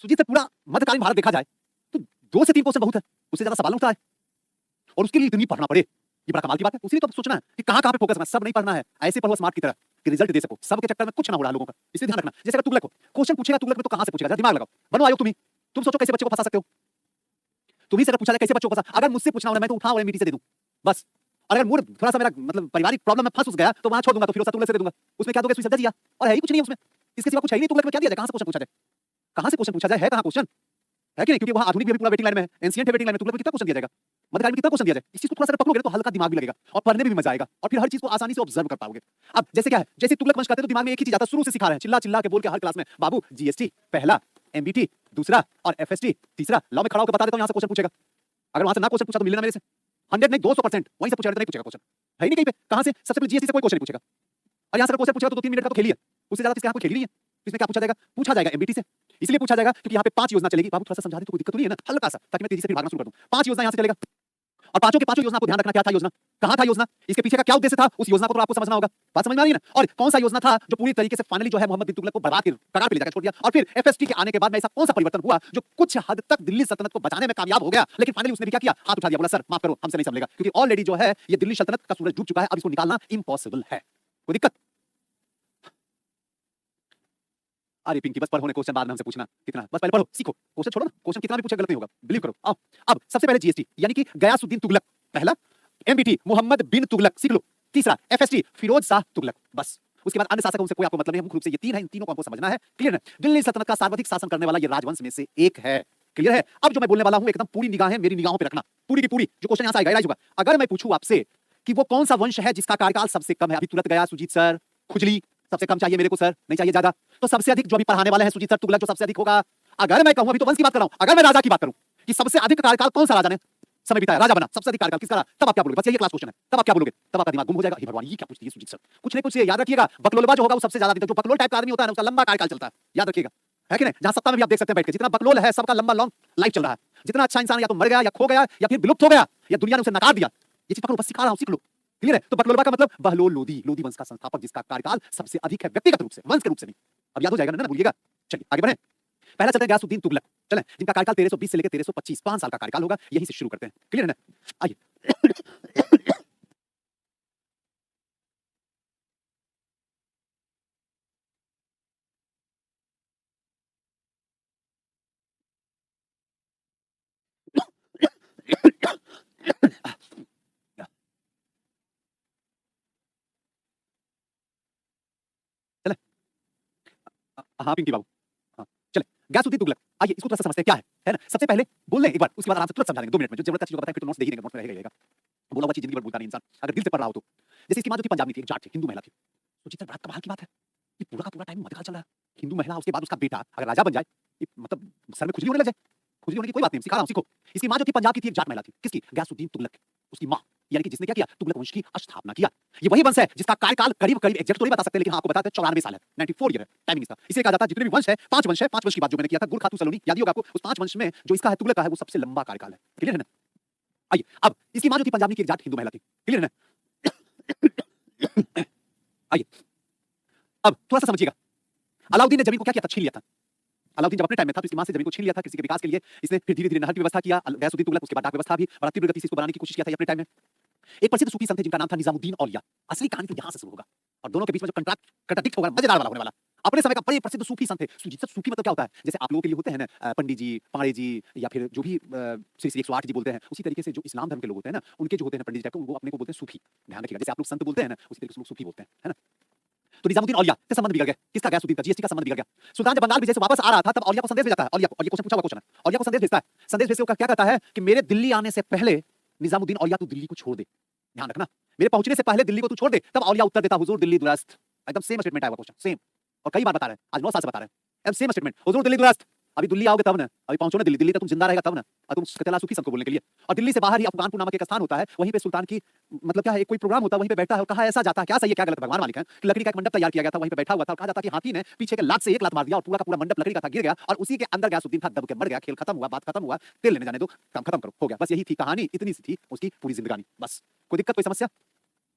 सुजीत से पूरा मध्यकालीन भारत देखा जाए तो 2 से 3 क्वेश्चन बहुत है, उससे ज्यादा सवाल उठता है और उसके लिए इतनी पढ़ना पड़े, ये बड़ा कमाल की बात है। उसी तो सोचना है कि कहां पे फोकस करना, सब नहीं पढ़ना है, ऐसे पढ़ो स्मार्ट की तरह कि रिजल्ट दे सको, सबके चक्कर में कुछ ना उड़ा लोगों का, इसलिए ध्यान रखना। जैसे अगर तुगलक हो, क्वेश्चन पूछेगा तुगलक में तो कहां से पूछेगा, दिमाग लगाओ, बनो आयोग तुम सोचो कैसे बच्चे को फंसा सकते हो। तुम्ही से अगर पूछा जाए कैसे बच्चों को फंसा, अगर मुझसे पूछना हो मैं तो उठा और एमबीटी से दे दूं बस। और अगर मूड थोड़ा सा मेरा मतलब पारिवारिक प्रॉब्लम में फंस गया तो वहां छोड़ दूंगा, तो फिर तुगलक से दे दूंगा, उसमें क्या दोगे, सुई सब्जा जिया, और है ही कुछ नहीं उसमें, इसके सिवा कुछ है ही नहीं। तुगलक में क्या दिया जाए, कहां से क्वेश्चन पूछा जाए, कहां से क्वेश्चन पूछा जाए, है कहां क्वेश्चन, है कि नहीं, क्योंकि वहां आधुनिक भी पूरा वेटिंग लाइन में है, एंशिएंट है वेटिंग लाइन में, तुगलक में कितना क्वेश्चन दिया जाएगा, मध्यकालीन में कितना क्वेश्चन दिया जाए, इस चीज को थोड़ा सा पकड़ोगे तो हल्का दिमाग भी लगेगा और पढ़ने में भी मजा आएगा और फिर हर चीज को आसानी से ऑब्जर्व कर पाओगे। अब जैसे क्या है, जैसे तुगलक वंश कहते हैं तो दिमाग में एक ही चीज आता है, शुरू से सिखा रहे हैं, चिल्ला चिल्ला के बोल के हर क्लास में, बाबू जीएसटी पहला, एमबीटी दूसरा और एफएसटी तीसरा। लाओ मैं खड़ा होकर बता देता हूं, यहां से क्वेश्चन पूछेगा, अगर वहां से ना क्वेश्चन पूछा तो मिलना मेरे से 100 नहीं 200% वहीं से पूछेगा, नहीं पूछेगा क्वेश्चन, है ही नहीं कहीं पे, कहां से, सबसे पहले जीएसटी से कोई क्वेश्चन नहीं पूछेगा, और यहां से क्वेश्चन पूछेगा तो 2-3 मिनट का तो खेल ही है, उससे ज्यादा किसके यहां कोई खेल ही नहीं है। इसमें क्या पूछा जाएगा एमबीटी से, इसलिए पूछा जाएगा क्योंकि यहाँ पे 5 योजना चलेगी। बाबू थोड़ा सा समझा दे तो कोई दिक्कत नहीं है ना, हल्का सा, ताकि मैं तेजी से फिर भागना शुरू कर दूं। 5 योजना यहाँ से चलेगा और पांचों के पांचों योजना को ध्यान रखना, क्या था योजना, कहां था योजना, इसके पीछे का क्या उद्देश्य था, उस योजना को तो आपको समझना होगा, बात समझ में आ रही है ना। और कौन सा योजना था जो पूरी तरीके से फाइनली जो है मोहम्मद बिन तुगलक को बर्बाद कर कगार पे ले जाकर छोड़ दिया, और फिर एफएसटी के आने के बाद में ऐसा कौन सा परिवर्तन हुआ जो कुछ हद तक दिल्ली सल्तनत को बचाने में कामयाब हो गया, लेकिन फाइनली उसने भी क्या किया, हाथ उठा दिया, बोला सर माफ करो हमसे नहीं संभलेगा, क्योंकि ऑलरेडी जो है ये दिल्ली सल्तनत का सूरज डूब चुका है, अब इसको निकालना इम्पॉसिबल है। कोई दिक्कत, अरे पिंकी बस पढ़ो, क्वेश्चन बाद में हमसे पूछना कितना, बस पहले पढ़ो सीखो, क्वेश्चन छोड़ो ना, क्वेश्चन कितना भी पूछे गलत नहीं होगा, बिलीव करो। आओ अब सबसे पहले जीएसटी यानी कि गयासुद्दीन तुगलक पहला, एमबीटी मोहम्मद बिन तुगलक सीख लो, तीसरा एफएसटी फिरोज शाह तुगलक, बस उसके बाद अन्य शासकों से कोई आपको मतलब नहीं है, मुख्य रूप से ये 3 है, इन तीनों को आपको समझना है, क्लियर है। दिल्ली सल्तनत का सर्वाधिक शासन करने वाला ये राजवंश में से एक है, क्लियर है। अब जो मैं बोलने वाला हूं एकदम पूरी निगाहें मेरी निगाहों पे रखना, पूरी की पूरी, जो क्वेश्चन यहां से आएगा राइज होगा। अगर मैं पूछूं आपसे कि वो कौन सा वंश है जिसका कार्यकाल सबसे कम है, अभी तुरंत गया सुजीत सर, खुजली सबसे कम चाहिए मेरे को सर, नहीं चाहिए ज्यादा, तो सबसे अधिक जो अभी पढ़ाने वाले हैं सुजीत सर तुगलक जो सबसे अधिक होगा। अगर मैं कहूं, अभी तो वंश की बात कर रहा हूं, अगर मैं राजा की बात करूं कि सबसे अधिक कार्यकाल कौन सा राजा ने समय बिताया, राजा बना, सबसे अधिक कार्यकाल किसका रहा, तब आप क्या बोलोगे, बस ये क्लास क्वेश्चन है, तब आप क्या बोलोगे, तब आपका दिमाग गुम हो जाएगा, हे भगवान ये क्या पूछती है सुजीत सर, कुछ नहीं कुछ याद रखिएगा, बकलोलबा जो होगा वो सबसे ज्यादा दिन तक, जो बकलोल टाइप का आदमी होता है ना उसका लंबा कार्यकाल चलता है, याद रखिएगा, है कि नहीं। जहां सत्ता में भी आप देख सकते हैं बैठ के, जितना बकलोल है सबका लंबा लॉन्ग लाइफ चल रहा है, जितना अच्छा इंसान या तो मर गया या खो गया या फिर विलुप्त हो गया या दुनिया ने उसे नकार दिया, ये चीज पकड़ो, बस सिखा रहा हूं सीख लो, क्लियर है। तो बकलोलबा का मतलब बहलोल लोदी, लोदी वंश का संस्थापक जिसका कार्यकाल सबसे अधिक है, व्यक्तिगत रूप से, वंश के रूप से नहीं, अब याद हो जाएगा ना, भूलिएगा। चलिए आगे बढ़े, पहला चलते हैं गयासुद्दीन तुगलक, चलें, जिनका कार्यकाल 1320 से लेकर 1325 5 साल का कार्यकाल होगा, यहीं से शुरू करते हैं, क्लियर है ना। आइए चले, हाँ पिंकी बाबू, हाँ चले, गयासुद्दीन तुगलक, आइए इसको थोड़ा सा समझते हैं क्या है ना। सबसे पहले बोल लें एक बार, उसके बाद आराम से तुरंत समझा देंगे 2 मिनट में, जो जरूरत है चीजों को बताएं, फिर तो नोट्स देखेंगे, नोट्स में रहेगा, बोला हुआ चीज जिंदगी भर भूलता नहीं इंसान, अगर दिल से पढ़ रहा हो तो। जैसे इसकी मां जो थी पंजाबी थी, एक जाट थी, हिंदू महिला थी, तो जितना बड़ा कमाल की बात है, ये पूरा का पूरा टाइम मध्यकाल चल रहा है, हिंदू महिला, उसके बाद उसका बेटा अगर राजा बन जाए, ये मतलब सर में खुजली होने लग जाए, खुजली होने की कोई बात नहीं, सिखा रहा हूं सीखो। इसकी मां जो थी पंजाब की थी, एक जाट महिला थी, किसकी, गयासुद्दीन तुगलक, उसकी मां, यानी कि जिसने क्या किया, तुगलक वंश की स्थापना किया। ये वही वंश है जिसका कार्यकाल करीब करीब एग्जैक्ट तो नहीं बता सकते, लेकिन आपको बताते हैं 94 साल है, 94 ईयर है टाइमिंग इसका। इसे कहा जाता है जितने भी वंश है, 5 वंश है, 5 वंश की बात जो मैंने किया था, गुर खातू सलोनी, याद ही होगा आपको, उस 5 वंश में जो इसका है तुगलक का है, वो सबसे लंबा कार्यकाल है, क्लियर है ना। आइए अब इसकी मां जो थी पंजाबी की एक जाट हिंदू महिला थी, क्लियर है ना। आइए अब थोड़ा सा समझिएगा, अलाउद्दीन ने जमीन को क्या किया था, छीन लिया था। अलाउद्दीन जब अपने टाइम में था तो इसकी मां से जमीन को छीन लिया था किसी के विकास के लिए, इसने फिर धीरे धीरे नहर की व्यवस्था किया, गयासुद्दीन तुगलक उसके बाद डाक व्यवस्था भी बड़ा तीव्र गति से इसको बनाने की कोशिश किया था अपने टाइम में। एक प्रसिद्ध सूफी संत थे जिनका नाम था निजामुद्दीन औलिया, असली कहानी तो यहां से शुरू होगा और दोनों के बीच में जो कंट्राडिक्ट होगा, मजेदार वाला होने वाला। अपने समय का बड़े प्रसिद्ध सूफी संत थे, सूफी मतलब क्या होता है, जैसे आप लोगों के लिए होते हैं ना पंडित जी, पाड़े जी, या फिर जो भी श्री श्री 108 जी बोलते हैं, उसी तरीके से जो इस्लाम धर्म के लोग होते हैं ना, उनके जो होते हैं पंडित जी टाइप के, वो अपने को बोलते हैं सूफी, ध्यान रखिएगा, जैसे आप लोग संत बोलते हैं ना, उसी तरीके से लोग सूफी बोलते हैं, है ना। तो निजामुद्दीन औलिया से संबंध बिगड़ गया, किसका, गयासुद्दीन का, जीएसटी का संबंध बिगड़ गया। सुल्तान जब बंगाल विजय से वापस आ रहा था तब औलिया को संदेश भेजा था, औलिया को, और ये क्वेश्चन पूछा हुआ क्वेश्चन है, औलिया को संदेश भेजता है, संदेश भेजते हुए क्या कहता है कि मेरे दिल्ली आने से पहले निजामुद्दीन औलिया तू दिल्ली को छोड़ दे, ध्यान रखना, मेरे पहुंचने से पहले दिल्ली को तू छोड़ दे। तब औलिया उत्तर देता, हुजूर दिल्ली दुरस्त, एकदम सेम स्टेटमेंट आया हुआ क्वेश्चन, सेम, और कई बार बता रहे हैं, आज 9 साल से बता रहे हैं, एकदम सेम स्टेटमेंट, हुजूर दिल्ली दुरस्त, अभी दिल्ली आओगे तब ना, अभी पहुंचो ना दिल्ली, दिल्ली तक तुम जिंदा रहेगा तब ना, और तुम कतला सूफी संत को बोलने के लिए। और दिल्ली से बाहर ही अफगानपुर नामक एक स्थान होता है, वहीं पे सुल्तान की मतलब क्या है, कोई प्रोग्राम होता है, वहीं पे बैठा है, और कहा ऐसा जाता है, क्या सही है क्या गलत, भगवान मालिक है, कि लकड़ी का एक मंडप तैयार किया गया था, वहीं पे बैठा हुआ था, और कहा जाता है कि हाथी ने पीछे के लात से एक लात मार दिया और पूरा का पूरा मंडप लकड़ी का था, गिर गया, और उसी के अंदर गयासुद्दीन था, दब के मर गया, खेल खत्म हुआ, बात खत्म हुआ, तेल लेने जाने दो, काम खत्म करो, हो गया, बस यही थी कहानी, इतनी सी थी उसकी पूरी जिंदगानी, बस। कोई दिक्कत, कोई समस्या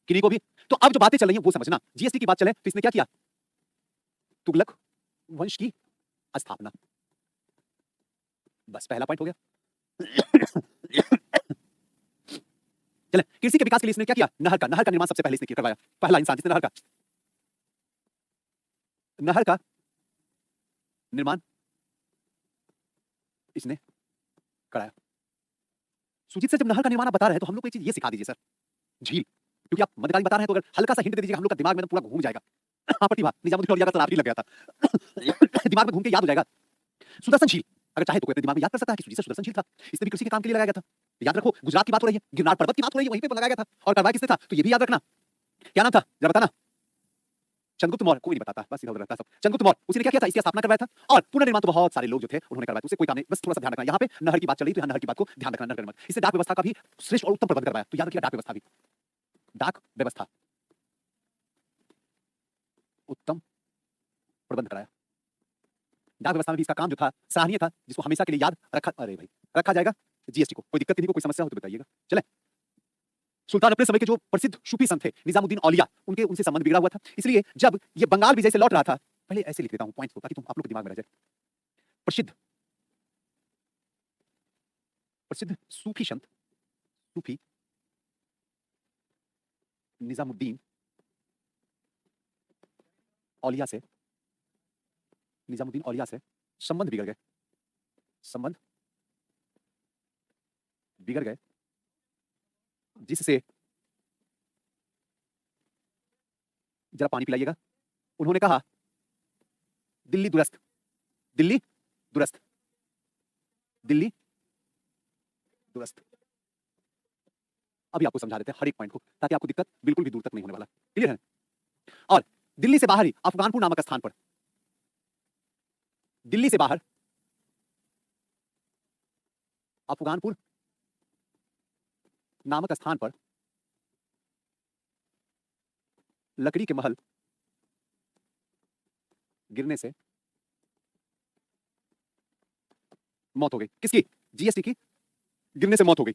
किन्हीं को भी? तो अब जो बातें चल रही हैं वो समझना। जीएसटी की बात चले तो इसने क्या किया, तुगलक वंश की स्थापना, बस पहला पॉइंट हो गया। चले, कृषि के विकास के लिए इसने क्या किया? नहर का निर्माण सबसे पहले इसने करवाया। पहला इंसान जिसने नहर का निर्माण इसने कराया। सुजीत सर, जब नहर का निर्माण आप बता रहे हैं तो हम लोग को एक चीज ये सिखा दीजिए सर, झील, क्योंकि आप मध्यकालीन बता रहे हैं तो अगर हल्का सा हिंट दे दीजिएगा, हम लोग का दिमाग में तो पूरा घूम जाएगा। हाँ, प्रतिभा, निजामुद्दीन औलिया का तो आपकी लग गया था। दिमाग में घूम के याद हो जाएगा। सुदर्शन झील, अगर चाहे तो कोई अपने दिमाग में याद कर सकता है कि सुजीत सर सुदर्शन झील था, इसने भी कृषि के काम के लिए लगाया गया था। याद रखो, गुजरात की बात हो रही है, गिरनार पर्वत की बात हो रही है, वहीं पे लगाया गया था, और करवाया किसने था तो ये भी याद रखना। क्या नाम था जरा बताना? चंद्रगुप्त मौर्य। कोई नहीं बताता, बस इधर उधर रहता है सब। चंद्रगुप्त मौर्य, उसी ने क्या किया था? इसकी स्थापना करवाया था, और पुनर्निर्माण तो बहुत सारे लोग जो थे उन्होंने करवाया था, उससे कोई काम नहीं। बस थोड़ा सा ध्यान रखना, यहाँ पे नहर की बात चल रही तो यहाँ नहर की बात को ध्यान रखना, नहर का निर्माण। इससे डाक व्यवस्था का भी श्रेष्ठ और उत्तम प्रबंध करवाया, तो याद रखिए डाक व्यवस्था भी, डाक व्यवस्था उत्तम प्रबंध कराया। डाक व्यवस्था में भी इसका काम जो था सराहनीय था, जिसको हमेशा के लिए याद रखा, अरे भाई रखा जाएगा। जीएसटी को कोई दिक्कत नहीं, कोई समस्या हो तो बताइएगा। चले, सुल्तान अपने समय के जो प्रसिद्ध सूफी संत थे निजामुद्दीन औलिया, उनसे संबंध बिगड़ा हुआ था, इसलिए जब ये बंगाल विजय से लौट रहा था, पहले ऐसे लिख देता हूं पॉइंट्स को ताकि तुम आप लोग के दिमाग में रह जाए। प्रसिद्ध सूफी संत, सूफी निजामुद्दीन औलिया से संबंध बिगड़ गए, जिससे, जरा पानी पिलाइएगा। उन्होंने कहा दिल्ली दुरस्त, दिल्ली दुरस्त, दिल्ली दुरस्त। अभी आपको समझा देते हैं हर एक पॉइंट को, ताकि आपको दिक्कत बिल्कुल भी दूर तक नहीं होने वाला। क्लियर है? और दिल्ली से बाहर ही अफगानपुर नामक स्थान पर, दिल्ली से बाहर अफगानपुर नामक स्थान पर लकड़ी के महल गिरने से मौत हो गई। किसकी? जीएसटी की, गिरने से मौत हो गई।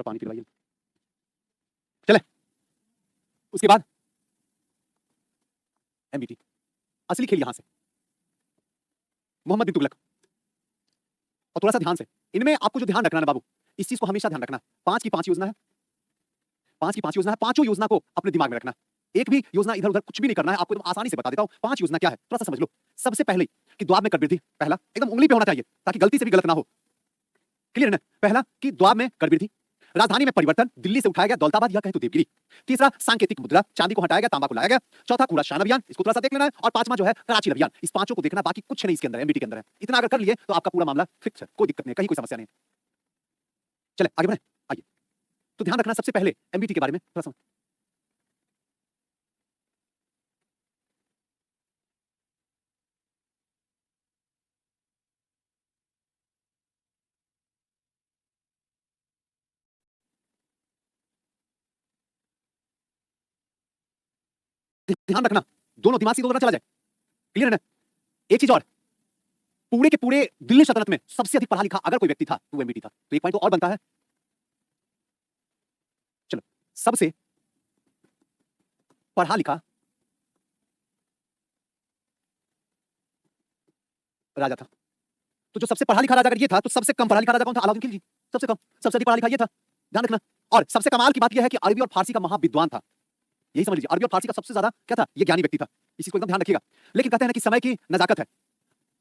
पानी पिलवाइए। चले, उसके बाद एमबीटी, असली खेल यहां से, मोहम्मद बिन तुगलक। और थोड़ा सा ध्यान से, इनमें आपको जो ध्यान रखना है बाबू, इस चीज को हमेशा ध्यान रखना, 5 की 5 योजना है, 5 की 5 योजना है, पांचों योजना को अपने दिमाग में रखना। एक भी योजना इधर उधर कुछ भी नहीं करना है, आपको एकदम आसानी से बता देता हूं। 5 योजना क्या है, थोड़ा सा समझ लो। सबसे पहले कि द्वाब में कर वृद्धि, पहला एकदम उंगली पे होना चाहिए ताकि गलती से भी गलत ना हो। क्लियर है ना? पहला कि द्वाब में कर वृद्धि, राजधानी में परिवर्तन, दिल्ली से उठाया गया दौलताबाद या कहे तो देवगिरी। तीसरा सांकेतिक मुद्रा, चांदी को हटाया गया, तांबा को लाया गया। चौथा कूड़ा शान अभियान, इसको थोड़ा सा देख लेना है। और पांचवा जो है कराची अभियान। इस पांचों को देखना, बाकी कुछ नहीं इसके अंदर, एमबीटी के अंदर है। इतना अगर कर लिए तो आपका पूरा मामला फिक्स है, कोई दिक्कत नहीं, कहीं कोई समस्या नहीं। चले आगे बढ़े, आइए। तो ध्यान रखना सबसे पहले एमबीटी के बारे में थोड़ा सा। ध्यान रखना, दोनों दिमाग से दो चला जाए। क्लियर है ना? एक चीज और, पूरे के पूरे दिल्ली सल्तनत में सबसे अधिक पढ़ा लिखा अगर कोई व्यक्ति था तो वो एमबीटी था। तो एक पॉइंट तो और बनता है। चलो, सबसे पढ़ा लिखा राजा था। तो जो सबसे पढ़ा लिखा राजा अगर ये था, तो सबसे कम पढ़ा लिखा राजा कौन था? अलाउद्दीन खिलजी। सबसे कम, सबसे अधिक पढ़ा लिखा ये था। ध्यान रखना। और सबसे कमाल की बात यह है कि अरबी और फारसी का महाविद्वान था। यही समझ लीजिए, अरबी और फारसी का सबसे ज्यादा क्या था? ये ज्ञानी व्यक्ति था। इस चीज को एकदम ध्यान रखिएगा। लेकिन कहते हैं ना कि समय की नजाकत है,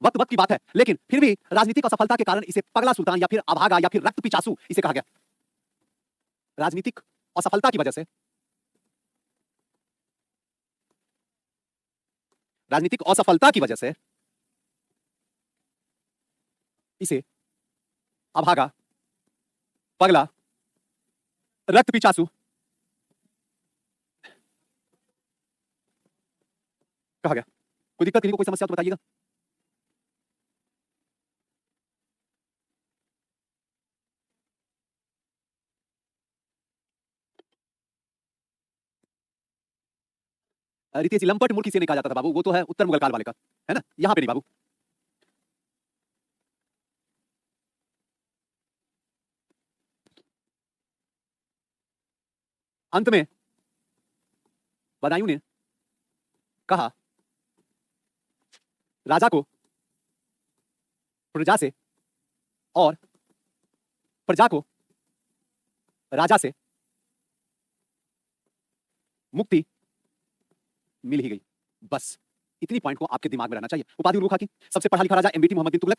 वक्त वक्त की बात है, लेकिन फिर भी राजनीतिक असफलता के कारण इसे पगला सुल्तान या फिर अभागा या फिर रक्त पिचासू इसे कहा गया। राजनीतिक असफलता की वजह से, राजनीतिक असफलता की वजह से इसे अभागा, पगला, रक्त पिचासू कहा गया। कोई दिक्कत किसी को, कोई समस्या तो बताइएगा। रितेश, लंपट मूर्ख किसे नहीं कहा जाता था बाबू? वो तो है उत्तर मुगल काल वाले का, है ना? यहां पे नहीं बाबू। अंत में बदायूं ने कहा, राजा को प्रजा से और प्रजा को राजा से मुक्ति मिल ही गई। बस इतनी पॉइंट को आपके दिमाग में रहना चाहिए। उपाधि उल्लू खां की, सबसे पढ़ा लिखा राजा एमबीटी मोहम्मद बिन तुगलक।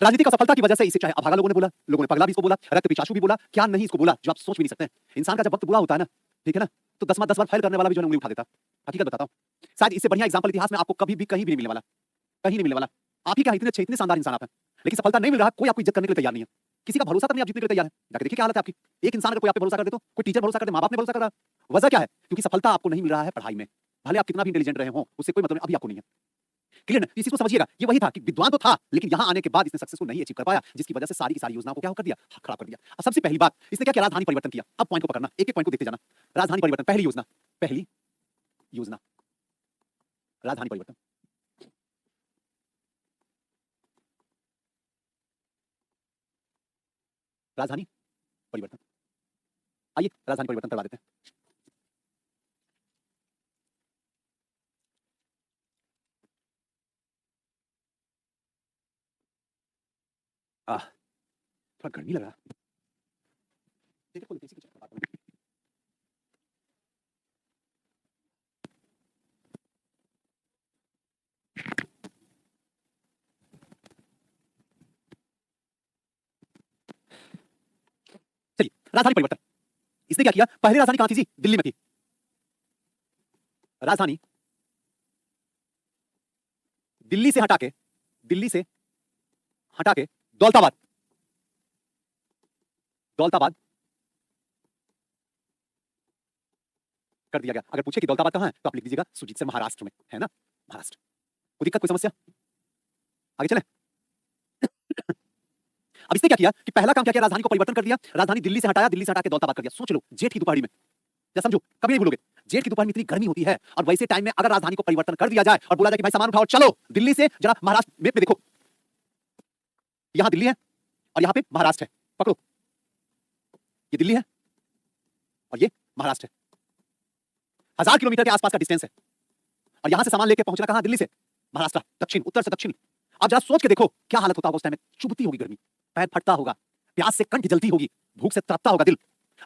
राजनीतिक असफलता की वजह से इसे चाहे अभागा लोगों ने बोला, लोगों ने पगला भी इसको बोला, रक्त पिचाशु भी बोला, क्या नहीं इसको बोला, जो आप सोच भी नहीं सकते हैं। इंसान का जब वक्त बुरा होता है ना, ठीक है ना, तो 10 बार फेल करने वाला भी जो है उंगली उठा देता। हकीकत बताता हूं, शायद इससे बढ़िया एग्जांपल इतिहास में आपको कभी भी कहीं भी नहीं मिलने वाला, कहीं नहीं मिलने वाला। आप ही क्या इतने अच्छे, इतने शानदार इंसान आप हैं, लेकिन सफलता नहीं मिल रहा, कोई आपको इज्जत करने के लिए तैयार नहीं है। किसी का भरोसा करने आप जीतने के लिए तैयार है। जाकर देखिए क्या हालत है आपकी। एक इंसान अगर कोई आप पे भरोसा कर दे, तो कोई टीचर भरोसा कर दे, मां बाप ने भरोसा कर रहा, वजह क्या है? क्योंकि सफलता आपको नहीं मिल रहा है पढ़ाई में, भले आप कितना भी इंटेलिजेंट रहे हो, उससे कोई मतलब अभी आपको नहीं है। क्लियर ना? इसी को समझिएगा। ये वही था कि विद्वान तो था, लेकिन यहां आने के बाद इसने सक्सेसफुल नहीं अचीव कर पाया, जिसकी वजह से सारी की सारी योजनाओं को क्या कर दिया, खराब कर दिया। अब सबसे पहली बात इसने क्या किया, राजधानी परिवर्तन किया। अब पॉइंट को पकड़ना, एक एक पॉइंट को देखते जाना। राजधानी परिवर्तन, पहली योजना, पहली योजना राजधानी परिवर्तन। राजधानी परिवर्तन, आइए राजधानी परिवर्तन करवा देते हैं। थोड़ा गर्मी लग रहा है। देखिए खोल इसी को चेक करवाता हूं। चलिए राजधानी परिवर्तन इसने क्या किया, पहले राजधानी कहां थी जी, दिल्ली में थी। राजधानी दिल्ली से हटा के, दिल्ली से हटा के दौलताबाद, दौलताबाद कर दिया गया। अगर पूछे कि दौलताबाद कहां है, तो आप लिख दीजिएगा सुजीत से महाराष्ट्र में है ना, महाराष्ट्र। कोई दिक्कत, कोई समस्या? आगे चले। अब इसने क्या किया कि पहला काम क्या किया, राजधानी को परिवर्तन कर दिया। राजधानी दिल्ली से हटाया, दिल्ली से हटा के दौलताबाद कर दिया। सोच लो, जेठ की दोपहरी में, या समझो कभी नहीं भूलोगे, जेठ की दोपहर में इतनी गर्मी होती है, और वैसे टाइम में अगर राजधानी को परिवर्तन कर दिया जाए और बोला जाए कि भाई सामान उठाओ चलो दिल्ली से, जरा महाराष्ट्र मैप में देखो, यहां दिल्ली है और यहां पे महाराष्ट्र है, पकड़ो, ये दिल्ली है और ये महाराष्ट्र है। 1000 किलोमीटर के आसपास का डिस्टेंस है, और यहां से सामान लेके पहुंचना कहां, दिल्ली से महाराष्ट्र, दक्षिण, उत्तर से दक्षिण। अब जरा सोच के देखो क्या हालत होता होगा उस टाइम में। चुभती होगी गर्मी, पैर फटता होगा, प्यास से कंठ जलती होगी, भूख से तड़पता होगा दिल,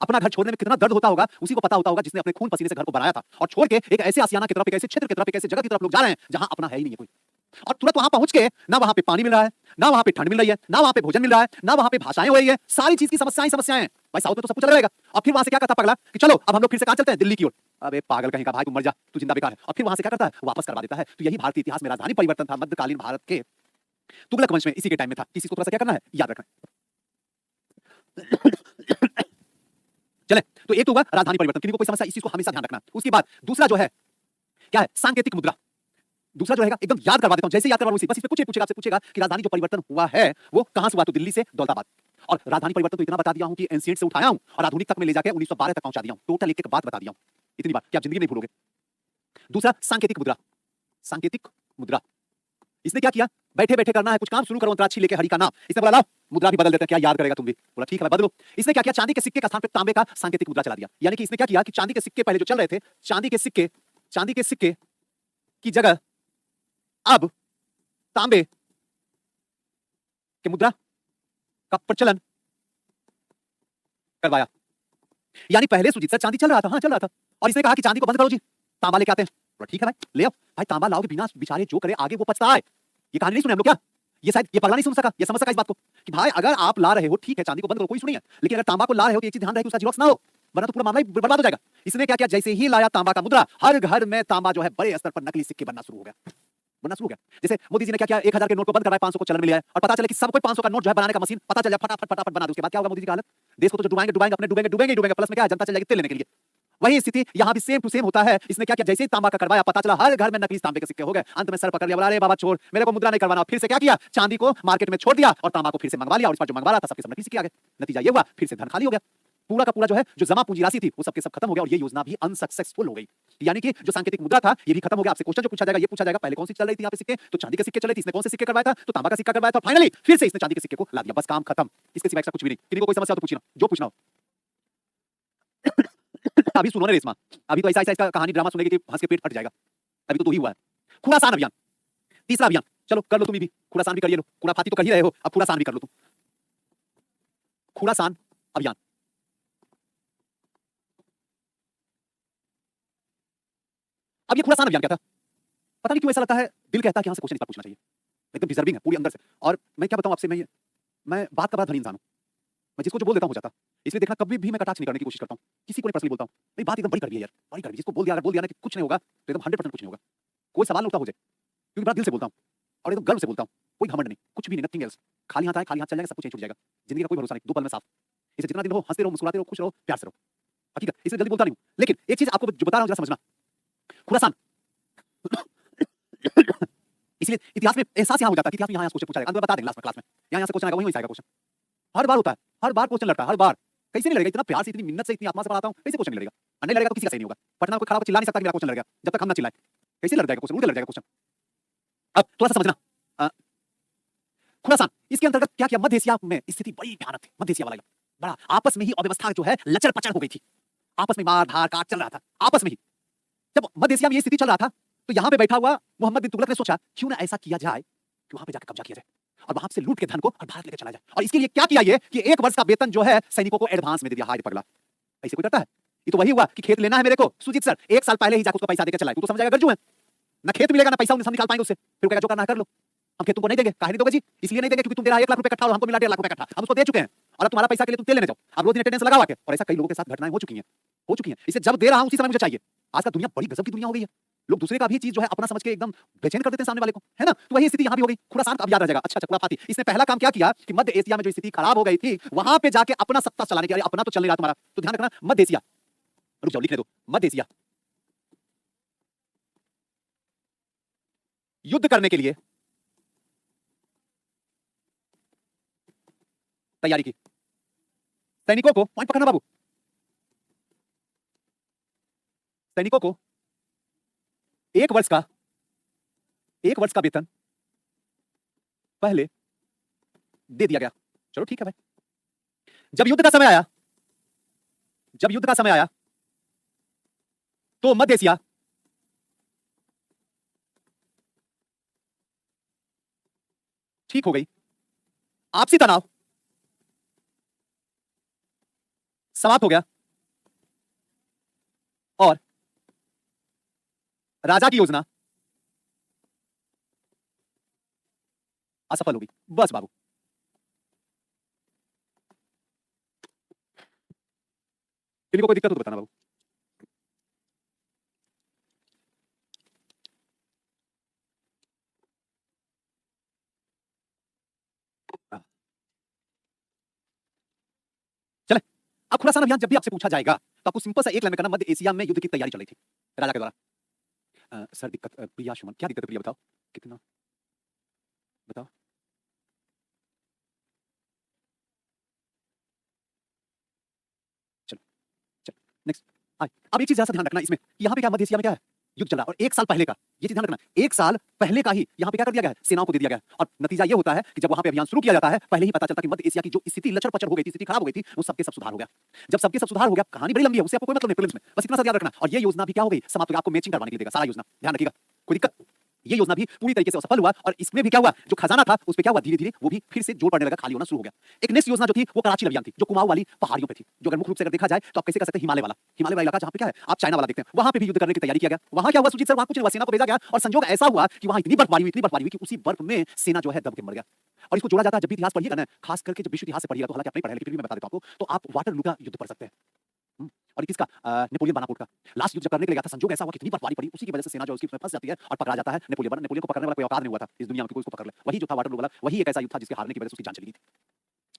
अपना घर छोड़ने में कितना दर्द होता होगा उसी को पता होता होगा, जिसने अपने खून पसीने से घर को बनाया था और छोड़ के एक ऐसे आसियाना की तरफ, एक ऐसे क्षेत्र की तरफ, एक ऐसे जगह की तरफ लोग जा रहे हैं जहां अपना है ही नहीं है कोई। और तुरंत वहां पहुंच के ना वहां पे पानी मिल रहा है, ना वहां पे ठंड मिल रही है, ना वहां पे भोजन मिल रहा है, ना वहां पे भाषाएं हो रही है, सारी चीज की समस्याएं समस्याएं हैं। भाई साउथ में तो सब कुछ चल रहेगा। और फिर वहां से क्या करता पगला कि चलो अब हम लोग फिर से कहां चलते हैं, दिल्ली की ओर। अबे पागल कहीं का, भाई तू मर जा, तू जिंदा बेकार है। और फिर वहां से क्या करता है, वापस करवा देता है। तो यही भारतीय इतिहास में राजधानी परिवर्तन था, मध्यकालीन भारत के तुगलक वंश में इसी के टाइम में था। इसी को थोड़ा सा क्या करना है, याद रखना है। चले, तो एक तो हुआ राजधानी परिवर्तन, किसी को कोई समस्या, इस चीज को हमेशा ध्यान रखना। उसके बाद दूसरा जो है क्या है, सांकेतिक मुद्रा। दूसरा जो है एकदम याद करवा देता हूं, जैसे याद करवा उसी, बस इसमें कुछ पूछेगा, आपसे पूछेगा कि राजधानी जो परिवर्तन हुआ है वो कहां से हुआ, तो दिल्ली से दौलताबाद। और राजधानी परिवर्तन तो इतना बता दिया हूं कि एंशिएंट से उठाया हूं और आधुनिक तक में ले जाकर 1912 तक पहुंचा दिया हूं। टोटल एक एक बात बता दिया हूं इतनी बार कि आप जिंदगी नहीं भूलोगे। दूसरा सांकेतिक मुद्रा, सांकेतिक मुद्रा इसने क्या किया, बैठे बैठे करना है कुछ काम, शुरू करो अंतराक्षी लेके हरि का नाम। इसने बोला लाओ मुद्रा भी बदल देते हैं, क्या याद करेगा तुम भी। बोला ठीक है बदलो। इसने क्या किया, चांदी के सिक्के का स्थान पे तांबे का सांकेतिक मुद्रा चला दिया। यानी कि इसने क्या किया कि चांदी के सिक्के पहले जो चल रहे थे, चांदी के सिक्के की जगह अब तांबे के मुद्रा का प्रचलन करवाया। यानी पहले सुजीत सर चांदी चल रहा था, हाँ चल रहा था, और इसने कहा कि चांदी को बंद करो जी, तांबा लेके आते हैं। बोला ठीक है भाई ले आओ। भाई तांबा लाओगे बिना बेचारे जो करे आगे वो पछता है। ये कहानी नहीं सुने हम लोग क्या, ये शायद ये पगला नहीं सुन सका, ये समझ सका इस बात को कि भाई अगर आप ला रहे हो ठीक है चांदी को बंद करो, कोई सुनिए, लेकिन अगर तांबा को ला रहे हो तो एक चीज ध्यान रहे कि उसका जीरोक्स ना हो, वरना तो पूरा मामला ही बर्बाद हो जाएगा। इसने क्या किया, जैसे ही लाया तांबा का मुद्रा, हर घर में तांबा जो है बड़े स्तर पर नकली सिक्के बनना शुरू हो गया, बनना शुरू हो गया। जैसे मोदी जी ने क्या किया, 1000 के नोट को बंद करवाया, 500 को चलन में लिया और पता चला कि सब कोई 500 का नोट जो है बनाने का मशीन पता चल जाए, फटाफट फटाफट बना दे। उसके बाद क्या होगा मोदी जी का हालत, देश को तो जो डुबाएंगे डुबाएंगे, अपने डुबेंगे डुबेंगे डुबेंगे, प्लस में क्या है जनता चल जाएगी तेल लेने के लिए। वही स्थिति यहां भी सेम टू सेम होता है। इसने क्या किया, जैसे ही तांबा का करवाया पता चला हर घर में नकली तांबे के सिक्के हो गए। अंत में सर पकड़ लिया, बोला अरे बाबा छोड़, मेरे को मुद्रा नहीं करवाना। फिर से क्या किया, चांदी को मार्केट में छोड़ दिया और तांबा को फिर से मंगवा लिया, और इस बार जो मंगवा रहा था सबके सब नकली सिक्के आ गए। नतीजा ये हुआ फिर से धन खाली हो गया, पूरा का पूरा जो है जो जमा पूंजी राशि थी वो सबके सब खत्म हो गया, और ये योजना भी अनसक्सेसफुल हो गई। यानी कि जो सांकेतिक मुद्रा था ये भी खत्म हो गया। आपसे क्वेश्चन जो पूछा जाएगा ये पूछा जाएगा पहले कौन सी चल रही थी यहाँ पे सिक्के, तो चांदी के सिक्के चल रहे थे, इसने कौन से सिक्के करवाया था, तो तांबा का सिक्का करवाया था, फाइनली फिर से इसने चांदी के सिक्के को ला दिया, बस काम खत्म। इसके सिवा एक्स्ट्रा कुछ भी नहीं। किसी को कोई समस्या हो तो पूछना, जो पूछना हो। अभी सुनो ना रेशमा, अभी तो ऐसा ऐसा इसका कहानी ड्रामा सुनेगी कि हंस के पेट फट जाएगा। अभी तो ही हुआ है। खुरासान अभियान, तीसरा अभियान, चलो कर लो तुम भी। खुरासान भी करिए लो, खुराफाती तो कर ही रहे हो, अब खुरासान भी कर लो तुम। खुरासान अभियान। अब ये खुरासान अभियान क्या था? पता नहीं क्यों ऐसा लगता है, दिल कहता है कि यहाँ से क्वेश्चन इस पर पूछना चाहिए, एकदम डिजर्विंग है पूरी अंदर से। और मैं क्या बताऊं आपसे, मैं बात का बड़ा धनी इंसान हूं। मैं जिसको जो बोल देता हूं हो जाता। इसलिए देखना कभी भी मैं कटाक्ष नहीं करने की कोशिश करता हूं, किसी को नहीं पर्सनली बोलता हूं। नहीं, बात एकदम बड़ी कर दी है यार, बड़ी कर दी। जिसको बोल दिया, अगर बोल दिया ना कि कुछ नहीं होगा, तो एकदम 100% कुछ नहीं होगा। कोई सवाल ना उठा हो जाए, क्योंकि बड़ा दिल से बोलता हूं और एकदम गर्व से बोलता हूं। कोई घमंड नहीं, कुछ भी नहीं, नथिंग एल्स। खाली हाथ आए, खाली हाथ चल जाएगा, सब कुछ छूट जाएगा। जिंदगी का कोई भरोसा नहीं, 2 पल में साफ। इसे जितना दिन रहो, हंसते रहो, मुस्कुराते रहो, खुश रहो, प्यार से रहो। हकीकत, इसलिए जल्दी बोलता नहीं हूं। लेकिन एक चीज आपको जो बता रहा हूं जरा समझना। खुरासान इसलिए इतिहास में एहसास यहाँ हो जाता है कि इतिहास में यहाँ क्वेश्चन पूछा जाएगा। बता देंगे लास्ट में क्लास में, यहाँ से क्वेश्चन आएगा, वहीं से आएगा क्वेश्चन। हर बार होता है, हर बार क्वेश्चन लड़ता है, हर बार। कैसे नहीं लड़ेगा? इतना प्यार से, इतनी मिन्नत से, इतनी आत्मा से पढ़ाता हूँ, कैसे क्वेश्चन नहीं लड़ेगा? और नहीं लड़ेगा तो किसी का सही नहीं होगा। पटना को खड़ा होकर चिल्ला नहीं सकता कि मेरा क्वेश्चन लड़ गया, जब तक हम ना चिल्लाए। कैसे लड़ जाएगा क्वेश्चन? उनका लड़ जाएगा क्वेश्चन। अब थोड़ा सा समझना। खुरासान, इसके अंतर्गत क्या किया? मध्य एशिया में स्थिति बड़ी भयानक थी। मध्य एशिया वाला बड़ा आपस में ही अव्यवस्था जो है लचर पचर हो गई थी। आपस में मार धार काट चल रहा था, आपस में ही। जब मध्य एशिया में ये स्थिति चल रहा था, तो यहाँ पे बैठा हुआ मोहम्मद बिन तुगलक ने सोचा क्यों ना ऐसा किया जाए कि वहां पे जाकर कब्जा किया जाए और वहां से लूट के धन को और भारत लेकर चला जाए। और इसके लिए क्या किया ये कि 1 वर्ष का वेतन जो है सैनिकों को एडवांस में दे दिया। हाय पगला, ऐसे कोई करता है? ये तो वही हुआ कि खेत लेना है मेरे को, सुजीत सर 1 साल पहले ही जाकर उसको पैसा देकर चलाए। तू तो समझ जाएगा गरजू है ना, खेत मिलेगा ना पैसा हम निकाल पाएंगे उससे। फिर कहेगा जो करना है कर लो, हम खेत तुमको नहीं देंगे। काहे नहीं दोगे जी? इसलिए नहीं देंगे क्योंकि तुम दे रहा 1 लाख रुपए कट्ठा और हमको मिला 1.5 लाख रुपए कट्ठा, हम उसको दे चुके हैं। और अब तुम्हारा पैसा के लिए तुम तेल लेने जाओ, अब रोज दिन अटेंडेंस लगा के। और ऐसा कई लोगों के साथ घटनाएं हो चुकी हैं। इससे जब दे रहा हूं उसी समय मुझे चाहिए। आजकल दुनिया बड़ी गजब की दुनिया हो गई है। लोग दूसरे का भी चीज जो है अपना समझ के एकदम बेचैन कर देते हैं सामने वाले को, है ना? तो वही स्थिति यहाँ भी हो गई। खुरासान अब याद आ जाएगा। अच्छा खुराफाती, इसने पहला काम क्या किया कि मध्य एशिया में जो स्थिति खराब हो गई थी, वहां पे जाके अपना सत्ता चलाने की। अरे अपना तो चल नहीं रहा तुम्हारा, तो ध्यान रखना। मध्य एशिया, रुक जाओ लिखने दो। मध्य एशिया युद्ध करने के लिए तैयारी की। सैनिकों को, पॉइंट पकड़ना बाबू, सैनिकों को 1 वर्ष का वेतन पहले दे दिया गया। चलो ठीक है भाई। जब युद्ध का समय आया तो मध्य एशिया ठीक हो गई। आपसी तनाव समाप्त हो गया और राजा की योजना असफल होगी। बस बाबू, इनको कोई दिक्कत हो तो बताना बाबू। चले, अब खुरासान अभियान जब भी आपसे पूछा जाएगा तो आपको सिंपल सा एक लाइन में कहना, मध्य एशिया में युद्ध की तैयारी चल रही थी राजा के द्वारा। सर दिक्कत, प्रिया सुमन, क्या दिक्कत है प्रिया? बताओ कितना, बताओ। चलो चलो नेक्स्ट। अब एक चीज जरा सा ध्यान रखना इसमें, यहाँ पे क्या मध्य एशिया में क्या है? युद्ध चल रहा है। और 1 साल पहले का, ये चीज ध्यान रखना, 1 साल पहले का ही यहाँ पे क्या कर दिया गया है? सेनाओं को दे दिया गया है। और नतीजा ये होता है कि जब वहां पे अभियान शुरू किया जाता है, पहले ही पता चलता है कि मध्य एशिया की जो स्थिति लचर पचर हो गई थी, स्थिति खराब हो गई थी, वो सबके सब सुधार हो गया। जब सबके सब सुधार हो गया, कहानी बड़ी लंबी है, उससे आपको कोई मतलब नहीं प्रीलिम्स में, बस इतना सा याद रखना। और ये योजना भी क्या हो गई? समाप्त हो गई। आपको मैचिंग करवाने के लिए देगा सारा योजना, ध्यान रखिएगा, कोई दिक्कत? ये योजना भी पूरी तरीके से असफल हुआ। और इसमें भी क्या हुआ, जो खजाना था उस पे क्या हुआ, धीरे धीरे वो भी फिर से जोर पड़ने लगा, खाली होना शुरू हो गया। एक नेक्स्ट योजना जो थी वो कराची अभियान थी, जो कुमाऊं वाली पहाड़ियों पे थी, जो अगर मुख्य रूप से अगर देखा जाए तो आप कैसे कर सकते हैं, हिमालय वाला इलाका जहां पे क्या है, आप चाइना वाला देखते हैं, वहां पे भी युद्ध करने की तैयारी किया गया। वहां क्या हुआ सुजीत सर? वहां कुछ सेना को भेजा गया और संजोग ऐसा हुआ कि वहां इतनी बर्फबारी हुई कि उसी बर्फ में सेना जो है दब के मर गया। और इसको जोड़ा जाता है, जब भी इतिहास पढ़िएगा ना, खास करके जब विश्व इतिहास से पढ़िएगा, तो हालांकि आप नहीं पढ़े लेकिन फिर भी मैं बता देता हूं आपको, तो आप वाटरलू का युद्ध पढ़ सकते हैं। और किसका? नेपोलियन बनापोर्ट का। लास्ट युद्ध जब करने के लिए गया था, संजोग ऐसा हुआ कि इतनी बर्फबारी पड़ी, उसी की वजह से सेना जो उसकी उसमें फंस जाती है और पकड़ा जाता है। नेपोलियन को पकड़ने वाला कोई औकात नहीं हुआ था इस दुनिया में, कोई उसको पकड़ ले। वही जो था वाटरलू वाला, वही एक ऐसा युद्ध था जिसके हारने की वजह से उसकी जान चली गई थी।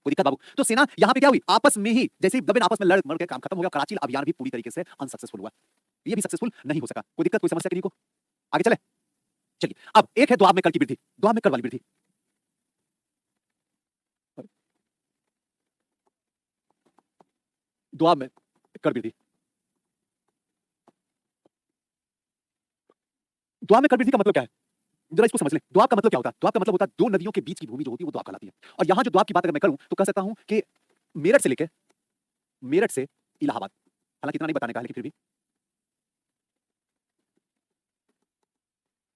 कोई दिक्कत बाबू? तो सेना यहाँ पे क्या हुई, आपस में ही जैसे ही दबे आपस में लड़ मर के काम खत्म हो गया। कराची अभियान भी पूरी तरीके से अनसक्सेसफुल हुआ, ये भी सक्सेसफुल नहीं हो सका। कोई दिक्कत, कोई समस्या किसी को? आगे चले, चलिए। अब एक है द्वाब में कर की वृद्धि, द्वाब में कर वाली वृद्धि। द्वाब में कर वृद्धि, द्वाब में कर वृद्धि का मतलब क्या है? जरा इसको समझ लें। द्वाब का मतलब क्या होता है? द्वाब का मतलब होता है 2 नदियों के बीच की भूमि जो होती है वो द्वाब कहलाती है। और यहाँ जो द्वाब की बात अगर मैं करूं तो कह सकता हूं कि मेरठ से इलाहाबाद, हालांकि इतना नहीं बताने का है, लेकिन फिर भी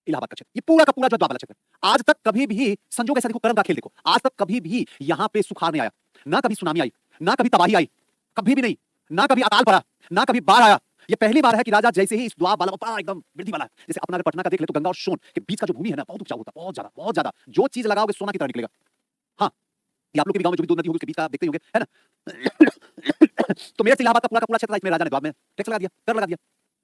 इलाहाबाद का क्षेत्र, ये पूरा का पूरा जो द्वाबला क्षेत्र है, आज तक कभी भी संजोग ऐसा देखो, कर्म का खेल देखो, आज तक कभी भी यहां पे सुखाड़ नहीं आया, ना कभी सुनामी आई, ना कभी तबाही आई, कभी भी नहीं, ना कभी अकाल पड़ा, ना कभी बाढ़ आया। ये पहली बार है कि राजा जैसे ही इस द्वाब वाला एकदम वृद्धि वाला है, जैसे अपना अगर पटना का देख ले तो गंगा और सोन के बीच का जो भूमि है ना, बहुत उपजाऊ होता है, बहुत ज्यादा, बहुत ज्यादा, जो चीज लगाओगे सोना की तरह निकलेगा। हाँ, ये आप लोग के भी गांव में जो भी दो नदी होगी उसके बीच का आप देखते ही होंगे, है ना। तो मेरठ से इलाहाबाद का पूरा का पूरा क्षेत्र इसमें राजा ने द्वाब में टैक्स लगा दिया, कर लगा दिया,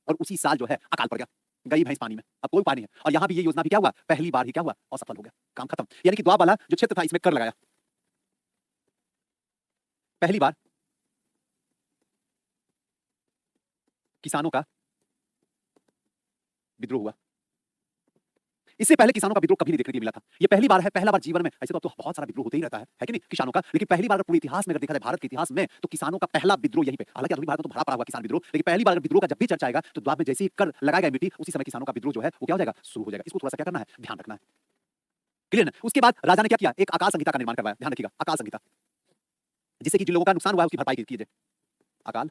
और उसी साल जो है अकाल पड़ गया, गई भैंस पानी में, अब कोई उपाय नहीं है। और यहां भी ये योजना भी क्या हुआ, पहली बार ही क्या हुआ, असफल हो गया, काम खत्म। यानी कि द्वाब वाला जो क्षेत्र था इसमें कर लगाया, पहली बार किसानों का विद्रोह हुआ। इससे पहले किसानों का विद्रोह कभी नहीं देखने को मिला था, ये पहली बार है, पहला बार जीवन में। ऐसे तो बहुत सारा विद्रोह होते ही रहता है कि नहीं किसानों का, लेकिन पहली बार पूरे इतिहास में अगर देखा जाए, भारत के इतिहास में, तो किसानों का पहला विद्रोह यहीं पे, हालांकि आधुनिक भारत में तो भरा पड़ा हुआ किसान विद्रोह, लेकिन पहली बार विद्रोह का जब भी चर्चा आएगा तो द्वाब में जैसे ही कर लगाएगा एमबीटी, उसी समय किसानों का विद्रोह जो है वो क्या हो जाएगा, शुरू हो जाएगा। इसको थोड़ा सा क्या करना है, ध्यान रखना है, क्लियर ना। उसके बाद राजा ने क्या किया, एक अकाल संहिता का निर्माण करवाया, ध्यान रखिएगा, अकाल संहिता, जिससे कि जिन लोगों का नुकसान हुआ है उसकी भरपाई की जाए। अकाल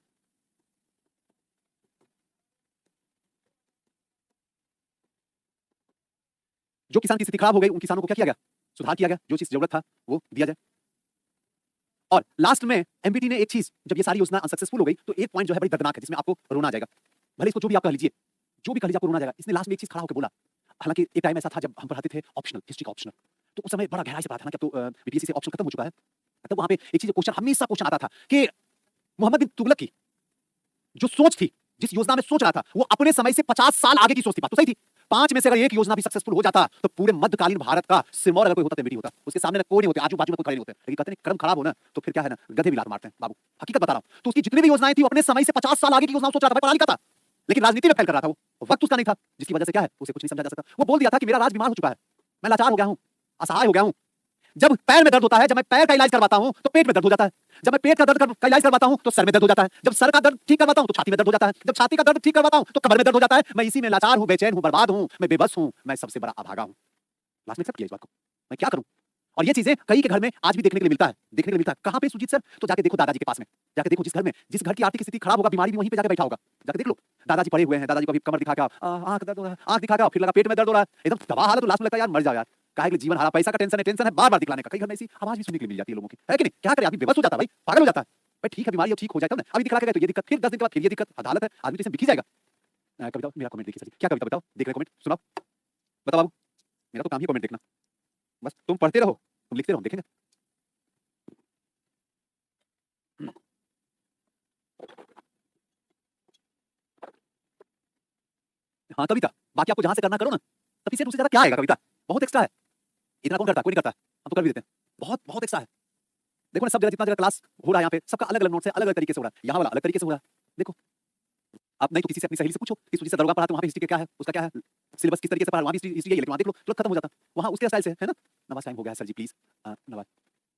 जो किसान की स्थिति खराब हो गई उन किसानों को क्या किया गया, सुधार किया गया, जो चीज जरूरत था वो दिया जाए। और लास्ट में एमबीटी ने एक चीज, जब ये सारी योजना अनसक्सेसफुल हो गई तो एक पॉइंट जो है बड़ी दर्दनाक है, जिसमें आपको रोना आ जाएगा, भले इसको जो भी आप कह लीजिए, जो भी कह लीजिए आपको रोना आ जाएगा। इसने लास्ट में एक चीज खड़ा होकर बोला, हालांकि एक टाइम ऐसा था जब हम पढ़ाते थे ऑप्शनल, हिस्ट्री का ऑप्शनल, तो उस समय बड़ा गहराई से पढ़ा था ना, कि अब तो बीपीएससी से ऑप्शनल खत्म हो चुका है, तब वहां पे एक चीज क्वेश्चन हमेशा क्वेश्चन आता था कि मोहम्मद बिन तुगलक की जो सोच थी, जिस योजना में सोच रहा था, वो अपने समय से 50 साल आगे की सोच थी। बात तो सही थी, 5 में से अगर एक योजना भी सक्सेसफुल हो जाता तो पूरे मध्यकालीन भारत का सिरमौर अगर कोई होता तो एमबीटी होता, उसके सामने ना कोई नहीं होते, आजू बाजू में कोई खड़े नहीं होते, लेकिन कहते हैं कर्म खराब हो ना तो फिर क्या है ना, गधे भी लात मारते हैं बाबू, हकीकत बता रहा हूं। तो उसकी जितनी भी योजनाएं थी वो अपने समय से 50 साल आगे की योजना सोच रहा था, पढ़ा लिखा था, लेकिन राजनीति में फेल कर रहा था, वो वक्त उसका नहीं था, जिसकी वजह से क्या है, उसे कुछ नहीं समझा जा सकता। वो बोल दिया था कि मेरा राज बीमार हो चुका है, मैं लाचार हो गया हूं, असहाय हो गया हूं, जब पैर में दर्द होता है, जब मैं पैर का इलाज करवाता हूं तो पेट में दर्द हो जाता है, जब मैं पेट का दर्द का इलाज करवाता हूं तो सर में दर्द हो जाता है, जब सर का दर्द ठीक करवाता हूं तो छाती में दर्द हो जाता है, जब छाती का दर्द ठीक करवाता हूं तो कमर में दर्द हो जाता है। मैं इसी में लाचार हूं, बेचैन हूं, बर्बाद हूं, मैं बेबस हूं, मैं सबसे बड़ा अभागा हूं। लास्ट में एक्सेप्ट किया इस बात को, मैं क्या करूं। और ये चीजें कई के घर में आज भी देखने के लिए मिलता है, देखने के लिए मिलता है। कहां पे सुजीत सर, तो जाके देखो दादाजी के पास में, जाके देखो जिस घर में, जिस घर की आर्थिक स्थिति खराब होगा, बीमारी भी वहीं पे जाके बैठा होगा, जाके देख लो। दादाजी पड़े हुए हैं, दादाजी को अभी कमर दिखा के आंख दर्द हो रहा है, आंख दिखा के फिर लगा पेट में दर्द हो रहा है, एकदम तबाह हालत, तो लास्ट में लगता है यार मर जाओ यार, काहे के जीवन हारा, पैसा का टेंशन है बार बार दिखलाने का। कई घर में ऐसी आवाज भी सुनने के लिए मिल जाती है लोगों की, है कि नहीं। क्या करे आदमी, बेबस हो जाता है भाई, पागल हो जाता है भाई। ठीक है बीमारी अब ठीक हो जाए तब ना, अभी दिखला के गए तो ये दिक्कत, फिर 10 दिन के बाद फिर ये दिक्कत, अदालत है, आदमी तो इसमें दिखी जाएगा। कविता, मेरा कमेंट देखिए सर, क्या कविता बताओ, देख रहे कमेंट सुनाओ, बताओ बाबू, मेरा तो काम ही कमेंट देखना, बस तुम पढ़ते रहो, तुम लिखते रहो, देखेंगे। हाँ कविता, बाकी आपको जहां से करना करो ना, तभी से दूसरी ज्यादा क्या आएगा कविता, बहुत एक्स्ट्रा है, इतना कौन करता है, कोई नहीं करता, हम तो कर भी देते हैं, बहुत बहुत एक्स्ट्रा है। देखो ना सब जगह जितना जगह क्लास हो रहा है यहाँ पे, सबका अलग अलग नोट से अलग अलग तरीके से हो रहा है, यहाँ वाला अलग तरीके से हो रहा है। देखो आप नहीं तो किसी से अपनी सहेली से पूछो कि सुजीत सर दरोगा पढ़ाते वहाँ पे हिस्ट्री के क्या है, उसका क्या है सिलेबस, किस तरीके से पढ़ा, वहाँ भी हिस्ट्री है, लेकिन वहाँ देख लो तुरंत खत्म हो जाता, वहाँ उसके स्टाइल से है ना। नमाज टाइम हो गया है सर जी प्लीज, नमाज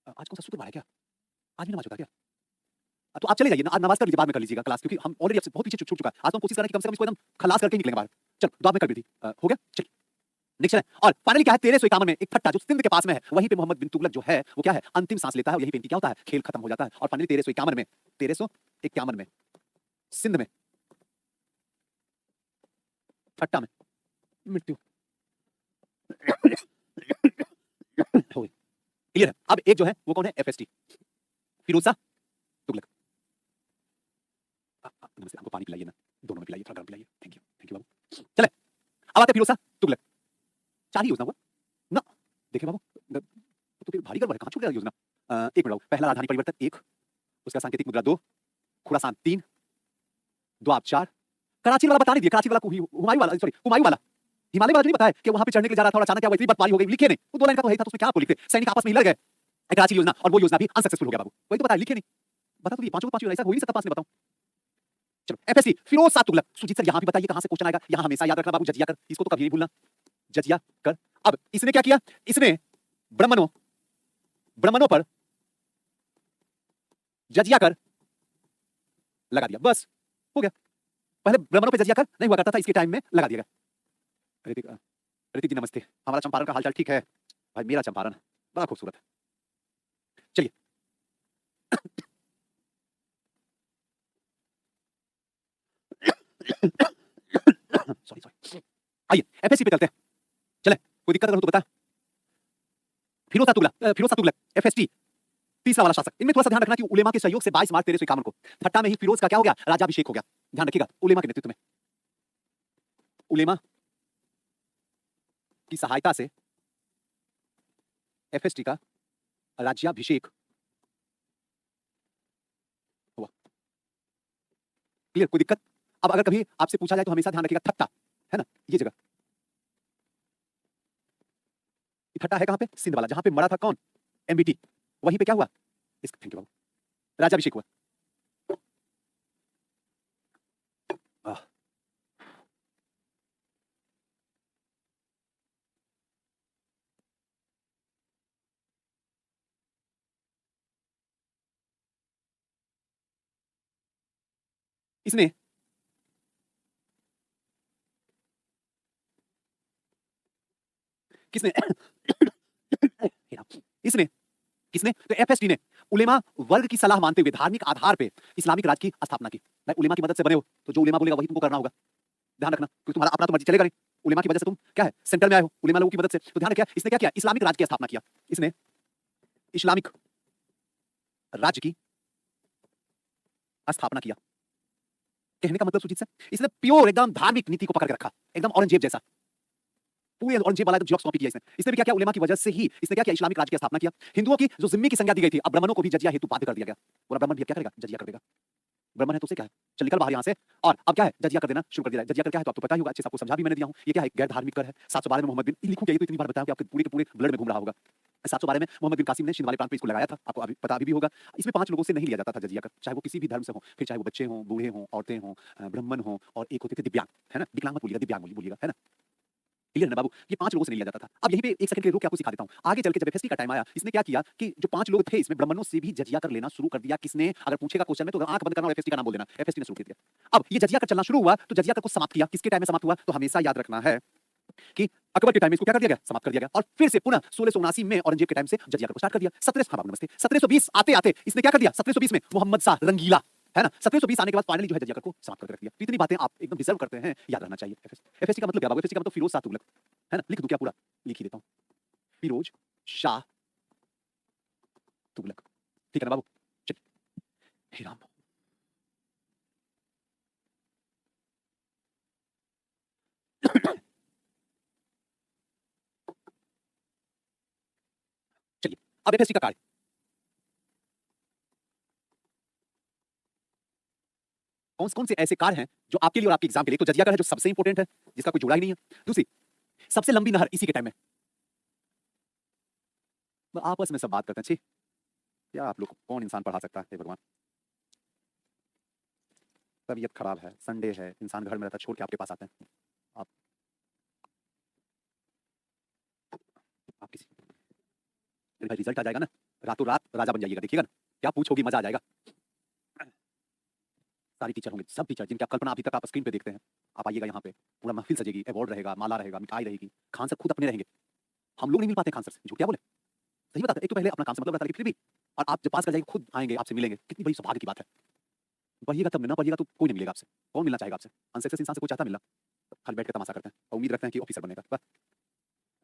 आज कौन सा शुक्रवार है क्या, आज भी नमाज होता है क्या, तो आप चले जाइए ना, आज नमाज कर लीजिए, बाद में कर लीजिएगा क्लास, क्योंकि हम ऑलरेडी आपसे बहुत पीछे छूट चुका है। आज तो हम कोशिश कर रहे हैं कि कम से कम इसको एकदम खलास करके ही निकलेंगे बाहर। चल दुआ में कर दी थी, हो गया चलिए नेक्स्ट है। और फाइनली क्या है, 1351 में एक ठट्टा जो सिंध के पास में है, वहीं पे मोहम्मद बिन तुगलक जो है वो क्या है, अंतिम सांस लेता है, और यहीं पे इनकी क्या होता है, खेल खत्म हो जाता है। और फाइनली 1351 में सिंध में ठट्टा में मृत्यु हो गई। क्लियर है। अब एक जो है वो कौन है, एफएसटी, फिरोज शाह तुगलक। नमस्ते, हमको पानी पिलाइए ना, दोनों में पिलाइए, थोड़ा गर्म पिलाइए, थैंक यू बाबू। चले अब आते फिरोज शाह तुगलक, 4 ही योजना हुआ ना, देखे बाबू तो फिर भारी गड़बड़ है, कहां छूट गया योजना। एक मिनट बाबू, पहला राजधानी परिवर्तन 1, उसका सांकेतिक मुद्रा 2, खुरासान 3, द्वाब 4, कराची वाला बता नहीं दिया, कराची वाला हुमायूं वाला, सॉरी हुमायूं वाला, हिमालय वाला नहीं बताया कि वहां पे चढ़ने के लिए जा रहा था और अचानक क्या हुआ, इतनी बर्फबारी हो गई, लिखे नहीं, वो 2 लाइन का तो है था, तो उसमें क्या आपको लिखते, सैनिक आपस में लड़ गए, कराची योजना, और वो योजना भी अनसक्सेसफुल हो गया बाबू, वही तो बताया, लिखे नहीं, बता तो दिए, पांचों ऐसा हो ही नहीं सकता, पास में बताऊं। चलो एफएससी फिरोज शाह तुगलक, सुजीत सर यहां भी बताइए कहां से क्वेश्चन आएगा, यहां हमेशा याद रखना बाबू, जजिया कर, इसको तो कभी नहीं भूलना, जजिया कर। अब इसने क्या किया, इसने ब्राह्मणों पर जजिया कर लगा दिया, बस हो गया। पहले ब्राह्मणों पे जजिया कर नहीं हुआ करता था, इसके टाइम में लगा दिया गया। ऋतिक जी नमस्ते, हमारा चंपारण का हालचाल ठीक है भाई, मेरा चंपारण बड़ा खूबसूरत है। चलिए सॉरी सॉरी, आइए एफएसटी पे चलते हैं। चले, कोई दिक्कत अगर हो तो बता। फिरोज तुगलक एफएसटी, तीसरा वाला शासक। इनमें थोड़ा सा ध्यान रखना कि उलेमा के सहयोग से 22 मार्च 1351 को ठट्टा में ही फिरोज का क्या हो गया, राज्याभिषेक हो गया। ध्यान रखिएगा, उलेमा के नेतृत्व में, उलेमा की सहायता से एफएसटी का राज्याभिषेक हुआ। क्लियर, कोई दिक्कत? अब अगर कभी आपसे पूछा जाए तो हमेशा ध्यान रखिएगा ठट्टा, है ना, ये जगह। ठट्टा है कहां पे? सिंध वाला, जहां पे मरा था कौन, एमबीटी, वहीं पे क्या हुआ, इसका थैंक यू बाबू, राज्याभिषेक हुआ। इसने किसने इसने किसने तो एफएसटी ने उलेमा वर्ग की सलाह मानते हुए धार्मिक आधार पे इस्लामिक राज्य की स्थापना की। भाई उलेमा की मदद से बने हो तो जो उलेमा बोलेगा वही तुमको करना होगा। ध्यान रखना, क्योंकि तुम्हारा अपना तो मर्जी चलेगा नहीं। उलेमा की वजह से तुम क्या है, सेंटर में आए हो उलेमा लोगों की मदद से, तो ध्यान रखिए इसने क्या किया, इस्लामिक राज्य की स्थापना किया। इसने इस्लामिक राज्य की स्थापना किया। कहने का मतलब सुजीत सर, इसने प्योर एकदम धार्मिक नीति को पकड़ के रखा, एकदम औरंगजेब जैसा। पूरे औरंगजेब वाला जेरॉक्स कॉपी किया इसने भी क्या किया, उलेमा की वजह से ही इसने क्या किया, इस्लामिक राज्य की स्थापना किया। हिंदुओं की जो जिम्मी की संज्ञा दी गई थी, अब ब्राह्मणों को भी जजिया हेतु बाध्य कर दिया गया। पूरा ब्राह्मण भी क्या करेगा, जजिया कर देगा। ब्राह्मण है तो उसे क्या है, चल निकल बाहर यहाँ से, और अब क्या है, जजिया कर देना शुरू कर दिया। जजिया कर क्या है तो आपको पता ही होगा, अच्छे से आपको समझा भी मैंने दिया हूँ। ये क्या है, गैर धार्मिक कर है। 712 में मोहम्मद बिन, लिखूं क्या, ये तो इतनी बार बताया कि आपके पूरे के पूरे ब्लड में घूम रहा होगा। 712 में मोहम्मद बिन कासिम ने सिंध वाले प्रांत में इसको लगाया था, आपको अभी पता भी होगा। इसमें 5 लोगों से नहीं लिया जाता था जजिया कर, चाहे वो किसी भी धर्म से हो, फिर चाहे वो बच्चे हों, बूढ़े हों, औरतें हों, ब्राह्मण हों, और एक होते थे दिव्यांग, है ना, विकलांग मत बोलिएगा, दिव्यांग बोलिएगा, है ना। क्लियर ना बाबू, ये 5 लोगों से नहीं लिया जाता था। अब यहीं पे एक सेकंड के लिए रुक के आपको सिखा देता हूं। आगे चल के जब एफएसटी का टाइम आया, इसने क्या किया कि जो 5 लोग थे इसमें ब्राह्मणों से भी जजिया कर लेना शुरू कर दिया। किसने, अगर पूछेगा क्वेश्चन में तो आंख बंद करना और एफएसटी का नाम बोल देना। एफएसटी ने शुरू कर दिया। अब ये जजिया कर चलना शुरू हुआ, तो जजिया कर को समाप्त किया। किसके टाइम में समाप्त हुआ, तो हमेशा याद रखना है कि अकबर के टाइम में इसको क्या कर दिया गया, समाप्त कर दिया गया। और फिर से पुनः 1679 में औरंगजेब के टाइम से जजिया कर को स्टार्ट कर दिया। 1720 आते आते इसने क्या कर दिया, 1720 में मोहम्मद शाह रंगीला, है ना, 1720 आने के बाद फाइनली जो है जजिया कर को समाप्त कर रख दिया। तो इतनी बातें आप एकदम डिजर्व करते हैं, याद रहना चाहिए। एफएसटी का मतलब क्या बाबू, एफएसटी का मतलब फिरोज शाह तुगलक, है ना, लिख दूं क्या पूरा, लिख ही देता हूं, फिरोज शाह तुगलक। ठीक है ना बाबू, चलिए। हे राम, चलिए अब एफएसटी का कार्य। कौन कौन से ऐसे कार्य हैं जो आपके लिए और आपके एग्जाम के लिए, तो जजिया कर है जो सबसे इंपॉर्टेंट है, जिसका कोई जुड़ा ही नहीं है। दूसरी, सबसे लंबी नहर इसी के टाइम में। आपस में सब बात करते हैं, छी क्या आप लोग को कौन इंसान पढ़ा सकता है, हे भगवान। तबीयत खराब है, संडे है, इंसान घर में रहता है, छोड़ के आपके पास आते हैं। आप किसी, भाई रिजल्ट आ जाएगा ना, रातों रात राजा बन जाइएगा, देखिएगा ना क्या पूछ होगी, मजा आ जाएगा। सारी टीचर होंगे, सब टीचर जिनकी आप कल्पना अभी तक आप स्क्रीन पे देखते हैं, आप आइएगा यहाँ पे, पूरा महफिल सजेगी, अवार्ड रहेगा, माला रहेगा, मिठाई रहेगी। खान सर खुद अपने रहेंगे, हम लोग नहीं मिल पाते खान सर से, झूठ क्या बोले, सही बताते। एक तो पहले अपना काम से मतलब रहता है, फिर भी, और आप जब पास कर जाएंगे खुद आएंगे, आपसे मिलेंगे, कितनी बड़ी सौभाग्य की बात है। पढ़िएगा तब, ना पढ़िएगा तो कोई नहीं मिलेगा आपसे, कौन मिलना चाहेगा आपसे। अनसक्सेस इंसान से कोई चाहता मिलना, खाली बैठ के तमाशा करते हैं और उम्मीद रखते हैं कि ऑफिसर बनेगा, बस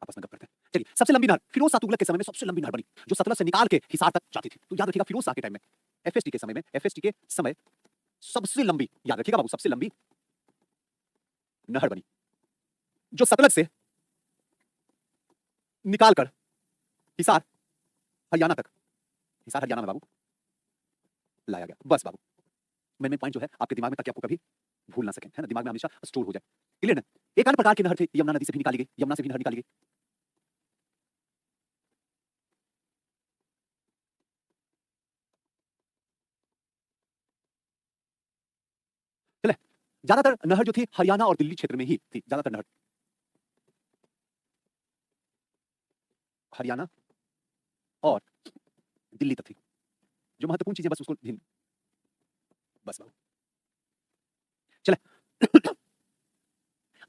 आपस में गप करते हैं। चलिए, सबसे लंबी नहर फिरोज शाह तुगलक के समय में सबसे लंबी नहर बनी, जो सतलज से निकाल के हिसार तक जाती थी। तो याद रखिएगा फिरोज शाह के टाइम में, एफएसटी के समय में, एफएसटी के समय सबसे लंबी, याद रखिएगा बाबू, सबसे लंबी नहर बनी, जो सतलज से निकालकर हिसार हरियाणा तक, हिसार हरियाणा में बाबू लाया गया। बस बाबू, मेन पॉइंट जो है आपके दिमाग में, ताकि आपको कभी भूल ना सकें, है ना, दिमाग में हमेशा स्टोर हो जाए। क्लियर ना। एक अन्य प्रकार की नहर थी, यमुना नदी से भी निकाली गई, यमुना से भी नहर निकाली गई। चले, ज्यादातर नहर जो थी हरियाणा और दिल्ली क्षेत्र में ही थी, ज्यादातर नहर हरियाणा और दिल्ली तक थी। जो महत्वपूर्ण चीजें बस उसको ध्यान, बस बाबू चले।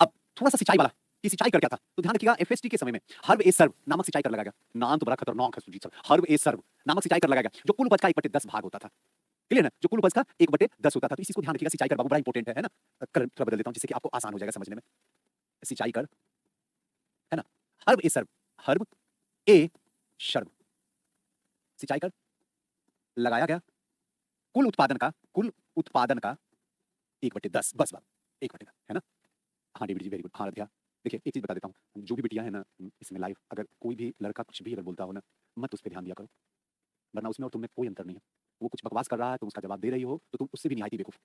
अब थोड़ा सा सिंचाई वाला, कि सिंचाई कर क्या था, तो ध्यान रखिएगा एफएसटी के समय में हर्ब ए सर्व नामक सिंचाई कर लगाया गया। नाम तो बड़ा खतरनाक है सुजीत सर, हर्ब ए सर्व नामक सिंचाई कर लगाया गया, जो कुल उपज का 1/10 भाग होता था। क्लियर ना? जो कुल उपज का 1/10 होता था। तो इस चीज को ध्यान रखिएगा, सिंचाई कर बाबू बड़ा इंपॉर्टेंट है ना? कर थोड़ा बदल देता हूं जिससे कि आपको आसान हो जाएगा समझने में। सिंचाई कर, है ना? हर्ब ए सर्ब, हर्ब ए शर्ब, सिंचाई कर लगाया गया कुल उत्पादन का 1/10, बस बात 1/10, है ना? हाँ डेविड जी, वेरी गुड। हाँ अध्या, देखिए एक चीज बता देता हूँ, जो भी बिटिया है ना इसमें लाइव, अगर कोई भी लड़का कुछ भी अगर बोलता हो ना, मत उस पर ध्यान दिया करो, वरना उसमें और तुम में कोई अंतर नहीं है। वो कुछ बकवास कर रहा है, तुम उसका जवाब दे रही हो, तो तुम उससे भी निहायती बेवकूफ।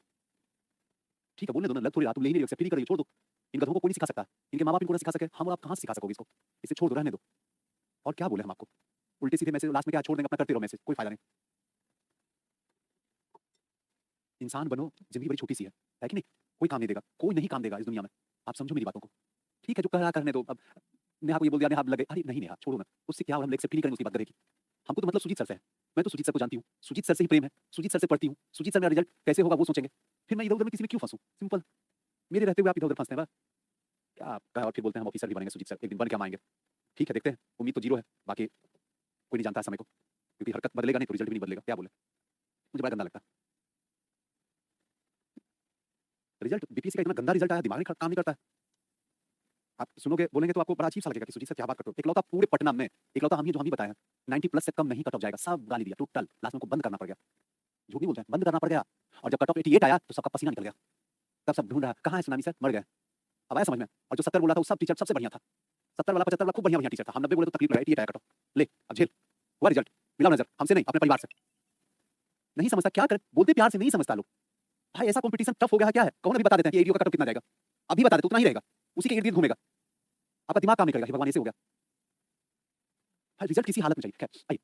ठीक है, बोलने दो ना, लग थोड़ी रहा, तुम ले ही नहीं रही, एक्सेप्ट ही नहीं कर रही हो, छोड़ दो। इन गधों को कोई नहीं सिखा सकता, इनके माँ बाप इनको ना सिखा सके, हम और आप कहाँ से सिखा सकोगे इसको? इसे छोड़ दो, रहने दो। और क्या बोले हम आपको? उल्टे सीधे मैसेज लास्ट में क्या छोड़ देंगे, अपना करते रहो मैसेज, कोई फायदा नहीं। इंसान बनो, जिंदगी बड़ी छोटी सी है कि नहीं? कोई काम नहीं देगा, कोई नहीं काम देगा इस दुनिया में। आप समझो मेरी बातों को। ठीक है, जो कर रहा करने दो। अब नेहा को ये बोल दिया, नेहा लगे, अरे नहीं नेहा छोड़ो ना, उससे क्या, हम एक्सेप्ट ही नहीं करेंगे उसकी बात करेगी। हमको तो मतलब सुजीत सर से है, मैं तो सुजीत सर को जानती हूँ, सुजीत सर से ही प्रेम है, सुजीत सर से पढ़ती हूँ, सुजीत सर मेरा रिजल्ट कैसे होगा वो सोचेंगे, फिर मैं इधर उधर में किसी में क्यों फंसूं? सिंपल, मेरे रहते हुए आप इधर उधर फंसते हैं बस। क्या आप कहा, और फिर बोलते हैं हम ऑफिसर भी बनेंगे सुजीत सर, एक दिन बन के हम आएंगे। ठीक है, देखते हैं, उम्मीद तो जीरो है, बाकी कोई नहीं जानता है समय को, क्योंकि हरकत बदलेगा नहीं तो रिजल्ट भी नहीं बदलेगा। क्या बोले, मुझे बड़ा गंदा लगता है रिजल्ट, बीपीएससी का इतना गंदा रिजल्ट आया, दिमाग नहीं काम नहीं करता है। आप सुनोगे बोलेंगे तो आपको बड़ा अजीब सा लगेगा कि सुजीत सर क्या बात करते हो, एकलौता पूरे पटना में, एकलौता हम ही जो हम ही बताया 90+ से कम नहीं कट ऑफ जाएगा, सब गाली दिया टोटल, लास्ट में उनको बंद करना पड़ गया। झूठ नहीं बोलते हैं, बंद करना पड़ गया। और जब कट ऑफ 88 आया तो सबका पसीना निकल गया, तब सब ढूंढ रहा कहाँ है सुनामी सर, मर गए। अब आया समझ में? और जो 70 बोला था वो सब टीचर सबसे बढ़िया था, 70 वाला 75 वाला खूब बढ़िया बढ़िया टीचर था, हम 90 बोले तो तकलीफ लगा, 88 आया कट ऑफ। ले अब झेल, हुआ रिजल्ट, मिला नजर, हमसे नहीं अपने परिवार से। नहीं समझता क्या करे, बोलते प्यार से, नहीं समझता लोग। भाई ऐसा कंपटीशन टफ हो गया है, क्या है कौन अभी बता देते हैं कि एडीओ का कट ऑफ कितना जाएगा, अभी बता देते उतना ही रहेगा, उसी के इर्द गिर्द घूमेगा, आपका दिमाग काम नहीं करेगा कि भगवान ऐसे हो गया। भाई रिजल्ट किसी हालत में चाहिए। खैर आइए,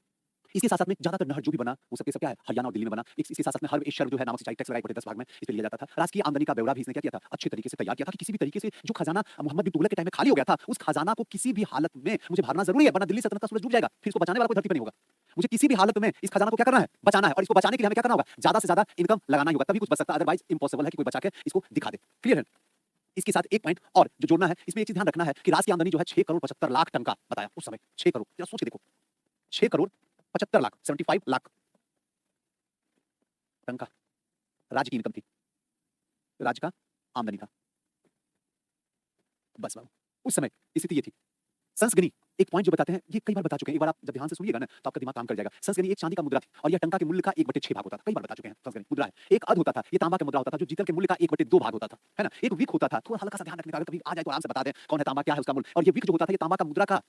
इसके साथ साथ में ज्यादातर नहर जो भी बना वो सबके सब क्या है, हरियाणा और दिल्ली में बना। इसके साथ साथ में हर एक शहर जो है नामक सिंचाई टैक्स लगाई 10 भाग में इस पे लिया जाता था। राजकीय आमदनी का ब्यौरा भी इसने क्या किया था, अच्छे तरीके से तैयार किया था कि किसी भी तरीके से जो खजाना मोहम्मद बिन तुगलक के टाइम में खाली हो गया था, उस खजाना को किसी भी हालत में मुझे भरना जरूरी है, वरना दिल्ली सल्तनत का सूरज डूब जाएगा, फिर इसको बचाने वाला कोई धरती पर नहीं होगा। मुझे किसी भी हालत में इस खजाना को क्या करना है, बचाना है, और इसको बचाने के लिए हमें क्या करना होगा, ज्यादा से ज्यादा इनकम लगाना होगा, तभी कुछ बच सकता है, अदरवाइज इम्पॉसिबल है कि कोई बचा के इसको दिखा दे। क्लियर है? इसके साथ एक पॉइंट और जो जोड़ना है, इसमें एक चीज ध्यान रखना है कि राज की आमदनी जो है 6 करोड़ 75 लाख टन का बताया उस समय। 6 करोड़, जरा सोच के देखो, 6 करोड़ 75 लाख, 75 लाख टन का राज्य की इनकम थी, राज्य का आमदनी था। बस बाबू, उस समय स्थिति ये थी। संस्गनी एक पॉइंट जो बताते हैं, ये कई बार बता चुके हैं, एक बार आप जब ध्यान से सुनिएगा ना तो आपका दिमाग काम कर जाएगा। संस्गनी एक चांदी का मुद्रा थी और यह टंका के मूल्य का 1/6 भाग होता था, कई बार बता चुके हैं। संस्गनी मुद्रा है, एक अध होता था, ये तांबा का मुद्रा होता था जो जीतल के मूल्य का 1/2 भाग होता था, है ना? एक विक होता था, थोड़ा हल्का सा ध्यान रखने का, अगर कभी आ जाए तो आराम से बता दें कौन है तांबा, क्या है उसका मूल्य। और ये विक जो होता था, ये तांबा का मुद्रा का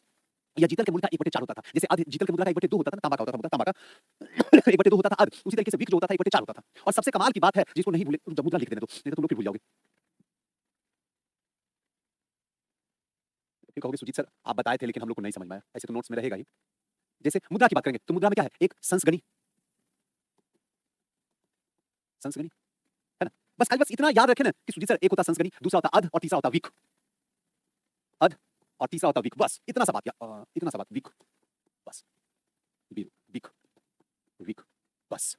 या जीतल के मूल्य का 1/4 होता था। जैसे अध जीतल के मुद्रा का 1/2 होता था, तांबा का होता था मुद्रा, तांबा का 1/2 होता था अध, उसी तरीके से विक जो होता था 1/4 होता था। और सबसे कमाल की बात है, जिसको नहीं भूले जब मुद्रा लिख देने दो, नहीं तो तुम लोग फिर भूल जाओगे। फिर कहोगे सुजीत सर आप बताए थे लेकिन हम लोग को नहीं समझ में आया, ऐसे तो नोट्स में रहेगा ही। जैसे मुद्रा की बात करेंगे तो मुद्रा में क्या है, एक संस्गनी, संस्गनी, है ना? बस खाली बस इतना याद रखें ना कि सुजीत सर एक होता संस्गनी, दूसरा होता अध और तीसरा होता विक। अध और तीसरा होता विक, बस इतना सा बात, या इतना सा बात, विक, बस विक, विक, बस।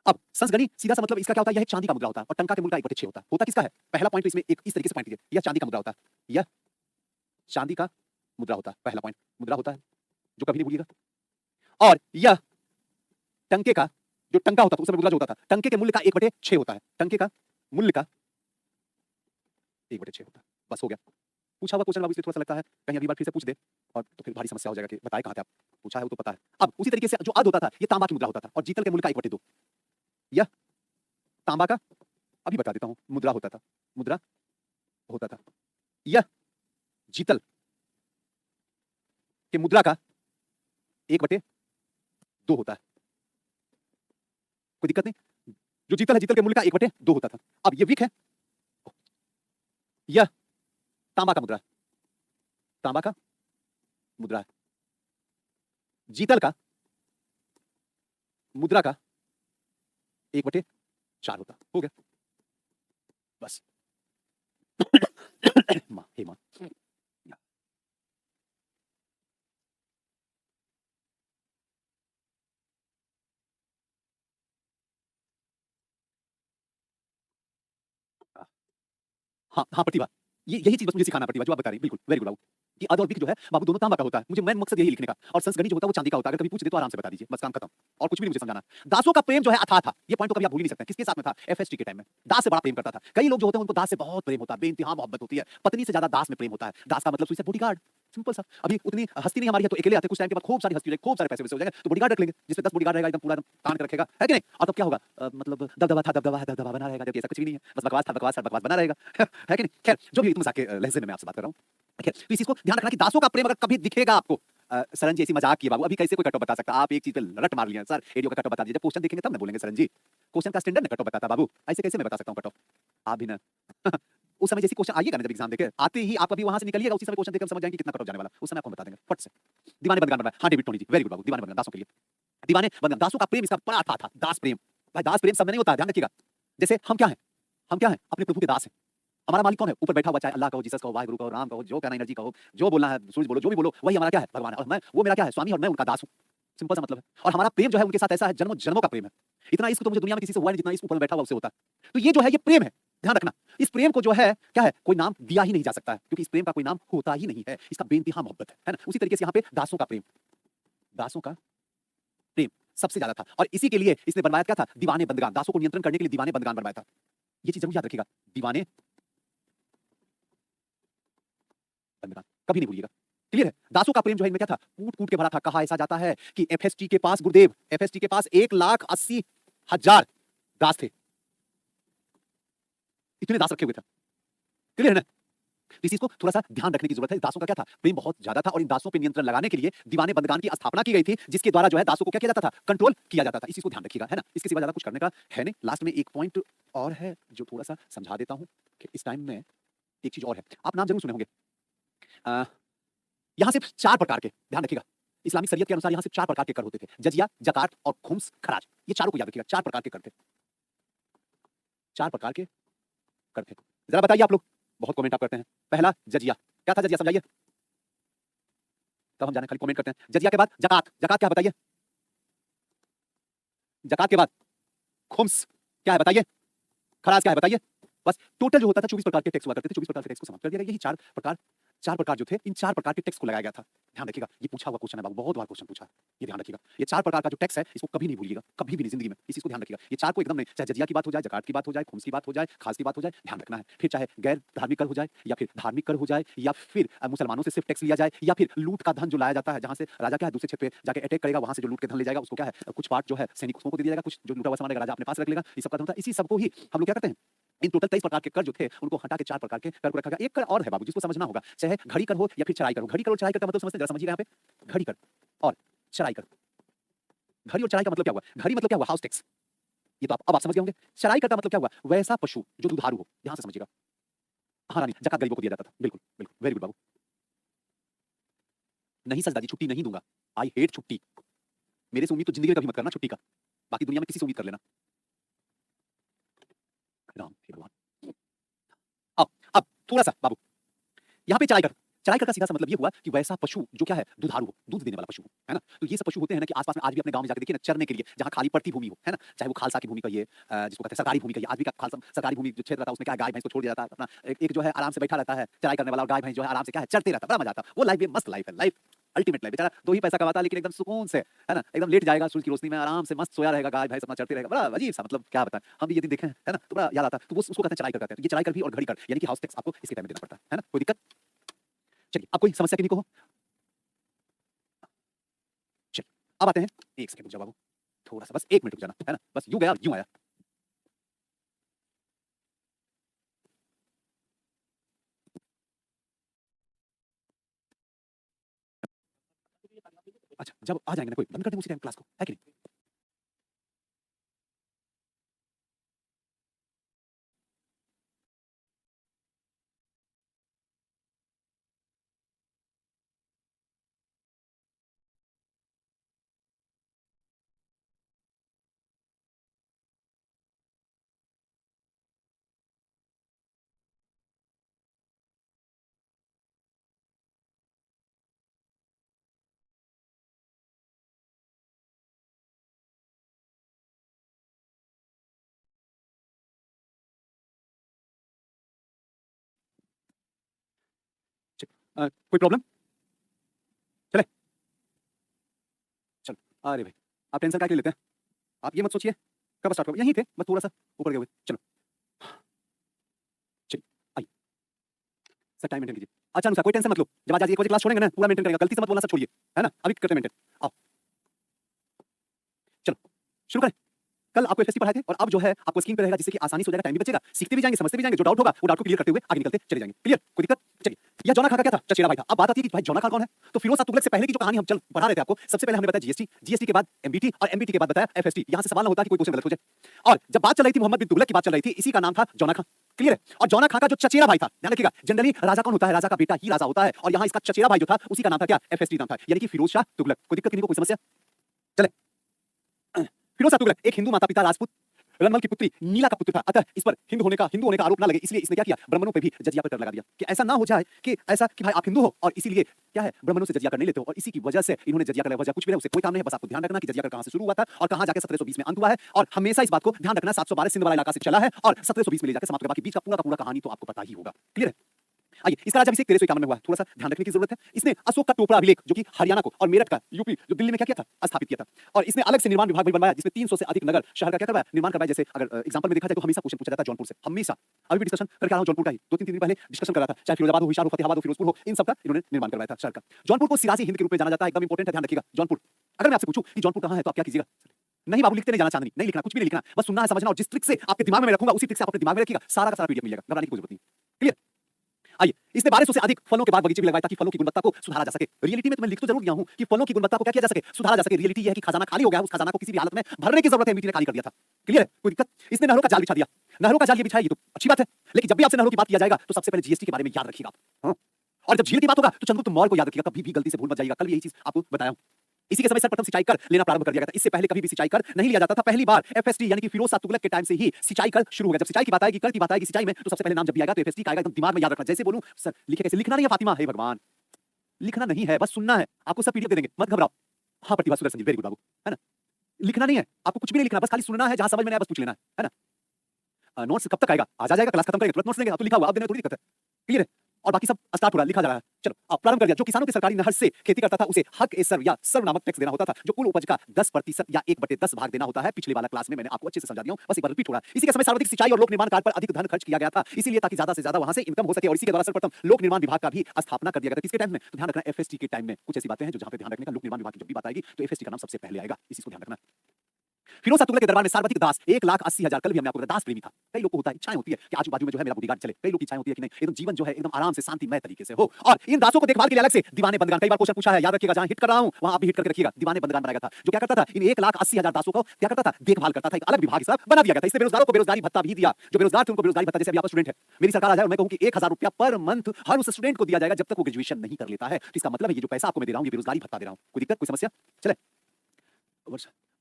अब संस्गनी सीधा सा मतलब इसका क्या होता है, यह एक चांदी का मुद्रा होता है और टंका के मूल्य का 1/6 होता है। होता किसका है? पहला पॉइंट तो इसमें एक इस तरीके से पॉइंट कीजिए, यह चांदी का मुद्रा होता है, यह चांदी का मुद्रा होता है, पहला पॉइंट मुद्रा होता है जो कभी नहीं भूलिएगा। और यह टंके का जो टंका होता था उस समय मुद्रा जो होता था, टंके के मूल्य का 1/6 होता है, टंके का मूल्य का 1/6 होता है। बस हो गया, पूछा हुआ क्वेश्चन बाबू, इसलिए थोड़ा सा लगता है कहीं अगली बार फिर से पूछ दे और तो फिर भारी समस्या हो जाएगा कि बताए कहाँ थे आप, पूछा है वो तो पता है। अब उसी तरीके से जो अध होता था ये तांबा की मुद्रा होता था और जीतल के मूल्य का 1/2, यह तांबा का, अभी बता देता हूं, मुद्रा होता था, मुद्रा होता था, यह जीतल के मुद्रा का 1/2 होता है। कोई दिक्कत नहीं, जो जीतल है जीतल के मूल्य का 1/2 होता था। अब ये विक है, यह तांबा का मुद्रा, तांबा का मुद्रा है, जीतल का मुद्रा का 1/4 होता, हो गया बस। मां हे मां, हाँ हाँ प्रतिभा, ये यही चीज बस मुझे सिखाना प्रतिभा जो आप बता रही, बिल्कुल वेरी गुड बाबू, कि अद और विक जो है बाबू दोनों तांबा का होता है। मुझे मेन मकसद यही लिखने का, और संस्गणी जो होता है वो चांदी का होता है। अगर कभी पूछ दे तो आराम से बता दीजिए, बस काम खत्म, और कुछ भी नहीं मुझे समझाना। दासों का प्रेम जो है अथाह था, ये पॉइंट तो कभी आप भूल ही नहीं सकते। किसके साथ में था? एफएसटी के टाइम में दास से बड़ा प्रेम करता था। कई लोग जो होते हैं उनको दास से बहुत प्रेम होता है, बेइंतहा मोहब्बत होती है, पत्नी से ज्यादा दास में प्रेम होता है। दास का मतलब सुइसेड बॉडीगार्ड, सिंपल सा। अभी उतनी हस्ती नहीं हमारी है तो अकेले आते, कुछ टाइम के बाद खूब सारी हस्ती हो जाएगी, खूब सारे पैसे वैसे हो जाएंगे तो बॉडीगार्ड रख लेंगे, जिसमें 10 बॉडीगार्ड रहेगा, एकदम पूरा एकदम तान के रखेगा, है कि नहीं? और तब क्या होगा? मतलब दबदबा था, दबदबा है, दबदबा बना रहेगा, जबकि ऐसा कुछ भी नहीं है, बस बकवास था, बकवास था, बकवास बना रहेगा। है कि नहीं? खैर जो भी, मजाक के लहजे में मैं आपसे बात कर रहा हूँ। खैर तो इस चीज को ध्यान रखना कि दासों का प्रेम अगर कभी दिखेगा आपको, सरन जी ऐसी मजाक की बाबू, अभी कैसे कोई कटो बता सकता? आप एक चीज पे रट मार लिया सर, एडियो का कटो बता दीजिए, जब क्वेश्चन देखेंगे तब ना बोलेंगे सरन जी, क्वेश्चन का स्टैंडर्ड ना कटो बताता बाबू, ऐसे कैसे मैं बता सकता हूँ कटो? आप भी ना उस समय जैसी क्वेश्चन आइएगा ना, जब एग्जाम देके आते ही आप अभी वहां से निकलिएगा, उसी समय क्वेश्चन देकर समझ जाएंगे कितना कट ऑफ जाने वाला, उस समय आपको बता देंगे फट से। दीवाने बंदगान बन रहा है, हाँ डेविड टोनी जी, वेरी गुड बाबू, दीवाने बंदगान दासों के लिए, दीवाने बंदगान दासों का प्रेम इसका बड़ा था दास प्रेम। भाई दास प्रेम सब में नहीं होता, ध्यान रखिएगा। जैसे हम क्या हैं? हम क्या हैं? अपने प्रभु के दास हैं। हमारा मालिक कौन है? ऊपर बैठा हुआ, चाहे अल्लाह कहो, जीसस कहो, वाहिगुरु कहो, राम कहो, जो कहना एनर्जी कहो, जो बोलना है सूरज बोलो, जो भी बोलो, वही हमारा क्या है? भगवान है, और मैं, वो मेरा क्या है? स्वामी, और मैं उनका दास हूँ। सिंपल सा मतलब है। और हमारा प्रेम जो है उनके साथ ऐसा है, जन्मों जन्मों का प्रेम है। इतना इश्क तो मुझे दुनिया में किसी से हुआ नहीं जितना इश्क ऊपर में बैठा हुआ उससे होता है। तो ये जो है ये प्रेम है, ध्यान रखना। इस प्रेम को जो है क्या है, कोई नाम दिया ही नहीं जा सकता है, क्योंकि इस प्रेम का कोई नाम होता ही नहीं है, इसका बेइंतहा मोहब्बत है ना? उसी तरीके से यहाँ पे दासों का प्रेम, दासों का प्रेम सबसे ज्यादा था, और इसी के लिए इसने बनवाया क्या था? दीवाने बंदगान, दासों को नियंत्रण करने के लिए दीवाने बंदगान बनवाया था। ये चीज जरूर याद रखिएगा, दीवाने बंदगान कभी नहीं भूलिएगा। क्लियर है? दासों का प्रेम जो है इनमें क्या था? कूट कूट के भरा था। कहा ऐसा जाता है कि एफएसटी के पास, गुरुदेव, एफएसटी के पास 1,80,000 दास थे, इतने दास रखे हुए थे। क्लियर है ना? तो इस चीज को थोड़ा सा ध्यान रखने की जरूरत है। दासों का क्या था? प्रेम बहुत ज्यादा था, और इन दासों पे नियंत्रण लगाने के लिए दीवाने बंदगान की स्थापना की गई थी, जिसके द्वारा जो है दासों को क्या किया जाता था? कंट्रोल किया जाता था। इस चीज को ध्यान रखिएगा, है ना? इसके सिवा ज्यादा कुछ करने का है नहीं। लास्ट में एक पॉइंट और है जो थोड़ा सा समझा देता हूं कि इस टाइम में एक चीज और है, आप नाम जरूर सुने होंगे। यहां सिर्फ 4 प्रकार के, ध्यान रखिएगा, इस्लामिक शरीयत के अनुसार यहां सिर्फ 4 प्रकार के कर होते थे: जजिया, जकात और खुम्स, खराज। ये चारों को याद रखिएगा, 4 प्रकार के कर थे, 4 प्रकार के कर थे। जरा बताइए आप लोग, बहुत कमेंट आप करते हैं। पहला जजिया, क्या था जजिया? समझाइए, तब हम जाने, खाली कमेंट करते हैं। जजिया के बाद जकात, जकात क्या है बताइए? जकात के बाद खुम्स क्या है बताइए? खराज क्या है बताइए? बस टोटल जो होता था 24 प्रकार के टैक्स हुआ करते थे, 24 प्रकार के टैक्स को समाप्त कर दिया गया। यही चार प्रकार जो थे, इन 4 प्रकार के टैक्स को लगाया गया था। ध्यान रखिएगा, ये पूछा हुआ क्वेश्चन है बाबू, बहुत बार क्वेश्चन पूछा है, ये ध्यान रखिएगा। ये 4 प्रकार का जो टैक्स है, इसको कभी नहीं भूलिएगा, कभी भी नहीं जिंदगी में, इस चीज को ध्यान रखिएगा। ये 4 को एकदम नहीं, चाहे जजिया की बात हो जाए, जकात की बात हो जाए, खुम्स की बात हो जाए, खास की बात हो जाए, ध्यान रखना है। फिर चाहे गैर धार्मिक कर हो जाए, या फिर धार्मिक कर हो जाए, या फिर मुसलमानों से सिर्फ टैक्स लिया जाए, या फिर लूट का धन जो लाया जाता है, जहां से राजा क्या है दूसरे क्षेत्र पे जाके अटैक करेगा, वहां से जो लूट के धन ले जाएगा, उसको क्या है, कुछ पार्ट जो है सैनिकों को दे दिया जाएगा, कुछ जो लूटा हुआ सामान राजा अपने पास रख लेगा, ये सब का धन होता है। इसी सबको ही हम लोग क्या करते हैं, इन टोटल 23 प्रकार के कर जो थे उनको हटा के 4 प्रकार के कर को रखा गया। एक कर और है बाबू, जिसको समझना होगा, चाहे घड़ी कर हो या फिर चढ़ाई कर हो। घड़ी कर और चढ़ाई कर का मतलब समझते हैं, जरा समझिएगा यहाँ पे। घड़ी कर और चढ़ाई कर, घड़ी और चढ़ाई का मतलब क्या हुआ? घड़ी मतलब क्या हुआ? हाउस टैक्स, ये तो आप अब आप समझ गए होंगे। चढ़ाई कर का मतलब क्या हुआ? वैसा पशु जो दुधारू हो, ध्यान से समझिएगा। हाँ रानी, जकात गरीबों को दिया जाता था, बिल्कुल बिल्कुल, वेरी गुड बाबू। नहीं सजदा जी, छुट्टी नहीं दूंगा, आई हेट छुट्टी। मेरे से उम्मीद तो जिंदगी में कभी मत करना छुट्टी का, बाकी दुनिया में किसी से उम्मीद कर लेना। राम हे भगवान। अब थोड़ा सा बाबू, यहाँ पे चढ़ाई कर का सीधा सा मतलब ये हुआ कि वैसा पशु जो क्या है, दुधारू हो, दूध देने वाला पशु हो, है ना? तो ये सब पशु होते हैं ना कि आसपास में आज भी अपने गांव में जाके देखिए ना, चरने के लिए, जहाँ खाली पड़ती भूमि हो, है ना? चाहे वो खालसा की भूमि कहिए, जिसको कहते हैं सरकारी भूमि कहिए, आज भी का खालसा सरकारी भूमि जो क्षेत्र रहता है उसमें क्या है, गाय भैंस को छोड़ दिया जाता है, अपना एक जो है आराम से बैठा रहता है चराई करने वाला, और गाय भैंस जो है आराम से क्या है, चरते रहता है, बड़ा मजा आता है। वो लाइफ मस्त लाइफ है, लाइफ अल्टीमेट लाइफ। बेचारा 2 ही पैसा कमाता है लेकिन एकदम सुकून से, है ना? एकदम लेट जाएगा सूरज की रोशनी में, आराम से मस्त सोया रहेगा, गाय भैंस अपना चरते रहेगा, बड़ा अजीब सा, मतलब क्या बताएं, हम भी ये दिन देखे हैं, है ना? तो बड़ा याद आता है। तो वो उसको कहते हैं चराई कर, कहते हैं। ये चराई कर भी और घड़ी कर, यानी कि हाउस टैक्स आपको इसके टाइम में देना पड़ता है ना? कोई दिक्कत? चलिए, अब कोई समस्या किन्हीं को हो? चलिए, अब आते हैं, 1 सेकंड रुक जाओ बाबू, थोड़ा सा, बस 1 मिनट रुक जाना, है ना? बस यूं गया यूं आया। अच्छा, जब आ जाएंगे ना कोई, बंद कर दें उसी टाइम क्लास को, है कि नहीं? कोई प्रॉब्लम? चले चलो। अरे भाई, आप टेंशन क्या लेते हैं? आप ये मत सोचिए कब स्टार्ट करो, यहीं थे बस थोड़ा सा ऊपर गए हुए। चलो चलिए, आइए सर, टाइम मेंटेन कीजिए। अच्छा अनुसार कोई टेंशन मत लो, जब आज 1 बजे क्लास छोड़ेंगे ना पूरा मेंटेन करेगा, गलती से मत बोलना, सब छोड़िए, है ना? अभी करते हैं मेंटेन। आओ चलो शुरू करें। कल आपको एफएसटी पढ़ाए थे और अब जो है आपको स्क्रीन पे रहेगा, जिससे कि आसानी से हो जाएगा, टाइम भी बचेगा, सीखते भी जाएंगे, समझते भी जाएंगे, जो डाउट होगा वो डाउट को क्लियर करते हुए आगे निकलते चले जाएंगे। क्लियर? कोई दिक्कत? चलिए, यह जौना खान का क्या था? चचेरा भाई था। अब बात आती है कि भाई जौना खान कौन है? तो फिरोज शाह तुगलक से पहले की जो कहानी हम चल पढ़ा रहे थे आपको, सबसे पहले हमने बताया जीएसटी, जीएसटी के बाद एमबीटी और एमबीटी के बाद बताया एफएसटी। यहां से सवाल ना होता कि कोई क्वेश्चन गलत हो जाए। और जब बात चल रही थी मोहम्मद बिन तुगलक की बात चल रही थी, इसी का नाम था जौना खान। क्लियर है? और जौना खान का जो चचेरा भाई था, ध्यान रखिएगा, जनरली राजा कौन होता है? राजा का बेटा ही राजा होता है, और यहाँ इसका चचेरा भाई जो था उसी का नाम था क्या? एफएसटी नाम था, यानी कि फिरोज शाह तुगलक। कोई दिक्कत किसी को? कोई समस्या? चले, फिरोज शाह तुगलक एक हिंदू माता पिता राजपूत रनमल की पुत्री नीला का पुत्र था। अतः इस पर हिंदू होने का आरोप ना लगे, इसलिए इसने क्या किया? ब्राह्मणों पे भी जजिया पर कर लगा दिया, कि ऐसा ना हो जाए कि ऐसा कि भाई आप हिंदू हो और इसीलिए क्या है ब्राह्मणों से जजिया कर नहीं लेते हो, और इसी की वजह से इन्होंने जजिया कर, वजह कुछ भी नहीं, उससे कोई काम नहीं है, बस आपको ध्यान रखना कि जजिया कर कहां से शुरू हुआ था और कहां जाके 1720 में अंत हुआ है। और हमेशा इस बात को ध्यान रखना, 712 सिंध वाला इलाका से चला है और 1720 में ले जाकर समाप्त हुआ। बाकी बीच का पूरा कहानी तो आपको पता ही होगा। क्लियर है? आइए, इसका राज्याभिषेक 1351 में हुआ, थोड़ा सा ध्यान रखने की जरूरत है। इसने अशोक का टोपरा अभिलेख, जो कि हरियाणा को और मेरठ का यूपी जो दिल्ली में क्या किया था? स्थापित किया था। और इसने अलग से निर्माण विभाग भी बनवाया, जिसमें 300 से अधिक नगर शहर का क्या करवाया? निर्माण करवाया। जैसे अगर एग्जांपल में देखा जाए तो हमेशा क्वेश्चन पूछा जाता है जौनपुर से, हमेशा। अभी भी डिस्कशन करके आ रहा हूं जौनपुर का ही, 2-3 दिन पहले डिस्कशन कर रहा था, चाहे फिरोजाबाद हो, हिसार हो, फतेहाबाद हो, फिरोजपुर हो, इन सब का इन्होंने निर्माण करवाया था शहर का। जौनपुर को सिरासी हिंद के रूप में जाना जाता है, एकदम इंपॉर्टेंट है, ध्यान रखिएगा। जौनपुर, अगर मैं आपसे पूछूं कि जौनपुर कहां है तो आप क्या कीजिएगा? नहीं बाबू, लिखते नहीं जाना, चांदनी नहीं लिखना, कुछ भी नहीं लिखना, बस सुनना है, समझना, और जिस ट्रिक से आपके दिमाग में मैं रखूंगा उसी ट्रिक से आप अपने दिमाग में रखिएगा, सारा का सारा पीडीएफ मिलेगा, घबराने की कोई जरूरत नहीं। क्लियर? आइए, इसने 1200 से अधिक फलों के बाग बगीचे भी लगवाए ताकि फलों की गुणवत्ता को सुधारा जा सके। रियलिटी में तो मैं लिख तो जरूर दिया हूं कि फलों की गुणवत्ता को क्या किया जा सके? सुधारा जा सके। रियलिटी यह है कि खजाना खाली हो गया, उस खजाना को किसी भी हालत में भरने की जरूरत है, एमबीटी ने खाली कर दिया था। क्लियर है? कोई दिक्कत? इसने नहरों का जाल बिछा दिया। नहरों का जाल ये बिछाया, ये तो अच्छी बात है, लेकिन जब भी आपसे नहरों की बात किया जाएगा तो सबसे पहले जीएसटी के बारे में याद रखिएगा आप। हाँ? और जब झील की बात होगा तो चंद्रगुप्त मौर्य को याद रखिएगा, कभी भी गलती से भूल मत जाइएगा, कल भी यही चीज आपको बताया हूं। इसी के समय सर्वप्रथम सिंचाई कर लेना प्रारंभ कर दिया गया था, इससे पहले कभी भी सिंचाई कर नहीं लिया जाता था। पहली बार एफएसटी यानी कि फिरोज शाह तुगलक के टाइम से ही सिंचाई कर शुरू हो गया। जब सिंचाई की बात आएगी, कर की बात आएगी सिंचाई में, तो सबसे पहले नाम जब भी आएगा तो एफएसटी का आएगा, एकदम दिमाग में याद रखना। जैसे बोलूं सर लिखे कैसे? लिखना नहीं है फातिमा, हे भगवान, लिखना नहीं है, बस सुनना है। आपको सब पीडीएफ दे देंगे, मत घबराओ। हाँ प्रतिभा सुदर्शन जी, वेरी गुड बाबू, है ना? लिखना नहीं है, आपको कुछ भी नहीं लिखना, बस खाली सुनना है, जहां समझ में नहीं आया बस पूछ लेना है ना? नोट्स कब तक आएगा? आज आ जाएगा, क्लास खत्म करेंगे तुरंत नोट्स लेंगे, अब तो लिखा हुआ, अब देने में थोड़ी दिक्कत है। क्लियर है? और बाकी सब स्टार्ट हो रहा है, लिखा जा रहा है। चलो अब प्रारंभ कर दिया। जो किसानों की सरकारी नहर से खेती करता था उसे हक ए सर्व या सर्व नामक टैक्स देना होता था, जो कुल उपज का 10% या 1/10 भाग देना होता है। पिछले वाला क्लास में मैंने आपको अच्छे से समझा दिया हूं, बस एक बार रिपीट हो रहा है। इसी के समय सार्वजनिक सिंचाई और लोक निर्माण कार्य पर अधिक धन खर्च किया गया था, इसीलिए ताकि ज्यादा से ज्यादा वहां से इनकम हो सके, और इसी के द्वारा सर्वप्रथम लोक निर्माण विभाग का भी स्थापना कर दिया गया था। किसके टाइम में? तो ध्यान रखना एफएसटी के टाइम में। कुछ ऐसी बातें हैं जो जहां पे ध्यान रखने का, लोक निर्माण विभाग की जब भी बात आएगी तो एफएसटी का नाम सबसे पहले आएगा, इस चीज को ध्यान रखना। फिरोज शाह तुगलक के दरबार में सर्वाधिक दास 1,80,000, कल भी हमने आपको बताया, दास प्रेमी था। कई लोग को होता है, इच्छाएं होती है कि आजू बाजू में जो है मेरा बॉडीगार्ड चले, कई लोग की इच्छाएं होती है कि नहीं एकदम जीवन जो है एकदम आराम से शांतिमय तरीके से हो, और इन दासों को देखभाल के लिए अलग से दीवाने बंदगान, कई बार क्वेश्चन पूछा है, याद रखिएगा, जहां हिट कर रहा हूं वहां आप भी हिट करके रखिएगा। दीवाने बंदगान बनाया गया था, जो क्या करता था? इन 1,80,000 दासों को क्या करता था? देखभाल करता था, एक अलग विभाग सब बना दिया गया था। इससे बेरोजगारों को बेरोजगारी भत्ता भी दिया, जो बेरोजगार थे उनको बेरोजगारी भत्ता, जैसे अभी आप स्टूडेंट है, मेरी सरकार आ जाए और मैं कहूं कि 1,000 रुपया पर मंथ हर उस स्टूडेंट को दिया जाएगा जब तक वो ग्रेजुएशन नहीं कर लेता है, तो इसका मतलब है ये जो पैसा आपको मैं दे रहा हूं ये बेरोजगारी भत्ता दे रहा हूं। कोई दिक्कत, कोई समस्या? चले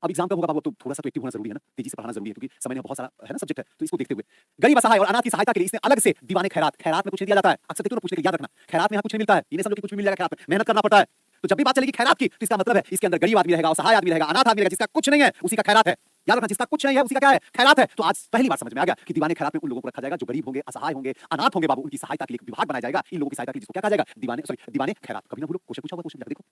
अब एग्जाम कब होगा बाबू, तो थोड़ा सा तो एक्टिव होना जरूरी है ना, तेजी से पढ़ाना जरूरी है, क्योंकि समय में बहुत सारा है ना सब्जेक्ट है, तो इसको देखते हुए गरीब असहाय और अनाथ की सहायता के लिए इसने अलग से दीवाने खैरात, खैरात में कुछ नहीं दिया जाता है, अक्सर देखते हो ना, पूछने के याद रखना, खैरात में यहाँ कुछ नहीं मिलता है, ये नहीं समझो कि कुछ भी मिल जाएगा खैरात में, मेहनत करना पड़ता है। तो जब भी बात चलेगी खैरात की तो इसका मतलब है इसके अंदर गरीब आदमी रहेगा, असहाय आदमी रहेगा, अनाथ आदमी रहेगा, जिसका कुछ नहीं है उसी का खैरात है। याद रखना, जिसका कुछ नहीं है उसी का क्या है? खैरात है। तो आज पहली बार समझ में आ गया कि दीवाने खैरात में उन लोगों को रखा जाएगा जो गरीब होंगे, असहाय होंगे, अनाथ होंगे बाबू, उनकी सहायता के लिए विभाग बनाया जाएगा, इन लोगों की सहायता के लिए, जिसको क्या कहा जाएगा? दीवाने खैरात। कभी ना भूलो, क्वेश्चन पूछा हुआ, क्वेश्चन देखो।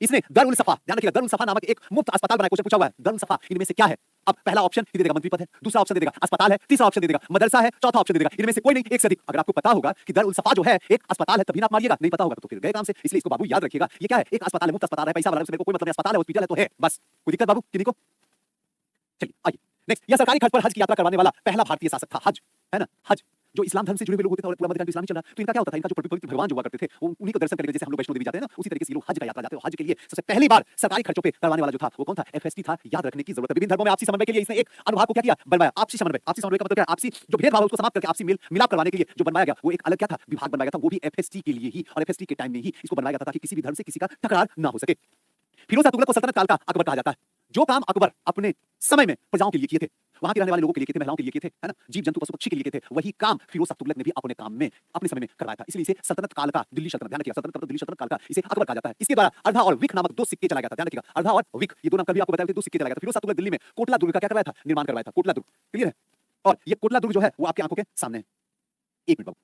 इसने दरुल सफा, ध्यान रखिएगा, दरुल सफा नामक एक मुफ्त अस्पताल बनाया, क्वेश्चन पूछा हुआ है, दरुल सफा इनमें से क्या है? अब पहला ऑप्शन दे देगा मंत्री पद है, दूसरा ऑप्शन दे देगा अस्पताल है, तीसरा ऑप्शन दे देगा मदरसा है, चौथा ऑप्शन दे देगा इनमें से कोई नहीं, एक से अधिक। अगर आपको पता होगा कि दरुल सफा जो है एक अस्पताल है तभी ना आप मारिएगा, नहीं पता होगा तो फिर गए काम से। इसलिए इसको बाबू याद रखिएगा, ये क्या है? एक अस्पताल है, मुफ्त अस्पताल है, पैसा वाला उसमें कोई मतलब नहीं, अस्पताल है, हॉस्पिटल है तो है, बस। कोई दिक्कत बाबू किन्हीं को? चलिए आइए नेक्स्ट, यह सरकारी खर्च पर हज की यात्रा करवाने वाला पहला भारतीय शासक था। हज है ना, हज जो इस्लाम धर्म से जुड़े हुए लोग होते थे और पूरा मदीना इस्लामी चल रहा, तो इनका क्या होता था? इनका जो पवित्र भगवान जो हुआ करते थे उन्हीं को दर्शन करने, जैसे हम लोग वैष्णो देवी जाते हैं ना, उसी तरीके से ये लोग हज का यात्रा जाते हैं। हज के लिए सबसे पहली बार सरकारी खर्चों पे करवाने वाला जो था वो कौन था? एफएसटी था। याद रखने की जरूरत है। विभिन्न धर्मों में आपसी समन्वय के लिए इसने एक अनुभाग को क्या किया? बनवाया, आपसी समन्वय। आपसी समन्वय का मतलब क्या है? आपसी जो भेदभाव है उसको समाप्त करके आपसी मिलाप करवाने के लिए जो बनवाया गया वो एक अलग क्या था? विभाग बनवाया गया था, वो भी एफएसटी के लिए ही, और एफएसटी के टाइम में ही इसको बनवाया गया था ताकि किसी भी धर्म से किसी का टकरार ना हो सके। फिरोज शाह तुगलक को सल्तनत काल का अकबर कहा जाता है। जो काम अकबर अपने समय में प्रजाओं के लिए किए थे, वहां के रहने वाले लोगों के लिए किए थे, महिलाओं के लिए किए थे, है ना, जीव जंतु पशु पक्षी के लिए किए थे, वही काम फिरोज शाह तुगलक ने भी अपने काम में अपने समय में करवाया था। इसलिए इसे सल्तनत काल का दिल्ली सल्तनत, ध्यान रखिएगा, सल्तनत दिल्ली सल्तनत काल का इसे अकबर कहा जाता है। इसके द्वारा अर्धा और विक नामक दो सिक्के चला गया था, ध्यान रखिएगा, अर्धा और विक, ये दो नाम कभी आपको बताया थे, दो सिक्के चला गया था। फिरोज शाह तुगलक दिल्ली में कोटला दुर्ग का क्या करवाया था? निर्माण करवाया था, कोटला दुर्ग। क्लियर है? और ये कोटला दुर्ग जो है वो आपकी आंखों के सामने है। एक मिनट बाबू,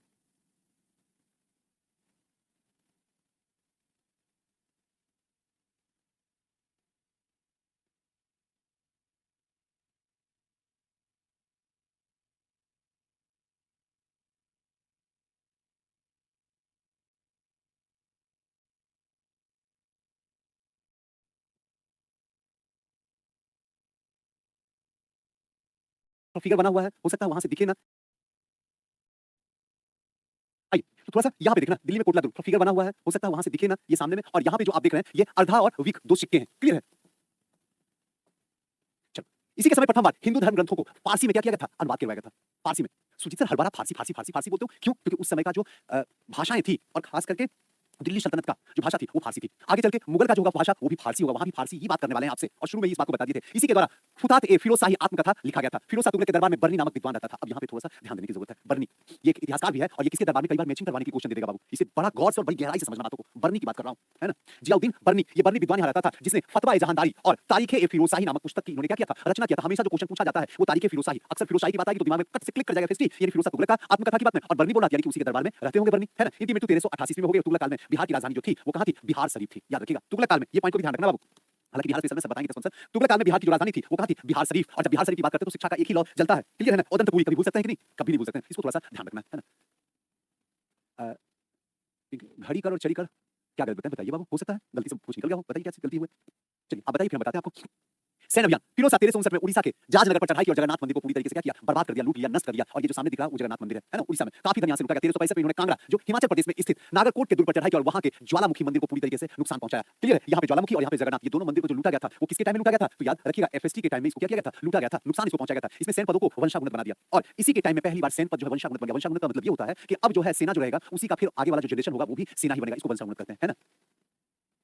फिगर बना हुआ है, हो सकता है वहां से दिखे ना। आइए, तो थोड़ा सा यहाँ पे देखना, दिल्ली में कोटला दुर्ग फिगर बना हुआ है, हो सकता है वहां से दिखे ना ये सामने में, और यहाँ पे जो आप देख रहे हैं ये अर्धा और वीक दो सिक्के हैं। क्लियर है? चलो, इसी के समय प्रथम बार हिंदू धर्म ग्रंथों को फारसी में क्या किया गया था? अनुवाद करवाया गया था फारसी में। सुजीत सर हर बार आप फारसी फारसी फारसी फारसी बोलते हो क्यों? क्योंकि उस समय का जो भाषाएं थी, और खास करके दिल्ली सल्तनत का जो भाषा थी वो फारसी थी। आगे चल के मुगल का जो होगा भाषा वो भी फारसी होगा, वहां भी फारसी ही बात करने वाले हैं आपसे, और शुरू में ही इस बात को बता दिए थे। इसी के द्वारा फुतात ए फिरोज शाही आत्मकथा लिखा गया था। फिरोज शाह तुगलक के दरबार में बर्नी नामक विद्वान रहता था। अब यहाँ पे थोड़ा सा ध्यान देने की जरूरत है। बर्नी ये एक इतिहासकार भी है, और ये किसके दरबार में कई बार मैचिंग करवाने की क्वेश्चन दे देगा बाबू। इसे बड़ा गौर से और बड़ी गहराई से समझना बातों को। बर्नी की बात कर रहा हूँ, है ना? जियाउद्दीन बर्नी, ये बर्नी विद्वान यहाँ रहता था, जिसने फतवा ए जहानदारी और तारीख ए फिरोज शाही नामक पुस्तक की इन्होंने क्या किया था? रचना किया था। हमेशा जो क्वेश्चन पूछा जाता है वो तारीख ए फिरोज शाही, अक्सर फिरोज शाही की बात आएगी तो दिमाग में कट से क्लिक कर जाएगा हिस्ट्री, यानी फिरोज शाह तुगलक का आत्मकथा की बात में, और बर्नी बोला यानी कि उसी के दरबार में रहते होंगे बर्नी, है ना? इनकी मृत्यु 1388 में हो गई। तुगलक काल में बिहार की राजधानी जो थी वो कहाँ थी? बिहार शरीफ थी। याद रखिएगा, तुगलक काल में ये पॉइंट को भी ध्यान रखना बाबू। हालांकि बिहार से सब बताएंगे स्पॉन्सर। तुगलक काल में बिहार की जो राजधानी थी वो कहाँ थी? बिहार शरीफ। और जब बिहार शरीफ की बात करते हैं तो शिक्षा का एक ही लॉ चलता है। क्लियर है ना? उदंतपुरी कभी भूल सकते हैं कि नहीं? कभी नहीं भूल सकते हैं। इसको थोड़ा सा ध्यान रखना है ना? घड़ी कर और चढ़ी कर क्या गलत बताइए बाबू? हो सकता है गलती से कुछ निकल गया हो, बताइए क्या गलती हुई। चलिए आप बताइए, फिर हम बताते हैं आपको। सैन्य अभियान फिरोज शाह 1359 में उड़ीसा के जाजनगर पर चढ़ाई की और जगन्नाथ मंदिर को पूरी तरीके से क्या किया? बर्बाद कर दिया, लूट लिया, नष्ट कर दिया। और ये जो सामने दिख रहा है वो जगन्नाथ मंदिर है ना? उड़ीसा में काफी धन यहाँ से लूटा गया। 1365 में इन्होंने कांगड़ा जो हिमाचल प्रदेश में स्थित नागरकोट के दुर्ग पर चढ़ाई की और वहां के ज्वालामुखी मंदिर को पूरी तरीके से नुकसान पहुंचाया। क्लियर है? यहाँ पे ज्वालामुखी और यहाँ पे जगन्नाथ, ये दोनों मंदिर को जो लूटा गया था वो किसके टाइम में लूटा गया था? तो याद रखिएगा, एफएसटी के टाइम में इसको क्या किया गया था? लूटा गया था, नुकसान इसको पहुंचाया गया था। इसमें सैन्य पदों को वंशागुणित बना दिया, और इसी के टाइम में पहली बार सैन्य पद जो है वंशागुणित बन गया। वंशागुणित का मतलब ये होता है कि अब जो है सेना जो रहेगा उसी का फिर आगे वाला जो जनरेशन होगा वो भी सेना ही बनेगा। इसको वंशागुणित करते हैं, है ना?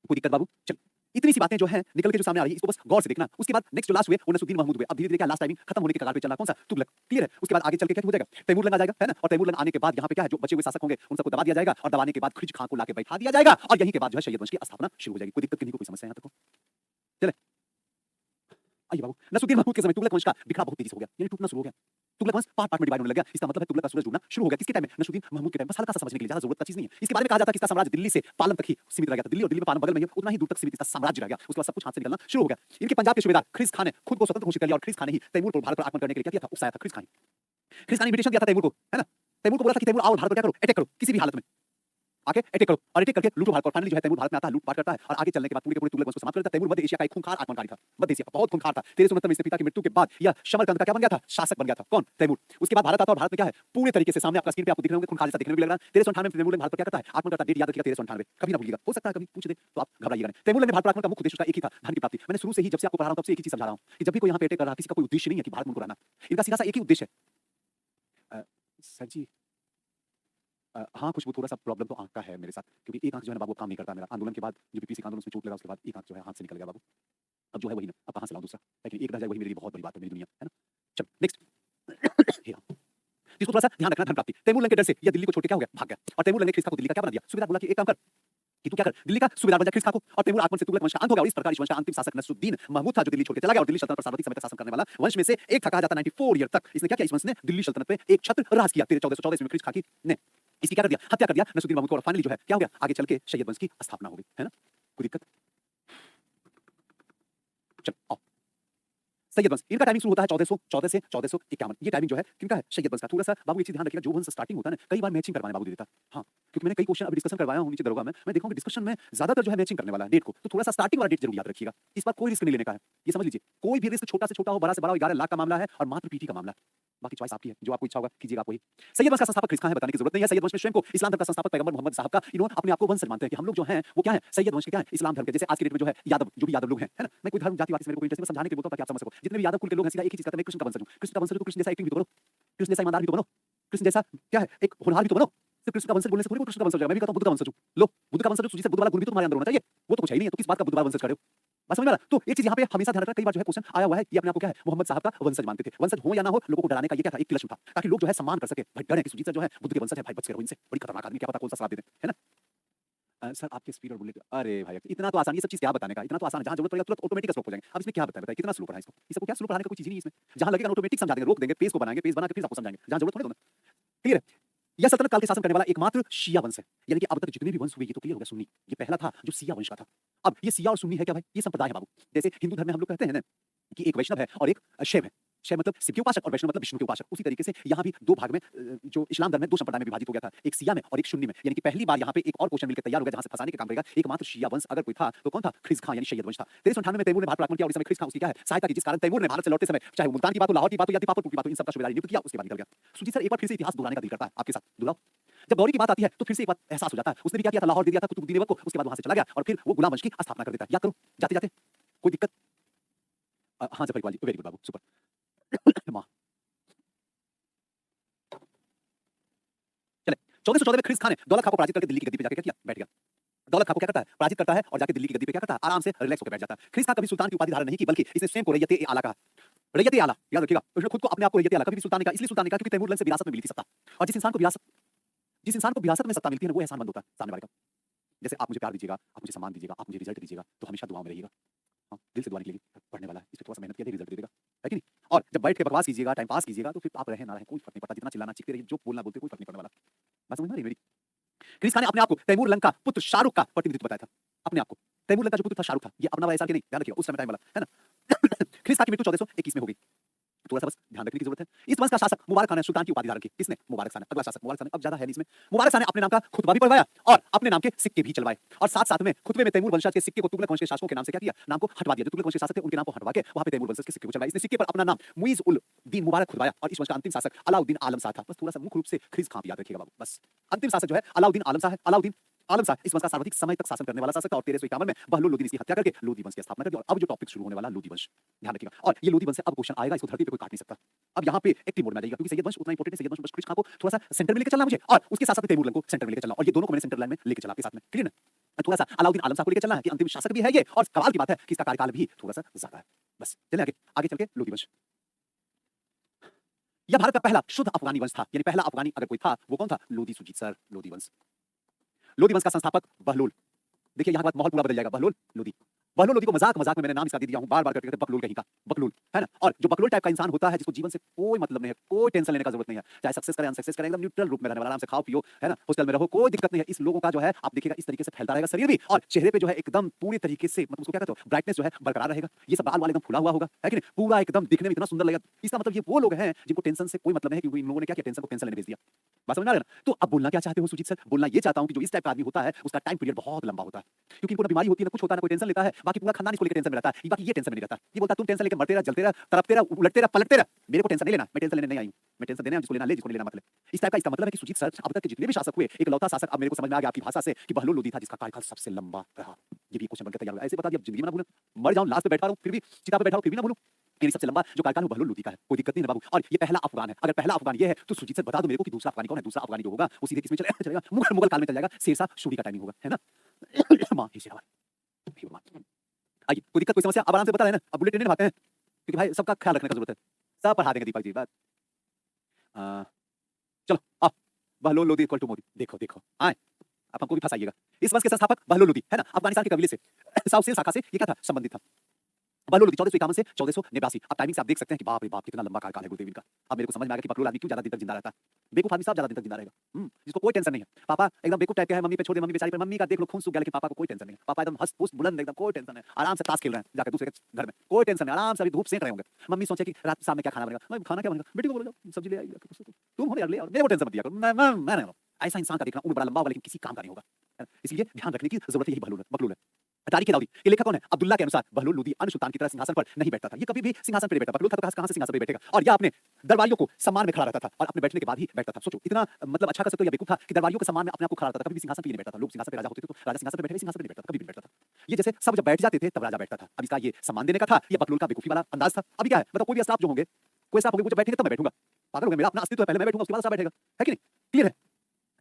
कोई दिक्कत बाबू? चल, इतनी सी बातें जो है निकल के जो सामने आ रही है इसको बस गौर से देखना। उसके बाद नेक्स्ट जो लास्ट हुए वो नसरुद्दीन महमूद हुए। अब धीरे धीरे क्या लास्ट टाइमिंग खत्म होने के कगार पे चल रहा कौन सा? तुगलक। क्लियर है? उसके बाद आगे चल के क्या हो जाएगा? तैमूर लंग आ जाएगा, है ना? और तैमूर लंग आने के बाद यहाँ पे क्या है, जो बचे हुए शासक होंगे उन सबको दबा दिया जाएगा, और दबाने के बाद खिज खां को लाके बैठा दिया जाएगा, और यहीं के बाद जो है सैयद वंश की स्थापना शुरू हो जाएगी। कोई दिक्कत नहीं, कोई समस्या यहाँ तक हो? चले आइए बाबू, नसरुद्दीन महमूद के समय तुगलक वंश का बिखरा बहुत तेजी से हो गया, यानी टूटना शुरू हो गया। तुगलक वंश पार्ट पार्ट में डिवाइड होने लग गया। इसका मतलब है तुगलक का सूरज डूबना शुरू हो गया। किसके टाइम में? नसरुद्दीन महमूद के टाइम। बस हल्का सा समझने के लिए, ज्यादा जरूरत का चीज नहीं है। इसके बारे में कहा जाता है कि इसका साम्राज्य दिल्ली से पालम तक ही सीमित रह गया था। दिल्ली और दिल्ली में पालम बगल में ही, उतना ही दूर तक सीमित इसका साम्राज्य रह गया। उसके बाद सब कुछ हाथ से निकलना शुरू हो गया। इनके पंजाब के सूबेदार खिज खान ने खुद को स्वतंत्र घोषित कर लिया, और खिज खान ने ही तैमूर को भारत पर आक्रमण करने के लिए क्या किया था? उकसाया था। खिज खान ने इन्विटेशन दिया था तैमूर को, है ना? तैमूर को बोला था कि तैमूर आओ भारत पर क्या करो? अटैक करो, किसी भी हालत में आके अटैक करो, और अटैक करके लूटो भारत को। फाइनली जो है तैमूर भारत में आता है, लूट पाट करता है, और आगे चलने के बाद पूरे के पूरे तुगलक वंश को समाप्त कर देता है। तैमूर मध्य एशिया का एक खूंखार आक्रमणकारी था। मध्य एशिया का बहुत खूंखार था। 1369 में इसके पिता की मृत्यु के बाद यह शमरकंद का क्या बन गया था? शासक बन गया था। कौन? तैमूर। उसके बाद भारत आता है, और भारत में क्या है? पूरे तरीके से सामने आपका स्क्रीन पे आपको दिख रहे होंगे खूंखार जैसा दिखने में भी लग रहा है। 1398 में तैमूर ने भारत पर क्या करता है? आक्रमण करता है। डेट याद रखिएगा 1398, कभी ना भूलिएगा। हो सकता है कभी पूछ दे तो आप घबराइएगा नहीं। तैमूर ने भारत पर आक्रमण का मुख्य उद्देश्य उसका एक ही था, धन की प्राप्ति। मैंने शुरू से ही जब से आपको पढ़ा रहा हूं तब से एक ही चीज समझा रहा हूं कि जब भी कोई यहाँ पे अटैक कर रहा है किसी का कोई उद्देश्य नहीं है कि भारत में उनको रहना। इनका सीधा सा एक ही उद्देश्य है। सर जी हाँ, कुछ वो थोड़ा-सा प्रॉब्लम तो आँख का है मेरे साथ, क्योंकि एक आँख जो है ना बाबू अब काम नहीं करता मेरा। आंदोलन के बाद जो बीपीसी का आंदोलन उसमें चोट लगा, उसके बाद एक आँख जो है हाथ से निकल गया बाबू। अब जो है वही ना, अब कहाँ से लाऊँ दूसरा? लेकिन एक रह जाए वही मेरे लिए बहुत बड़ी बात है, मेरी दुनिया, है ना? चलो नेक्स्ट। हे राम! इसको थोड़ा-सा ध्यान रखना, धन प्राप्ति। तैमूर लंग के डर से यह दिल्ली को छोड़ के क्या हो गया? भाग गया। और तैमूर लंग ने खिज़ खां को दिल्ली का क्या बना दिया? सूबेदार। बोला कि एक काम कर, कि तू क्या कर, दिल्ली का सूबेदार बन जा। खिज़ खां को और तैमूर आगमन से तुगलक वंश का अंत हो गया, और इस प्रकार इस वंश का अंतिम शासक नसरुद्दीन महमूद था, जो दिल्ली छोड़ के चला गया, और दिल्ली सल्तनत पर सर्वाधिक समय तक शासन करने वाला वंश में से एक था। कहा जाता है 94 ईयर तक इसने क्या किया? इस वंश ने दिल्ली सल्तनत पे एक छत्र राज किया। 1414 में खिज़ खां की ने इसकी क्या कर दिया? हत्या कर दिया नसरुद्दीन महमूद को, और फाइनली जो है क्या हो गया? आगे चल के सैयद वंश की स्थापना हो गई, है ना? कोई दिक्कत? चलो आओ, सैयद वंश इनका टाइमिंग शुरू होता है 1414 से 1451। ये टाइमिंग जो है किनका है? सैयद वंश का। थोड़ा सा बाबू एक चीज ध्यान रखिएगा, जो वंश स्टार्टिंग होता है ना कई बार मैचिंग करवाने बाबू दे देता है। हाँ, क्योंकि मैंने कई क्वेश्चन अभी डिस्कशन करवाया हूँ नीचे दरोगा में, मैं देखा हूं कि डिस्कशन में ज्यादातर जो है मैचिंग करने वाला है डेट को, तो थोड़ा सा स्टार्टिंग वाला डेट जरूर याद रखिएगा। इस बार कोई रिस्क नहीं लेने का है, ये समझ लीजिए। कोई भी रिस्क छोटा से छोटा हो, बड़ा से बड़ा हो, 11 लाख का मामला है और मात्र पीटी का मामला है। बाकी चॉइस आपकी है, जो आपको इच्छा होगा कीजिएगा आप वही। सैयद वंश का संस्थापक खिज़ खां है, बताने की जरूरत नहीं है। सैयद वंश में स्वयं को इस्लाम धर्म का संस्थापक पैगंबर मोहम्मद साहब का इन्होंने अपने आप को वंश मानते हैं कि हम लोग जो हैं वो क्या है? सैयद वंश के क्या है? इस्लाम धर्म के। जैसे आज की डेट में जो है यादव, जो भी यादव लोग हैं, है ना? मैं कोई धर्म जातिवाद से मेरे को इंटरेस्ट नहीं, समझाने के लिए बोलता हूं ताकि आप समझ सको। जितने भी यादव कुल के लोग हैं सीधा एक ही चीज कहते हैं, मैं कृष्ण का वंशज हूं। कृष्ण का वंशज हो तो कृष्ण जैसा एक्टिंग भी तो करो, कृष्ण जैसा ईमानदार भी तो बनो, कृष्ण जैसा क्या है एक होनहार भी तो बनो। सिर्फ कृष्ण का वंशज बोलने से थोड़ी कृष्ण का वंशज हो जाएगा। मैं भी कहता हूं बुद्ध का वंशज हूं। लो, बुद्ध का वंशज हो तो जिससे बुद्ध वाला गुण भी तो तुम्हारे अंदर होना चाहिए, वो तो कुछ है ही नहीं है, तो किस बात का बुद्ध वाला वंशज कर रहे हो? बात समझ में आ रहा? तो एक चीज यहाँ पे हमेशा ध्यान रखना, कई बार जो है क्वेश्चन आया हुआ है, ये अपने आप को क्या है? मोहम्मद साहब का वंशज मानते थे। वंशज हो या ना हो, लोगों को डराने का ये क्या था? एक किलच था, ताकि लोग जो है सम्मान कर सके। भाई डर है कि सुजीत सर जो है बुद्ध के वंशज है, भाई बच के रहो इनसे, बड़ी खतरनाक आदमी, क्या पता कौन सा श्राप दे दें, है ना? सर आपके स्पीड और बुलेट, अरे भाई इतना तो आसान, ये सब चीज क्या बताने का? इतना तो आसान है, जहां जरूरत पड़ेगा तुरंत ऑटोमेटिक स्लो हो जाएंगे। अब इसमें क्या बताएं? कितना स्लो पढ़ा इसको? इस सबको क्या स्लो पढ़ाने का कोई चीज नहीं है इसमें। जहां लगेगा ऑटोमेटिक समझा देंगे, रोक देंगे, पेज को बनाएंगे, पेज बना के फिर आपको समझाएंगे, जहां जरूरत पड़े तो। क्लियर है? यह सल्तनत काल के शासन करने वाला एकमात्र शिया वंश है, यानी कि अब तक जितने भी वंश हुए ये तो क्लियर हो गया सुन्नी, ये पहला था जो शिया वंश का था। अब ये शिया और सुन्नी है क्या भाई? ये संप्रदाय है बाबू। जैसे हिंदू धर्म में हम लोग कहते हैं ना कि एक वैष्णव है और एक शैव है, शैव मतलब शिव के उपासक और वैष्णव मतलब विष्णु के उपासक। उसी तरीके से यहाँ भी दो भाग में जो इस्लाम धर्म में दो संप्रदाय में विभाजित हो गया था, एक शिया में और एक सुन्नी में। यानी कि पहली बार यहाँ पे एक और क्वेश्चन मिलकर तैयार हो गया जहाँ से फंसाने का काम करेगा। एकमात्र शिया वंश अगर कोई था तो कौन था? ख़िज़्र खां यानी सैयद वंश था। 1398 में तैमूर ने भारत पर आक्रमण किया और इस समय ख़िज़्र खां उसकी क्या है? सहायता की, जिस कारण तैमूर ने भारत से लौटते समय चाहे वो मुल्तान की बात हो, लाहौर की बात हो या दीपावली की बात हो, इन सबका सूबेदार नियुक्त किया, उसके बाद निकल गया। सुजीत सर एक बार फिर से इतिहास दोहराने का दिल करता है आपके साथ, दोहराओ। जब गौरी की बात आती है तो फिर से एक बात एहसास हो जाता है, उसने भी क्या किया था? लाहौर दे दिया था कुतुबुद्दीन ऐबक को, उसके बाद वहां से चला गया और फिर वो गुलाम वंश की स्थापना कर देता है। याद करो जाते जाते, कोई दिक्कत? हाँ जफर इकबाल जी, वेरी गुड बाबू, सुपर। माँ चले 1414 में ख़िज़्र खां ने दौलत खां को पराजित करके दिल्ली की गद्दी पे जाके क्या किया? बैठ गया। दौलत खां को क्या करता है? पराजित करता है और जाके दिल्ली की गद्दी पे क्या करता है? आराम से रिलैक्स होकर बैठ जाता है। ख़िज़्र खां कभी सुल्तान की उपाधि धारण नहीं की, बल्कि इसने स्वयं को रैयत-ए-आला कहा। रैयत-ए-आला याद रखिएगा, उसने खुद को अपने आप को रैयत-ए-आला कभी भी सुल्तान ने कहा, इसलिए सुल्तान ने कहा क्योंकि तैमूर लंग से विरासत में मिली थी सत्ता। और जिस इंसान को विरासत में सत्ता मिलती है ना, वो एहसानमंद होता है सामने वाले का। जैसे आप मुझे प्यार दीजिएगा, आप मुझे सम्मान दीजिएगा, आप मुझे रिजल्ट दीजिएगा, तो हमेशा दुआओं में रहिएगा। हाँ, दिल से दुआ निकलेगी, पढ़ने वाला है, इस पे थोड़ा-सा मेहनत किया, रिजल्ट दे देगा, है कि नहीं? और जब बैठ के बकवास कीजिएगा, टाइम पास कीजिएगा, तो फिर आप रहें ना रहें, कोई फर्क नहीं पड़ता, जितना चिल्लाना चीखते रहिए, जो बोलना बोलते, कोई फर्क नहीं पड़ने वाला। बात समझ में आ रही है मेरी? ख़िज़्र खां ने अपने आप को तैमूर लंग का पुत्र शाहरुख का प्रतिनिधित्व बताया था, अपने आप को। तैमूर लंग का जो पुत्र था शाहरुख था, ये अपना वाला ऐसा कि नहीं, ध्यान रखिएगा, उस समय टाइम वाला, है ना? ख़िज़्र खां की मृत्यु 1421 में हो गई। थोड़ा-सा बस ध्यान रखने की जरूरत है। इस वंश का शासक मुबारक खान ने सुल्तान की उपाधि धारण की। किसने? मुबारक शाह ने। अगला शासक मुबारक शाह ने, अब ज्यादा है नहीं इसमें। मुबारक शाह ने अपने नाम का खुतबा भी पढ़वाया और अपने नाम के सिक्के भी चलवाए और साथ-साथ में खुतबे में तैमूर वंशज के सिक्के को तुगलक वंश के शासकों के नाम से क्या किया? नाम को हटवा दिया। जो तुगलक वंश के शासक थे उनके नाम को हटवा के वहां पे तैमूर वंशज के सिक्के को चलवाया। इसने सिक्के पर अपना नाम मुइज़-उल-दीन मुबारक खुदवाया और इस वंश का अंतिम शासक अलाउद्दीन आलम शाह था। बस थोड़ा-सा मुख्य रूप से ख़िज़्र खां याद रखिएगा बाबू, बस। अंतिम शासक जो है अलाउद्दीन आलम शाह है। अलाउद्दीन आलम शाह इस वंश का सर्वाधिक समय तक शासन करने वाला शासक था और 1351 में बहलोल लोदी ने इसकी हत्या करके लोदी वंश की स्थापना कर दी। और अब जो टॉपिक शुरू होने वाला लोदी वंश, ध्यान रखिएगा। और ये लोदी वंश से अब क्वेश्चन आएगा, इसको धरती पे कोई काट नहीं सकता। अब यहाँ पे एक्टिव मोड में आ जाएगा क्योंकि सैयद वंश उतना इंपॉर्टेंट है। सैयद वंश बस ख़िज़्र खां को थोड़ा-सा सेंटर में लेके चलना मुझे और उसके साथ-साथ तैमूर लंग को सेंटर में लेके चलना और ये दोनों को मैंने सेंटर लाइन में लेके चला आपके साथ में, क्लियर ना? थोड़ा-सा अलाउद्दीन आलम शाह को लेके चलना है कि अंतिम शासक भी है ये और कमाल की बात है कि इसका कार्यकाल भी थोड़ा-सा ज़्यादा है। बस चलें आगे, आगे चल के लोदी वंश। यह भारत का पहला शुद्ध अफ़गानी वंश था, यानी पहला अफ़गानी अगर कोई था, वो कौन था? लोदी सुजीत सर, लोदी वंश। लोदी वंश का संस्थापक बहलोल। देखिए यहाँ के बाद माहौल पूरा बदल जाएगा। बहलोल लोदी, बहलोल लोदी को मजाक में मैंने नाम इसका दे दिया हूँ, बार-बार करके कहते हैं बकलोल कहीं का, बकलोल, है ना? और जो बकलोल टाइप का इंसान होता है जिसको जीवन से कोई मतलब नहीं है, कोई टेंशन लेने का जरूरत नहीं है, चाहे सक्सेस करे अनसक्सेस करे, एकदम न्यूट्रल रूप में रहने वाला, आराम से खाओ पियो, है ना? हॉस्टल में रहो, कोई दिक्कत नहीं है। इस लोगों का जो है आप देखिएगा इस तरीके से फैलता रहेगा शरीर भी और चेहरे पे जो है एकदम पूरी तरीके से मतलब उसको क्या कहते हो, ब्राइटनेस जो है बरकरार रहेगा। ये सब बाल वाल एकदम फुला हुआ होगा, है कि नहीं? पूरा एकदम दिखने में इतना सुंदर लगेगा। इसका मतलब ये वो लोग हैं जिनको टेंशन से कोई मतलब नहीं है कि इन लोगों ने क्या किया, टेंशन को कैंसर लेने भेज दिया। बात समझ में आ रहा है ना? तो अब बोलना क्या चाहते हो सुजीत सर? बोलना ये चाहता हूँ कि जो इस टाइप का आदमी होता है उसका टाइम पीरियड बहुत लंबा होता है क्योंकि इनको ना बीमारी होती है ना कुछ होता है ना कोई टेंशन लेता है, बाकी पूरा खानदान इसको लेकर टेंशन में रहता है, बाकी ये टेंशन में नहीं रहता। ये बोलता है तुम टेंशन लेकर मरते रह, जलते रह, तड़पते रह, उलटते रह, पलटते रह, मेरे को टेंशन नहीं लेना, मैं टेंशन लेने नहीं आई हूँ, मैं टेंशन देने आया हूँ, जिसको लेना ले, जिसको नहीं लेना मत ले। इस टाइप का इसका मतलब है कि सुजीत सर अब तक के जितने भी शासक हुए, एकलौता शासक अब मेरे को समझ में आ गया आपकी भाषा से कि बहलोल लोदी था जिसका कार्यकाल सबसे लंबा रहा। ये भी क्वेश्चन बनकर तैयार हुआ। ऐसे बता दिया जिंदगी में ना भूलूं, मर जाऊं लास्ट पे बैठा रहूं फिर भी चिता पे बैठा हूं फिर भी ना भूलूं। यानी सबसे लंबा जो कार्यकाल है बहलोल लोदी का है, कोई दिक्कत नहीं है बाबू। और ये पहला अफगान है, अगर पहला अफगान ये है तो सुजीत सर बता दो मेरे को कि दूसरा अफगानी कौन है? दूसरा अफगानी जो होगा वो सीधे किसमें चलेगा? मुगल काल में चल जाएगा, शेरशाह सूरी का टाइमिंग होगा, है ना? मां ही शेरवाल, हे भगवान। आइए, कोई दिक्कत कोई समस्या? अब आराम से बता रहे हैं ना, अब बुलेट ट्रेन निभाते हैं क्योंकि भाई सबका ख्याल रखने का जरूरत है। सब पढ़ा देंगे दीपक जी बात। चलो आओ, बहलोल लोदी इक्वल टू मोदी। देखो देखो आए, अब हमको भी फंसाइएगा। इस वंश के संस्थापक बहलोल लोदी है ना, अफगानिस्तान के कबीले से साउथ सेल शाखा से ये क्या था? संबंधित था। बहलोल लोदी 1451 से 1489। अब टाइमिंग से आप देख सकते हैं कि बाप रे बाप कितना लंबा कार्यकाल है गुरुदेव इनका। अब मेरे को समझ में आ गया कि बकलोल आदमी क्यों ज्यादा दिन तक जिंदा रहता है। बेवकूफ आदमी साहब ज्यादा दिन तक जिंदा रहेगा, जिसको कोई टेंशन नहीं है। पापा एकदम बेवकूफ टाइप के हैं, मम्मी पे छोड़ दे, मम्मी बेचारी पे, मम्मी का देख लो खून सूख गया लेकिन पापा को कोई टेंशन नहीं है। पापा एकदम हंस पुष्ट बुलंद, एकदम कोई टेंशन नहीं, आराम से ताश खेल रहे हैं जाकर दूसरे के घर में, कोई टेंशन नहीं, आराम से अभी धूप सेक रहे होंगे। मम्मी सोचे कि रात शाम में क्या खाना बनेगा, मैं खाना क्या बनेगा, बेटी को बोलो जाओ सब्जी ले आई, तुम हो यार ले आओ, मेरे को टेंशन मत दिया करो, मैं नहीं। ऐसा इंसान का देखना उम्र बड़ा लंबा होगा लेकिन किसी काम का नहीं होगा। इसलिए ध्यान रखने की जरूरत है, यही बकलोल है। तारीख दाऊदी के लेखक कौन है? अब्दुल्ला के अनुसार बहलोल लोदी अन्य सुल्तान की तरह सिंहासन पर नहीं बैठता था। ये कभी भी सिंहासन पर नहीं बैठता। बकलोल था तो कहां से सिंहासन पर बैठेगा? और यह अपने दरबारियों को सम्मान में खड़ा रहता था और अपने बैठने के बाद ही बैठता था। सोचो इतना मतलब अच्छा कर सकते हो या बेवकूफ था कि दरबारियों के सम्मान में अपने आप को खड़ा रहता था, कभी भी सिंहासन पर नहीं बैठता था। लोग सिंहासन पे राजा होते थे तो राजा सिंहासन पे बैठे, सिंहासन पे नहीं बैठता था, कभी भी नहीं बैठता था। ये जैसे सब जब बैठ जाते थे तब राजा बैठता था। अब इसका ये सम्मान देने का था, ये बकलोल का बेवकूफी वाला अंदाज था। अभी क्या है, मतलब कोई भी स्टाफ जो होंगे, कोई स्टाफ होंगे वो जब बैठेंगे तब मैं बैठूंगा। पागल हो गए, मेरा अपना अस्तित्व है, पहले मैं बैठूंगा उसके बाद स्टाफ बैठेगा, है कि नहीं? क्लियर है?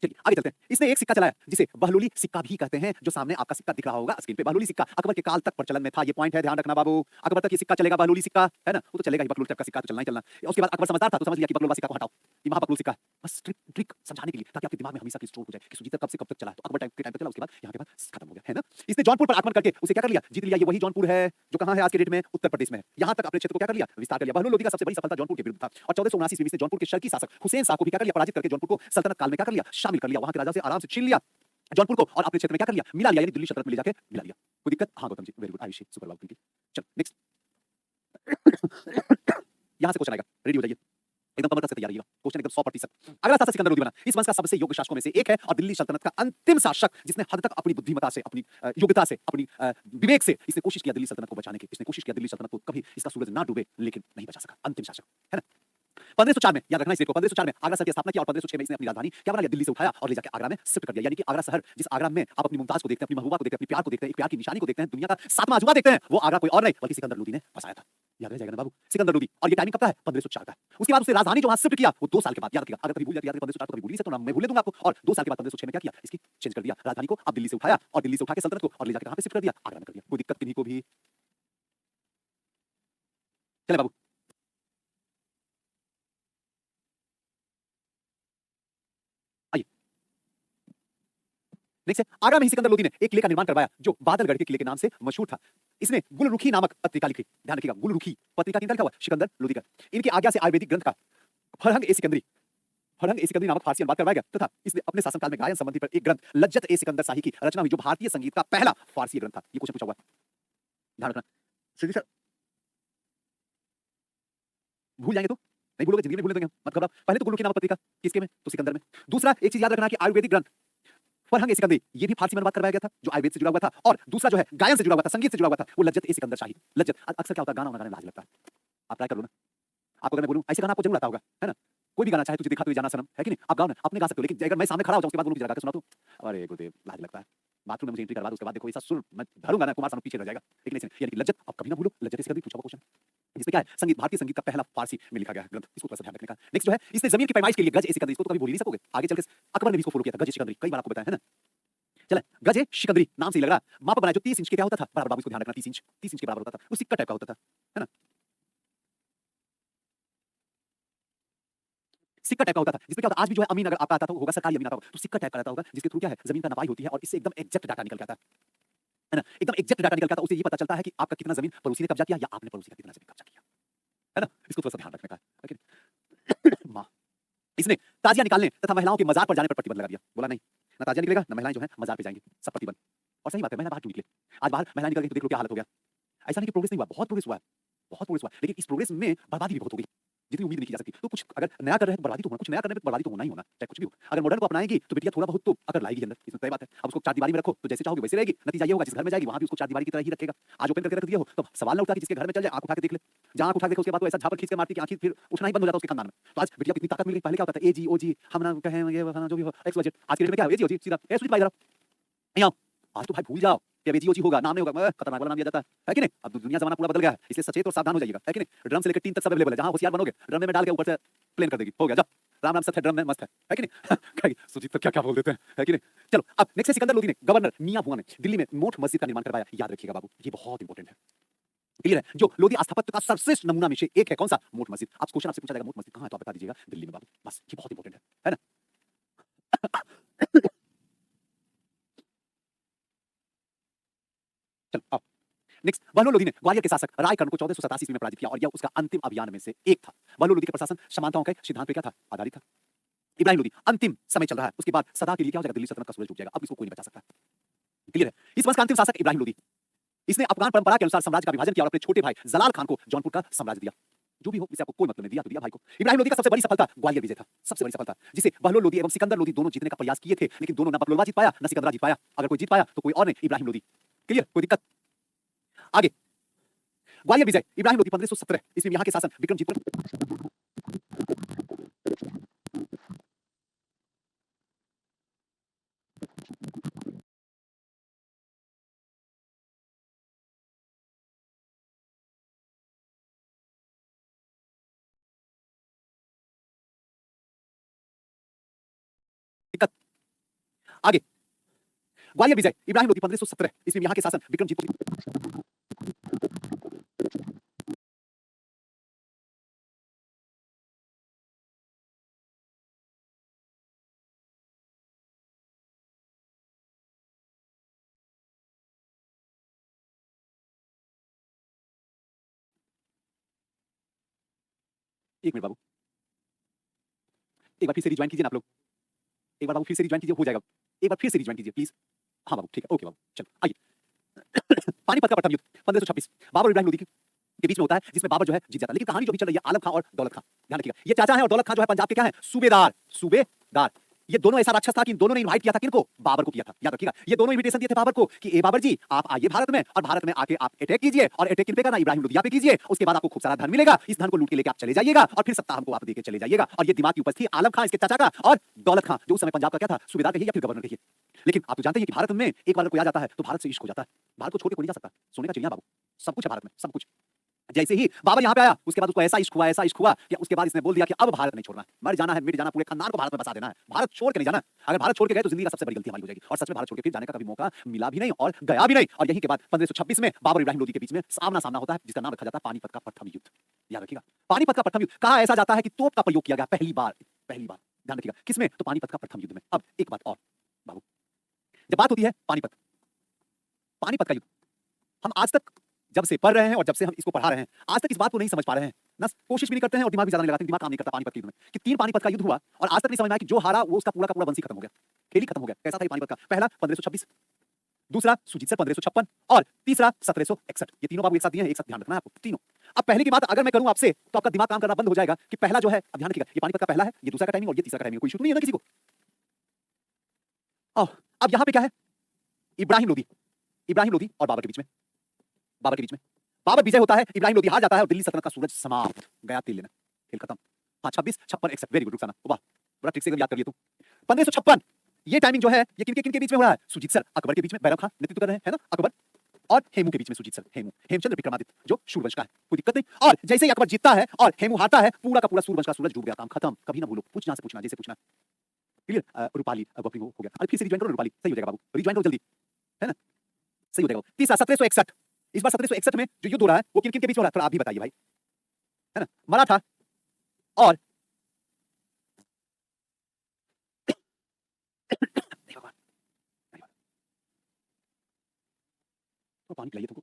चलिए आगे चलते हैं। इसने एक सिक्का चलाया जिसे बहलोली सिक्का भी कहते हैं, जो सामने आपका सिक्का दिख रहा होगा स्क्रीन पे। बहलोली सिक्का अकबर के काल तक प्रचलन में था, ये पॉइंट है, ध्यान रखना बाबू। अकबर तक ये सिक्का चलेगा, बहलोली सिक्का है ना, वो तो चलेगा ही, बकलोल टाइप का सिक्का तो चलना ही चलना। उसके बाद अकबर समझदार था तो समझ लिया कि बकलोल सिक्का को हटाओ, ये महाबकलोल सिक्का है। बस ट्रिक समझाने के लिए, ताकि आपके दिमाग में हमेशा की स्टोर हो जाए कि सुजीत कब से कब तक चला। तो अकबर टाइम के टाइम पे चला, उसके बाद यहाँ के बाद खत्म हो गया, है ना। इसने जौनपुर पर आक्रमण करके उसे क्या कर लिया? जीत लिया। ये वही जौनपुर है जो कहाँ है आज के डेट में? उत्तर प्रदेश में है। यहाँ तक अपने क्षेत्र को क्या कर लिया? विस्तार कर लिया। बहलोल लोदी का सबसे बड़ी सफलता जौनपुर के विरुद्ध था और 1479 ईस्वी में जौनपुर के शर्की शासक हुसैन शाह को भी क्या कर लिया? पराजित करके जौनपुर को सल्तनत काल में क्या कर लिया? शामिल कर लिया। वहां के राजा से आराम से छीन लिया जौनपुर को और अपने क्षेत्र में क्या कर लिया? मिला लिया, यानी दिल्ली सल्तनत में ले जाके मिला लिया। कोई दिक्कत? हाँ Gautam ji, very good, Ayushi super बाबू, सुपर नेक्स्ट। यहां से क्वेश्चन आएगा, रेडी हो जाइए, एकदम कमर कस के तैयार रहिएगा, क्वेश्चन एकदम 100%। अगला शासक सिकंदर लोदी बना, इस वंश का सबसे योग्य शासकों में से एक है और दिल्ली सल्तनत का अंतिम शासक, जिसने हद तक अपनी बुद्धिमत्ता से, अपनी योग्यता से, अपनी विवेक से इसने कोशिश किया दिल्ली सल्तनत को बचाने की, इसने कोशिश किया दिल्ली सल्तनत को कभी इसका सूरज ना डूबे, लेकिन नहीं बचा सका, अंतिम शासक, है ना। 1504 में, याद रखना इस डेट को, 1504 में आगरा शहर की स्थापना की और 1506 में इसने अपनी राजधानी क्या बना लिया, दिल्ली से उठाया और ले जाकर आगरा में शिफ्ट कर दिया। यानी कि आगरा शहर, जिस आगरा में आप अपनी मुमताज को देखते हैं, अपनी महबूबा को देखते हैं, अपनी प्यार को देखते हैं, एक प्यार की निशानी को देखते हैं, दुनिया का सातवां अजूबा देखते हैं, वो आगरा कोई और नहीं बल्कि सिकंदर लोदी ने बसाया था। याद रह जाएगा ना बाबू, सिकंदर लोदी। और ये टाइमिंग कब का है, 1504 का। उसके बाद उसने राजधानी जो वहां शिफ्ट किया वो 2 साल के बाद, याद रखिएगा, अगर कभी भूल जाती, याद 1504 को कभी भूल नहीं सकते, ना मैं भूल दूंगा आपको। और 2 साल के बाद 1506 में क्या किया, इसकी चेंज कर दिया राजधानी को, अब दिल्ली से उठाया और दिल्ली से उठा के सल्तनत को और ले जाकर कहां पे शिफ्ट कर दिया, आगरा में कर दिया। कोई दिक्कत किन्हीं को भी, चले बाबू। नेक्स्ट है, आगरा में ही सिकंदर लोदी ने एक किले का निर्माण करवाया जो बादलगढ़ के किले के नाम से मशहूर था। इसने गुलरुखी नामक पत्रिका लिखी, ध्यान रखिएगा, गुलरुखी पत्रिका किनका लिखा हुआ, सिकंदर लोदी का। इनकी आज्ञा से आयुर्वेदिक ग्रंथ का फरहंग ए सिकंदरी नामक फारसी अनुवाद करवाया गया तथा इसने अपने शासनकाल में गायन संबंधी पर एक ग्रंथ लज्जत ए सिकंदर शाही की रचना हुई, जो भारतीय संगीत का पहला फारसी ग्रंथ था। ये क्वेश्चन पूछा हुआ है, ध्यान रखना। सीधी सर, भूल जाएंगे तो नहीं भूलोगे, जिंदगी में भूल देंगे, मत घबराओ। पहले तो गुलरुखी नामक पत्रिका किसके में, तो सिकंदर में। दूसरा एक चीज याद रखना कि आयुर्वेदिक ग्रंथ फरहंग ए सिकंदरी, ये भी फारसी में अनुवाद करवाया गया था, जो आयुर्वेद से जुड़ा हुआ था। और दूसरा जो है गायन से जुड़ा हुआ था, संगीत से जुड़ा हुआ था, वो लज्जत ए सिकंदर शाही। लज्जत, अक्सर क्या होता है, गाना गाने में लाज लगता है, आप ट्राई कर लो ना। आपको अगर मैं बोलूं ऐसे गाना आपको जरूर आता होगा, है ना, कोई भी गाना, चाहे तुझे दिखा तुझे जाना सनम, है कि नहीं, आप गाओ ना, आपने गा सकते हो, लेकिन अगर मैं सामने खड़ा हो जाऊं उसके बाद बोलूं, लगा के सुना तो अरे गुरुदेव, लाज लगता है। बाथरूम में मुझे एंट्री करवा दो, उसके बाद देखो ऐसा सुर मैं धरूंगा ना, कुमार सानू पीछे रह जाएगा। लेकिन ऐसे यानी कि लज्जत आप कभी ना भूलो, लज्जत इसका भी पूछा हुआ क्वेश्चन, जिसमें क्या है, संगीत, भारतीय संगीत का पहला फारसी में लिखा गया है ग्रंथ, इसको थोड़ा सा ध्यान रखने का। नेक्स्ट जो है, इसने जमीन की पैमाइश के लिए गज ए सिकंदरी, इसको तो कभी भूल ही नहीं सकोगे, आगे चल के अकबर ने भी इसको फॉलो किया था, गज ए सिकंदरी, कई बार आपको बताया है ना। चले, गज ए सिकंदरी नाम से ही लग रहा है। माप बनाया जो 30 इंच के क्या होता था, बराबर बाबू, इसको ध्यान रखना, 30 इंच के बराबर होता था, वो सिक्का टाइप का होता था, है ना, सिक्का टाइप का होता था, जिसमें क्या होता, आज भी जो है अमीन अगर आपका आता था, होगा सरकारी अमीन आता होगा, तो सिक्का टाइप का रहता होगा, जिसके थ्रू क्या है, जमीन का नपाई होती है और इससे एकदम एग्जैक्ट डाटा निकल के आता है ना, एकदम एग्जैक्ट डाटा निकल के आता है। उससे ये पता चलता है कि आपका कितना जमीन पड़ोसी ने कब्जा किया या आपने पड़ोसी का कितना जमीन कब्जा किया, है ना, इसको थोड़ा सा ध्यान रखने का है, लेकिन माँ, इसने ताजिया निकालने तथा महिलाओं के मजार पर जाने पर प्रतिबंध लगा दिया, बोला नहीं, ना ताजिया निकलेगा ना महिलाएं जो है मजार पे जाएंगी, सब प्रतिबंध। और सही बात है, महिला बाहर क्यों निकले, आज बाहर महिला निकल गई तो देख लो क्या हालत हो गया। ऐसा नहीं कि प्रोग्रेस नहीं हुआ, बहुत प्रोग्रेस हुआ है, बहुत प्रोग्रेस हुआ, लेकिन इस प्रोग्रेस में बर्बादी भी बहुत हो गई, जितनी उम्मीद नहीं की जा सकती। तो कुछ अगर नया कर रहे हैं तो बर्बादी तो होना, कुछ नया करने में बर्बादी तो होना ही होना, चाहे कुछ भी हो। अगर मॉडर्न को अपनाएगी तो बेटियां थोड़ा बहुत तो अगर लाएगी अंदर, इसमें तय बात है। अब उसको चारदीवारी में रखो तो जैसे चाहोगे वैसे रहेगी, नतीजा ये होगा जिस घर में जाएगी वहां भी उसको चारदीवारी की तरह ही रखेगा। आज ओपन करके रख दिया हो तो सवाल ना उठा कि जिसके घर में चल जाए, आंख उठा के देख ले, जहां आंख उठा के देखो उसके बाद तो ऐसा झापड़ खींच के मारती कि आंखें फिर उठना ही बंद हो जाता उसके खानदान में। तो आज बेटिया को इतनी ताकत मिल गई, पहले क्या होता था, ए जी ओ जी, हम ना कहें ये जो भी हो, एक्स बजट, आज के डेट में क्या है, ए जी ओ जी सीधा, ए सुजीत भाई जरा नहीं आओ, आज तो भाई भूल जाओ कि अब जी होगा, नाम नहीं होगा, खतरनाक वाला नाम दिया जाता है कि नहीं। अब दुनिया जमाना पूरा बदल गया है, इसलिए सचेत और सावधान हो जाइएगा, है कि नहीं। ड्रम से लेकर टीन तक सब अवेलेबल है, जहां होशियार बनोगे ड्रम में डाल के ऊपर से प्लेन कर देगी, हो गया, जा राम नाम सत्य ड्रम में मस्त है कि नहीं। सुजीत तो क्या क्या बोल देते हैं, है कि नहीं। चलो अब नेक्स्ट है, सिकंदर लोदी ने गवर्नर मियां भुआ ने दिल्ली में मोठ मस्जिद का निर्माण करवाया, याद रखिएगा बाबू, ये बहुत इंपॉर्टेंट है, क्लियर है। जो लोधी स्थापत्य का सर्वश्रेष्ठ नमूना में से एक है, कौन सा, मोठ मस्जिद। आप क्वेश्चन आपसे पूछा जाएगा मोठ मस्जिद कहां है, तो आप बता दीजिएगा दिल्ली में बाबू, बस ये बहुत इंपॉर्टेंट है ना। चलो अब नेक्स्ट, बहलोल लोधी ने ग्वालियर के शासक रायकर्ण को 1487 ईस्वी में पराजित किया और यह उसका अंतिम अभियान में से एक था। बहलोल लोधी का प्रशासन समानताओं के सिद्धांत पे क्या था, आधारित था। इब्राहिम लोधी, अंतिम समय चल रहा है, उसके बाद सदा के लिए क्या हो जाएगा, दिल्ली सल्तनत का सूरज डूब जाएगा, अब इसको कोई नहीं बचा सकता, क्लियर है। इस वंश का अंतिम शासक इब्राहिम लोधी, इसने अफगान परंपरा के अनुसार साम्राज्य का विभाजन किया और अपने छोटे भाई जलाल खान को जौनपुर का साम्राज्य दिया। जो भी हो, इसे आपको कोई मतलब नहीं, दिया तो दिया भाई को। इब्राहिम लोधी का सबसे बड़ी सफलता ग्वालियर विजय था, सबसे बड़ी सफलता, जिसे बहलोल लोधी एवं सिकंदर लोधी दोनों जीतने का प्रयास किए थे, लेकिन दोनों ना बकलोलवा जीत पाया ना सिकंदरा जीत पाया। अगर कोई जीत पाया तो कोई और नहीं, इब्राहिम लोधी, क्लियर, कोई दिक्कत। आगे ग्वालियर विजय, इब्राहिम लोधी 1517 इसमें यहाँ के शासन विक्रमजीत दिक्कत। आगे ग्वालियर विजय, इब्राहिम लोधी 1517 इसमें यहाँ के शासन विक्रमजीत एक मिनट बाबू, एक बार फिर से रिज्वाइन कीजिए ना आप लोग, एक बार बाबू फिर से रिज्वाइन कीजिए, हो जाएगा, एक बार फिर से रिज्वाइन कीजिए प्लीज। हाँ बाबू ठीक है, ओके बाबू, चलो आइए। पानीपत का प्रथम युद्ध 1526, बाबर इब्राहिम लोधी की के बीच में होता है, जिसमें बाबर जो है जीत जाता है। लेकिन कहानी जो भी चल रही है आलम खां और दौलत खां, ध्यान रखिएगा, ये चाचा है और दौलत खां जो है पंजाब के क्या है, सूबेदार। सूबेदार ये दोनों ऐसा राक्षस था कि इन दोनों ने इनवाइट किया था किनको, बाबर को किया था। याद रखिएगा, ये दोनों इनविटेशन दिए थे बाबर को कि ए बाबर जी आप आइए भारत में, और भारत में आके आप अटैक कीजिए, और अटैक किन पे करना, इब्राहिम लोदिया पे कीजिए। उसके बाद आपको खूब सारा धन मिलेगा, इस धन को लूट के लेके आप चले जाइएगा, और फिर सत्ता हमको आप देके चले जाइएगा। और ये दिमाग की उपज थी आलम खां इसके चाचा का, और दौलत खां जो उस समय पंजाब का क्या था, सूबेदार कहिए या फिर गवर्नर कहिए। लेकिन आप तो जानते हैं कि भारत में एक बार कोई आ जाता है तो भारत से इश्क हो जाता है, भारत को छोड़ के कोई नहीं जा सकता। सोने का चिड़िया बाबू, सब कुछ है भारत में, सब कुछ। जैसे ही बाबर यहाँ पे आया, उसके बाद उसको ऐसा इश्क हुआ कि उसके बाद इसने बोल दिया कि अब भारत नहीं छोड़ना है, मर जाना है, मिट जाना, पूरे खानदान को भारत में बसा देना है, भारत छोड़ के नहीं जाना। अगर भारत छोड़ के गए तो जिंदगी का सबसे बड़ी गलती हमारी हो जाएगी, और सच में भारत छोड़ के फिर जाने का कभी मौका मिला भी नहीं और गया भी नहीं। और यहीं के बाद 1526 में बाबर इब्राहिम लोदी के बीच में सामना होता है, जिसका नाम रखा जाता है पानीपत का प्रथम युद्ध। याद रखिएगा, पानीपत का प्रथम युद्ध कहा ऐसा जाता है कि तोप का प्रयोग किया गया पहली बार, ध्यान रखिएगा, किसमें, तो पानीपत का प्रथम युद्ध में। अब एक बात और बाबू, जब बात होती है पानीपत का युद्ध, हम आज तक जब से पढ़ रहे हैं और जब से हम इसको पढ़ा रहे हैं, आज तक इस बात को नहीं समझ पा रहे हैं ना, कोशिश भी नहीं करते हैं और दिमाग भी ज्यादा नहीं लगाते, दिमाग काम नहीं करता पानीपत के युद्ध में कि 3 पानीपत का युद्ध हुआ और आज तक नहीं समझ में आया कि जो हारा वो उसका पूरा का पूरा वंश ही खत्म हो गया, खेल ही खत्म हो गया। कैसा था ये पानीपत का, पहला 1526, दूसरा सुजीतसर 1556 और तीसरा 1761। ये तीनों बाबू एक साथ दिए हैं, एक साथ ध्यान रखना है आपको तीनों। अब पहले की बात अगर मैं करूं आपसे तो आपका दिमाग काम करना बंद हो जाएगा कि पहला जो है, अब ध्यान रखिएगा, ये पानीपत का पहला है, ये दूसरा का टाइमिंग और ये तीसरा का टाइमिंग, कोई इशू नहीं है ना किसी को। अब यहां पे क्या है, इब्राहिम लोदी और बाबर के बीच में, बाबर विजय होता है, इब्राहिम लोदी हार जाता है और दिल्ली सल्तनत का सूरज समाप्त, गया तिल लेना, खेल खत्म। हाँ 26, 56, 61, वेरी गुड रुखसाना, वाह बड़ा ट्रिक से याद कर लिया तू। 1556 ये टाइमिंग जो है ये किनके बीच में हो रहा है, सुजीतसर अकबर के बीच में, बैरम खान नेतृत्व कर रहे हैं, है ना अकबर, और हेमू के बीच में सुजीतसर, हेमचंद्र विक्रमादित्य जो सूर्यवंश का है, कोई दिक्कत नहीं। और जैसे ही अकबर जीतता है और हेमू हारता है, पूरा का पूरा सूर्यवंश का सूरज डूब गया, काम खत्म, कभी ना भूलो, पूछना से पूछना, जैसे पूछना, क्लियर। रूपाली बफरिंग हो गया, अरे फिर से रिज्वाइन करो, रूपाली सही हो जाएगा बाबू, रिज्वाइन करो जल्दी, है ना, सही हो जाएगा। तीसरा 1761, इस बार 1761 में जो युद्ध हो रहा है वो किन के बीच में हो रहा है, थोड़ा आप भी बताइए भाई, है ना, मराठा और तो पानी पिलाइए तुमको।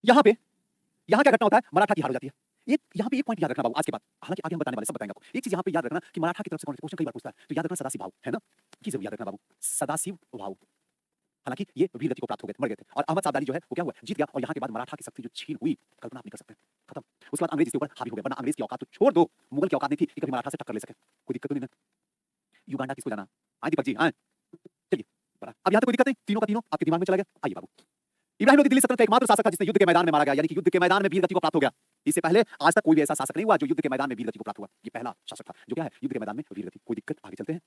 यहाँ क्या घटना होता है, मराठा की हार हो जाती है। यहाँ पे एक पॉइंट याद रखना बाबू आज के बाद, हालांकि आगे हम बताने वाले सब बताएंगे आपको। एक चीज यहाँ पे याद रखना कि मराठा की तरफ से कौन क्वेश्चन कई बार पूछता है, तो याद रखना सदाशिव भाव, है ना, की जरूर याद रखना बाबू, सदाशिव भाव। हालांकि ये वीर गति को प्राप्त हो गए, मर गए थे, और अहमद साबदाली जो है वो क्या हुआ, जीत गया, और यहाँ के बाद मराठा की शक्ति जो छीन हुई, कल्पना आप नहीं कर सकते, खत्म। उसके बाद अंग्रेज इसके ऊपर हावी हो गए, वरना अंग्रेज की औकात तो छोड़ दो, मुगल की औकात नहीं थी कि कभी मराठा से टक्कर ले सके, कोई दिक्कत नहीं ना। युगांडा किसको जाना, आए दीपक जी आए, चलिए अब यहाँ तो कोई दिक्कत नहीं, तीनों का तीनों आपके दिमाग में चला गया। आइए बाबू, इब्राहिम लोदी दिल्ली सल्तनत का एकमात्र शासक था जिसने युद्ध के मैदान में मारा गया, यानी कि युद्ध के मैदान में वीर गति को प्राप्त हो गया। इससे पहले आज तक कोई भी ऐसा शासक नहीं हुआ जो युद्ध के मैदान में वीर गति को प्राप्त हुआ, ये पहला शासक था जो क्या है, युद्ध के मैदान में वीर गति। कोई दिक्कत, आगे चलते हैं।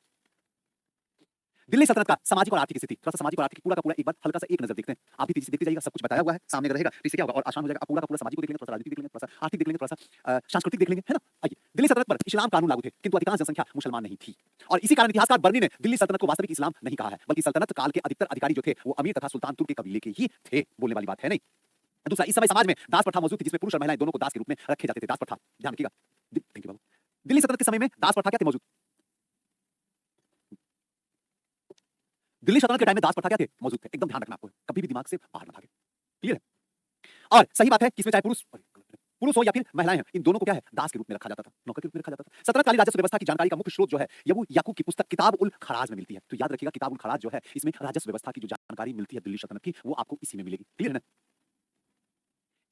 दिल्ली सल्तनत का सामाजिक और आर्थिक स्थिति, थोड़ा सा सामाजिक और आर्थिक पूरा का पूरा एक बार हल्का सा एक नजर देखते हैं, आप भी तेजी से देखते जाइएगा, सब कुछ बताया हुआ है सामने रहेगा, तो इससे क्या होगा और आसान हो जाएगा, पूरा का पूरा सामाजिक को देख लेंगे, थोड़ा सा राजनीतिक देख लेंगे, थोड़ा सा आर्थिक देख लेंगे, थोड़ा सा सांस्कृतिक देख लेंगे, है ना। आइए, दिल्ली सल्तनत पर इस्लाम कानून लागू थे, किंतु अधिकांश जनसंख्या मुसलमान नहीं थी, और इसी कारण इतिहासकार बर्नी ने दिल्ली सल्तनत को वास्तविक इस्लाम नहीं कहा है, बल्कि सल्तनत काल के अधिकतर अधिकारी जो थे वो अमीर तथा सुल्तान तुर्क के कबीले के ही थे, बोलने वाली बात है नहीं। दूसरा, इस समय समाज में दास प्रथा मौजूद थी, जिसमें पुरुष और महिलाएं दोनों को दास के रूप में रखे जाते थे, दास प्रथा, ध्यान रखिएगा। थैंक यू बाबू। दिल्ली सल्तनत के समय में दास प्रथा क्या थी मौजूद, दिल्ली सल्तनत के टाइम में दास प्रथा क्या थे मौजूद थे, एकदम ध्यान रखना आपको, कभी भी दिमाग से बाहर ना भागे, क्लियर है। और सही बात है कि इसमें चाहे पुरुष हो या फिर महिलाएं हैं, इन दोनों को क्या है, दास के रूप में रखा जाता था, नौकर के रूप में रखा जाता था। सल्तनत कालीन राजस्व व्यवस्था की जानकारी का मुख्य स्रोत जो है यबू याकूब की पुस्तक किताब उल खराज में मिलती है, तो याद रखिएगा किताब उल खराज जो है इसमें राजस्व व्यवस्था की जो जानकारी मिलती है दिल्ली सल्तनत की, वो आपको इसी में मिलेगी, क्लियर है ना।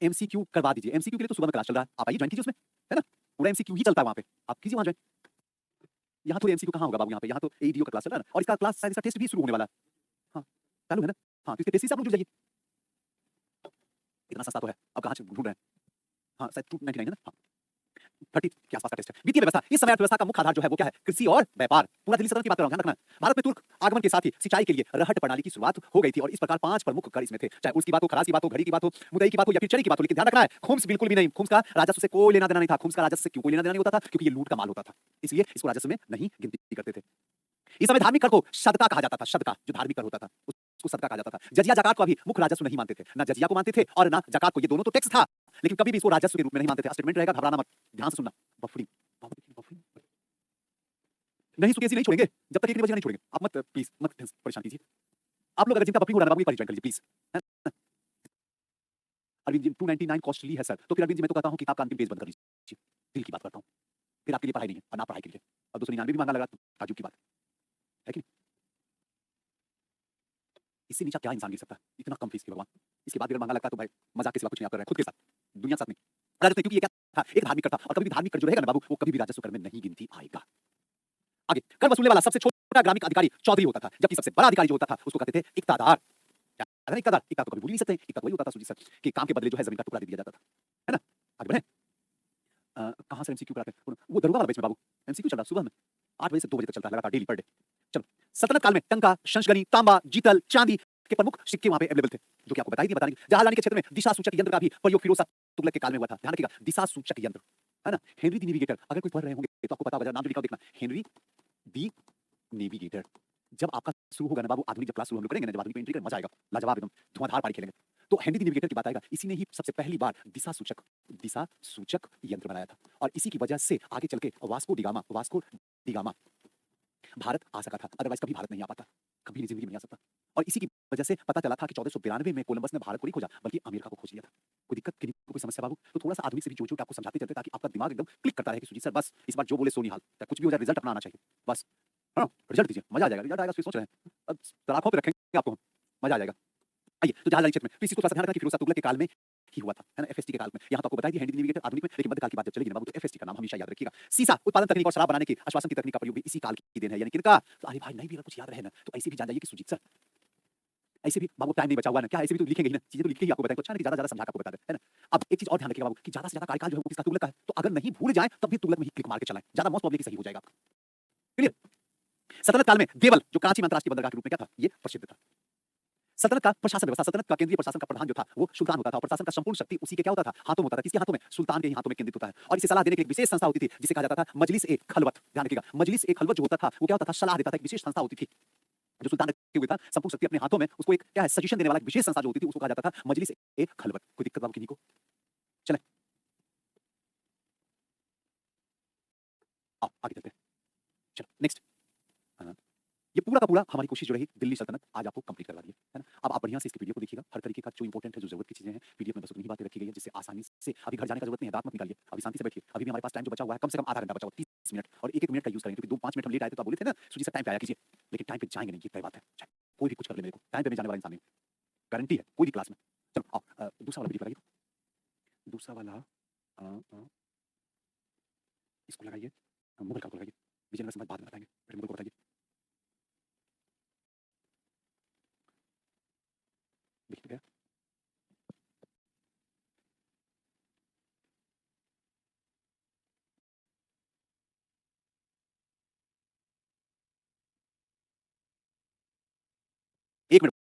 एमसीक्यू करवा दीजिए, एमसीक्यू के लिए तो सुबह में क्लास चल रहा है, आप आइए ज्वाइन कीजिए उसमें, है ना, पूरा एमसीक्यू ही चलता है वहां पे, आप कीजिए वहां ज्वाइन। यहाँ तो एमसीक्यू कहाँ होगा बाबू, यहाँ पे यहाँ तो एईडीओ का क्लास चल रहा है ना, और इसका क्लास शायद इसका टेस्ट भी शुरू होने वाला है, हाँ चालू है ना, हाँ तो इसके टेस्ट से आप लोग जुड़ जाइए, इतना सस्ता तो है, अब कहाँ से ढूंढ रहे हैं, हाँ शायद 299 है ना, हाँ 30 के आसपास का टेस्ट है। वित्तीय व्यवस्था, इस समय अर्थव्यवस्था का मुख्य आधार जो है वो क्या है, कृषि और व्यापार। पूरा दिल्ली सल्तनत की बात कर रहा हूं, ध्यान रखना। भारत में तुर्क आगमन के साथ ही सिंचाई के लिए रहट प्रणाली की शुरुआत हो गई थी, और इस प्रकार 5 प्रमुख कर इसमें थे, चाहे उसकी बात हो, खरास की बात हो, घड़ी की बात हो, मुदई की बात हो या फिर चरी की बात हो। लेकिन ध्यान रखना है, खुम्स बिल्कुल भी नहीं, खुम्स का राजस्व से कोई लेना देना नहीं था। खुम्स का राजस्व से क्यों कोई लेना देना नहीं होता था, क्योंकि ये लूट का माल होता था, इसलिए इसको राजस्व में नहीं गिनती करते थे। इस समय धार्मिक कर को सदका कहा जाता था, सदका जो धार्मिक कर होता था उसको सदका कहा जाता था। जजिया जकात को अभी मुख्य राजस्व नहीं मानते थे, ना जजिया को मानते थे और ना जकात को, ये दोनों तो टैक्स था लेकिन कभी भी इसको राजस्व के रूप में नहीं मानते थे। स्टेटमेंट रहेगा, घबराना मत, ध्यान से सुनना। बफरिंग नहीं, सुकेसी नहीं छोड़ेंगे जब तक 1 बजे नहीं छोड़ेंगे, आप मत प्लीज मत परेशान कीजिए। आप लोग अगर जिनका बफरिंग हो रहा है वो एक बार ज्वाइन कर लीजिए प्लीज, अरविंद जी 299 कॉस्टली है सर, तो फिर अरविंद जी मैं तो कहता हूँ किताब का अंतिम पेज बंद कर दीजिए, दिल की बात करता हूँ, फिर आपके लिए पढ़ाई नहीं है और ना पढ़ाई के लिए, और 299 भी महंगा लगा तो ताज्जुब की बात है कि नहीं? इससे नीचा क्या इंसान गिर सकता है इतना कम फीस की भगवान, इसके बाद भी अगर महंगा लगता है तो भाई मजाक के सिवा कुछ नहीं आप कर रहे हैं खुद के साथ, दुनिया के साथ नहीं। राजस्व क्योंकि ये क्या था, एक धार्मिक कर था, और कभी भी धार्मिक कर जो रहेगा ना बाबू वो कभी भी राजस्व कर में नहीं गिनती आएगा। आगे कर वसूलने वाला सबसे छोटा ग्रामीण अधिकारी चौधरी होता था, जबकि सबसे बड़ा अधिकारी जो होता था उसको कहते थे इक्तादार। क्या इक्तादार, इक्ता तो कभी भूल ही नहीं सकते, इक्ता तो वही होता था सुजीत सर कि काम के बदले जो है जमीन का टुकड़ा दे दिया जाता था, है ना? आगे बढ़े, कहाँ से एमसीक्यू कराते हैं वो दरोगा वाला बैच में बाबू, एमसीक्यू चल रहा सुबह में 8 बजे से 2 बजे तक चलता है लगातार डेली पर डे। चलो, सल्तनत काल में टंका, शंशगनी, तांबा, जीतल, चांदी के प्रमुख सिक्के वहां पे अवेलेबल थे, जो कि आपको बताई नहीं। जहाज लाने के क्षेत्र में दिशा सूचक यंत्र का भी प्रयोग फिरोज शाह तुगलक के काल में हुआ था। ध्यान रखिएगा, दिशा सूचक यंत्र, है ना? हेनरी द नेविगेटर, अगर कोई पढ़ रहे होंगे तो आपको पता होगा, नाम जो लिखा हो देखना, हेनरी द नेविगेटर। जब आपका शुरू होगा ना बाबू, आधुनिक जब क्लास शुरू हम लोग करेंगे ना, जब आधुनिक पे एंट्री करेंगे, मजा आएगा, लाजवाब एकदम धुआंधार पारी खेलेंगे। तो हेनरी द नेविगेटर की बात आएगा, इसी ने ही सबसे पहली बार दिशा सूचक यंत्र बनाया था, और इसी की वजह से आगे चल के वास्को डी गामा भारत आ सका था, अदरवाइज कभी भारत नहीं आ पाता, कभी जिंदगी में नहीं आ सकता। और इसी की वजह से पता चला था कि 1492 में कोलंबस ने भारत को नहीं खोजा बल्कि अमेरिका को खोज लिया था। कोई दिक्कत की कोई समस्या बाबू? तो थोड़ा सा आधुनिक से भी जोड़-जोड़ के आपको समझाते चलते ताकि आपका दिमाग एकदम क्लिक करता रहे कि सुजीत सर बस इस बार जो बोले सो निहाल, चाहे कुछ भी हो जाए रिजल्ट अपना आना चाहिए, बस। हाँ, रिजल्ट दीजिए, मजा आ जाएगा, रिजल्ट आएगा फिर सोच रहे हैं। अब सलाखों पे रखेंगे आपको हम, मजा आ जाएगा। आइए, तो जहाज लाइन क्षेत्र में तो इसी को थोड़ा सा ध्यान रखना कि फिरोज शाह तुगलक के काल में ही हुआ था, है ना? एफएसटी के काल में। यहाँ तो आपको बताया दिया हेनरी द नेविगेटर आधुनिक में, लेकिन मध्यकाल की बात जब चलेगी ना बाबू तो एफएसटी का नाम हमेशा याद रखिएगा। सीसा उत्पादन तकनीक और शराब बनाने की आश्वासन की तकनीक का प्रयोग भी इसी काल की देन है, यानी किनका? तो अरे भाई नहीं भी अगर कुछ याद रहे ना तो ऐसे भी जान जाइए कि सुजीत सर, ऐसे भी बाबू टाइम नहीं बचा हुआ ना, क्या ऐसे भी तो लिखेंगे ही ना, चीजें तो लिख के ही आपको बताएंगे, तो अच्छा है कि ज्यादा समझा के आपको बता दे, है ना? अब एक चीज और ध्यान रखिएगा बाबू कि ज्यादा से ज्यादा कार्यकाल जो है वो किसका? तुगलक का है, तो अगर नहीं भूल जाए तब भी तुगलक में ही क्लिक मार के चलाएं, ज्यादा मोस्ट प्रोबेबली सही हो जाएगा आपका। क्लियर? सल्तनत काल में देवल जो कराची में अंतरराष्ट्रीय बंदरगाह के रूप में क्या था, ये प्रसिद्ध था। सल्तनत का प्रशासन व्यवस्था, सल्तनत का केंद्रीय प्रशासन का प्रधान जो था वो सुल्तान होता था, और प्रशासन का संपूर्ण शक्ति उसी के क्या होता था? हाथों में होता था। किसके हाथों में? सुल्तान के ही हाथों में केंद्रित होता है। और इसे सलाह देने की एक विशेष संस्था होती थी जिसे कहा जाता था मजलिस ए खलवत। ध्यान रखिएगा, मजलिस ए खलवत जो होता था वो क्या होता था? सलाह देता था, एक विशेष संस्था होती थी जो सुल्तान रखे हुए था, संपूर्ण शक्ति अपने हाथों में, उसको एक क्या है सजेशन देने वाला एक विशेष संस्था जो होती थी उसको कहा जाता था मजलिस ए खलवत। कोई दिक्कत बाबू किन्हीं को? चलें आगे चलते हैं। चलो नेक्स्ट, ये पूरा का पूरा हमारी कोशिश जो रही दिल्ली सल्तनत आज आपको कंप्लीट करवा दी है ना? अब आप बढ़िया से इसकी पीडीएफ को देखिएगा, हर तरीके का जो इंपॉर्टेंट है, जो जरूरत की चीजें हैं पीडीएफ में बस उतनी ही बातें रखी गई है जिससे आसानी से अभी घर जाने का जरूरत नहीं है, दांत मत निकालिए, अभी शांति से बैठिए, अभी भी हमारे पास टाइम जो बचा हुआ है कम से कम आधा घंटा बचा हुआ, 30 मिनट, और एक मिनट का यूज करेंगे क्योंकि 2-5 मिनट हम लेट आए थे तो आप बोले थे ना सुजी सर टाइम पे आया कीजिए, लेकिन टाइम पे जाएंगे नहीं, ये तय बात है, चाहे कोई भी कुछ कर ले मेरे को टाइम पे मैं जाने वाला इंसान नहीं, गारंटी है कोई भी क्लास में। चलो आओ, दूसरा वाला वीडियो लगाइए, दूसरा वाला इसको लगाइए, मुगल काल को लगाइए, विजयनगर समाज बाद में बताएंगे, पहले मुगल को बताइए, दिख गया? एक मिनट,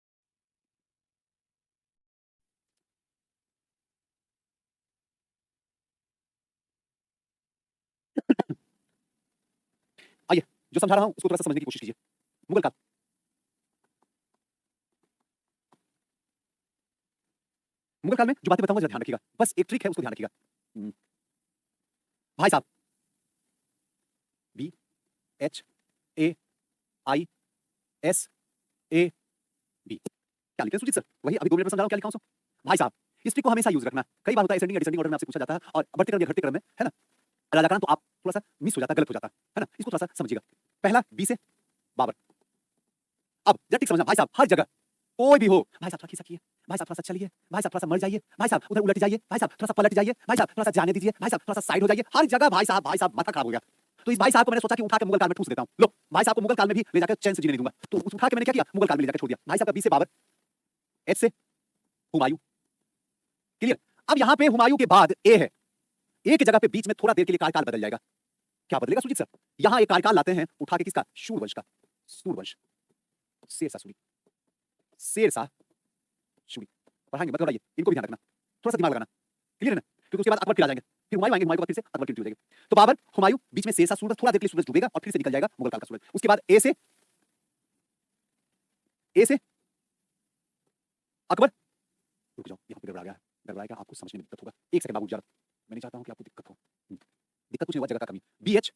आइए जो समझा रहा हूं उसको थोड़ा सा समझने की कोशिश कीजिए। मुगल काल, मुगल काल में जो बातें बताऊंगा जरा ध्यान रखिएगा, बस एक ट्रिक है उसको ध्यान रखिएगा। भाई साहब, B H A I S A B, क्या लिखे सुजीत सर? वही अभी 2 मिनट में समझा रहा हूं, क्या लिखा हूं? भाई साहब, इस ट्रिक को हमेशा यूज रखना, कई बार होता है असेंडिंग या डिसेंडिंग ऑर्डर में आपसे पूछा जाता है और बढ़ते क्रम या घटते क्रम में, है ना? राजा तो आप थोड़ा सा मिस हो जाता है, गलत हो जाता है ना? इसको थोड़ा सा समझिएगा। पहला बी से बाबर, अब जरा ठीक समझना भाई साहब, हर जगह कोई भी हो, भाई साहब थोड़ा खिसा किए, भाई साहब थोड़ा सा चलिए, भाई साहब थोड़ा सा मर जाइए, भाई साहब उधर उलट जाइए, भाई साहब थोड़ा सा पलट जाइए, भाई साहब थोड़ा सा जाने दीजिए, भाई साहब थोड़ा सा साइड हो जाइए, हर जगह भाई साहब माथा खराब हो गया। तो इस भाई साहब को मैंने सोचा कि उठा के मुगल काल में ठूस देता हूं, लो भाई साहब को मुगल काल में भी ले जाकर चैन से जीने नहीं दूंगा, तो उठा के मैंने क्या किया, मुगल काल में ले जाकर छोड़ दिया। भाई साहब का बी से बाबर, एच से हुमायूं, क्लियर? अब यहाँ पे हुमायूं के बाद ए है, ए की जगह पे बीच में थोड़ा देर के लिए कार्यकाल बदल जाएगा, क्या बदलेगा सुजीत सर? यहाँ एक कार्यकाल लाते हैं उठा के किसका? सूर्यवंश का, सूर्यवंश, शेरशाह सूरी, शेरशाह सूरी, पढ़ाएंगे मत घबराइए, इनको भी ध्यान रखना, थोड़ा सा दिमाग लगाना, क्लियर है ना? क्योंकि उसके बाद अकबर फिर आ जाएंगे, फिर हुमायूं आएंगे, हुमायूं के बाद फिर से अकबर की ड्यूटी हो जाएगी। तो बाबर, हुमायूं, बीच में शेरशाह, सूरज, थोड़ा देर के लिए सूरज डूबेगा और फिर से निकल जाएगा मुगल काल का सूरज। उसके बाद ए से अकबर, रुक जाओ यहाँ पे गड़बड़ा गया है, गड़बड़ा गया, आपको समझने में दिक्कत होगा, एक सेकंड बाबू जरा, मैं नहीं चाहता हूँ कि आपको दिक्कत हो, दिक्कत कुछ नहीं हुआ, जगह का कमी, बी एच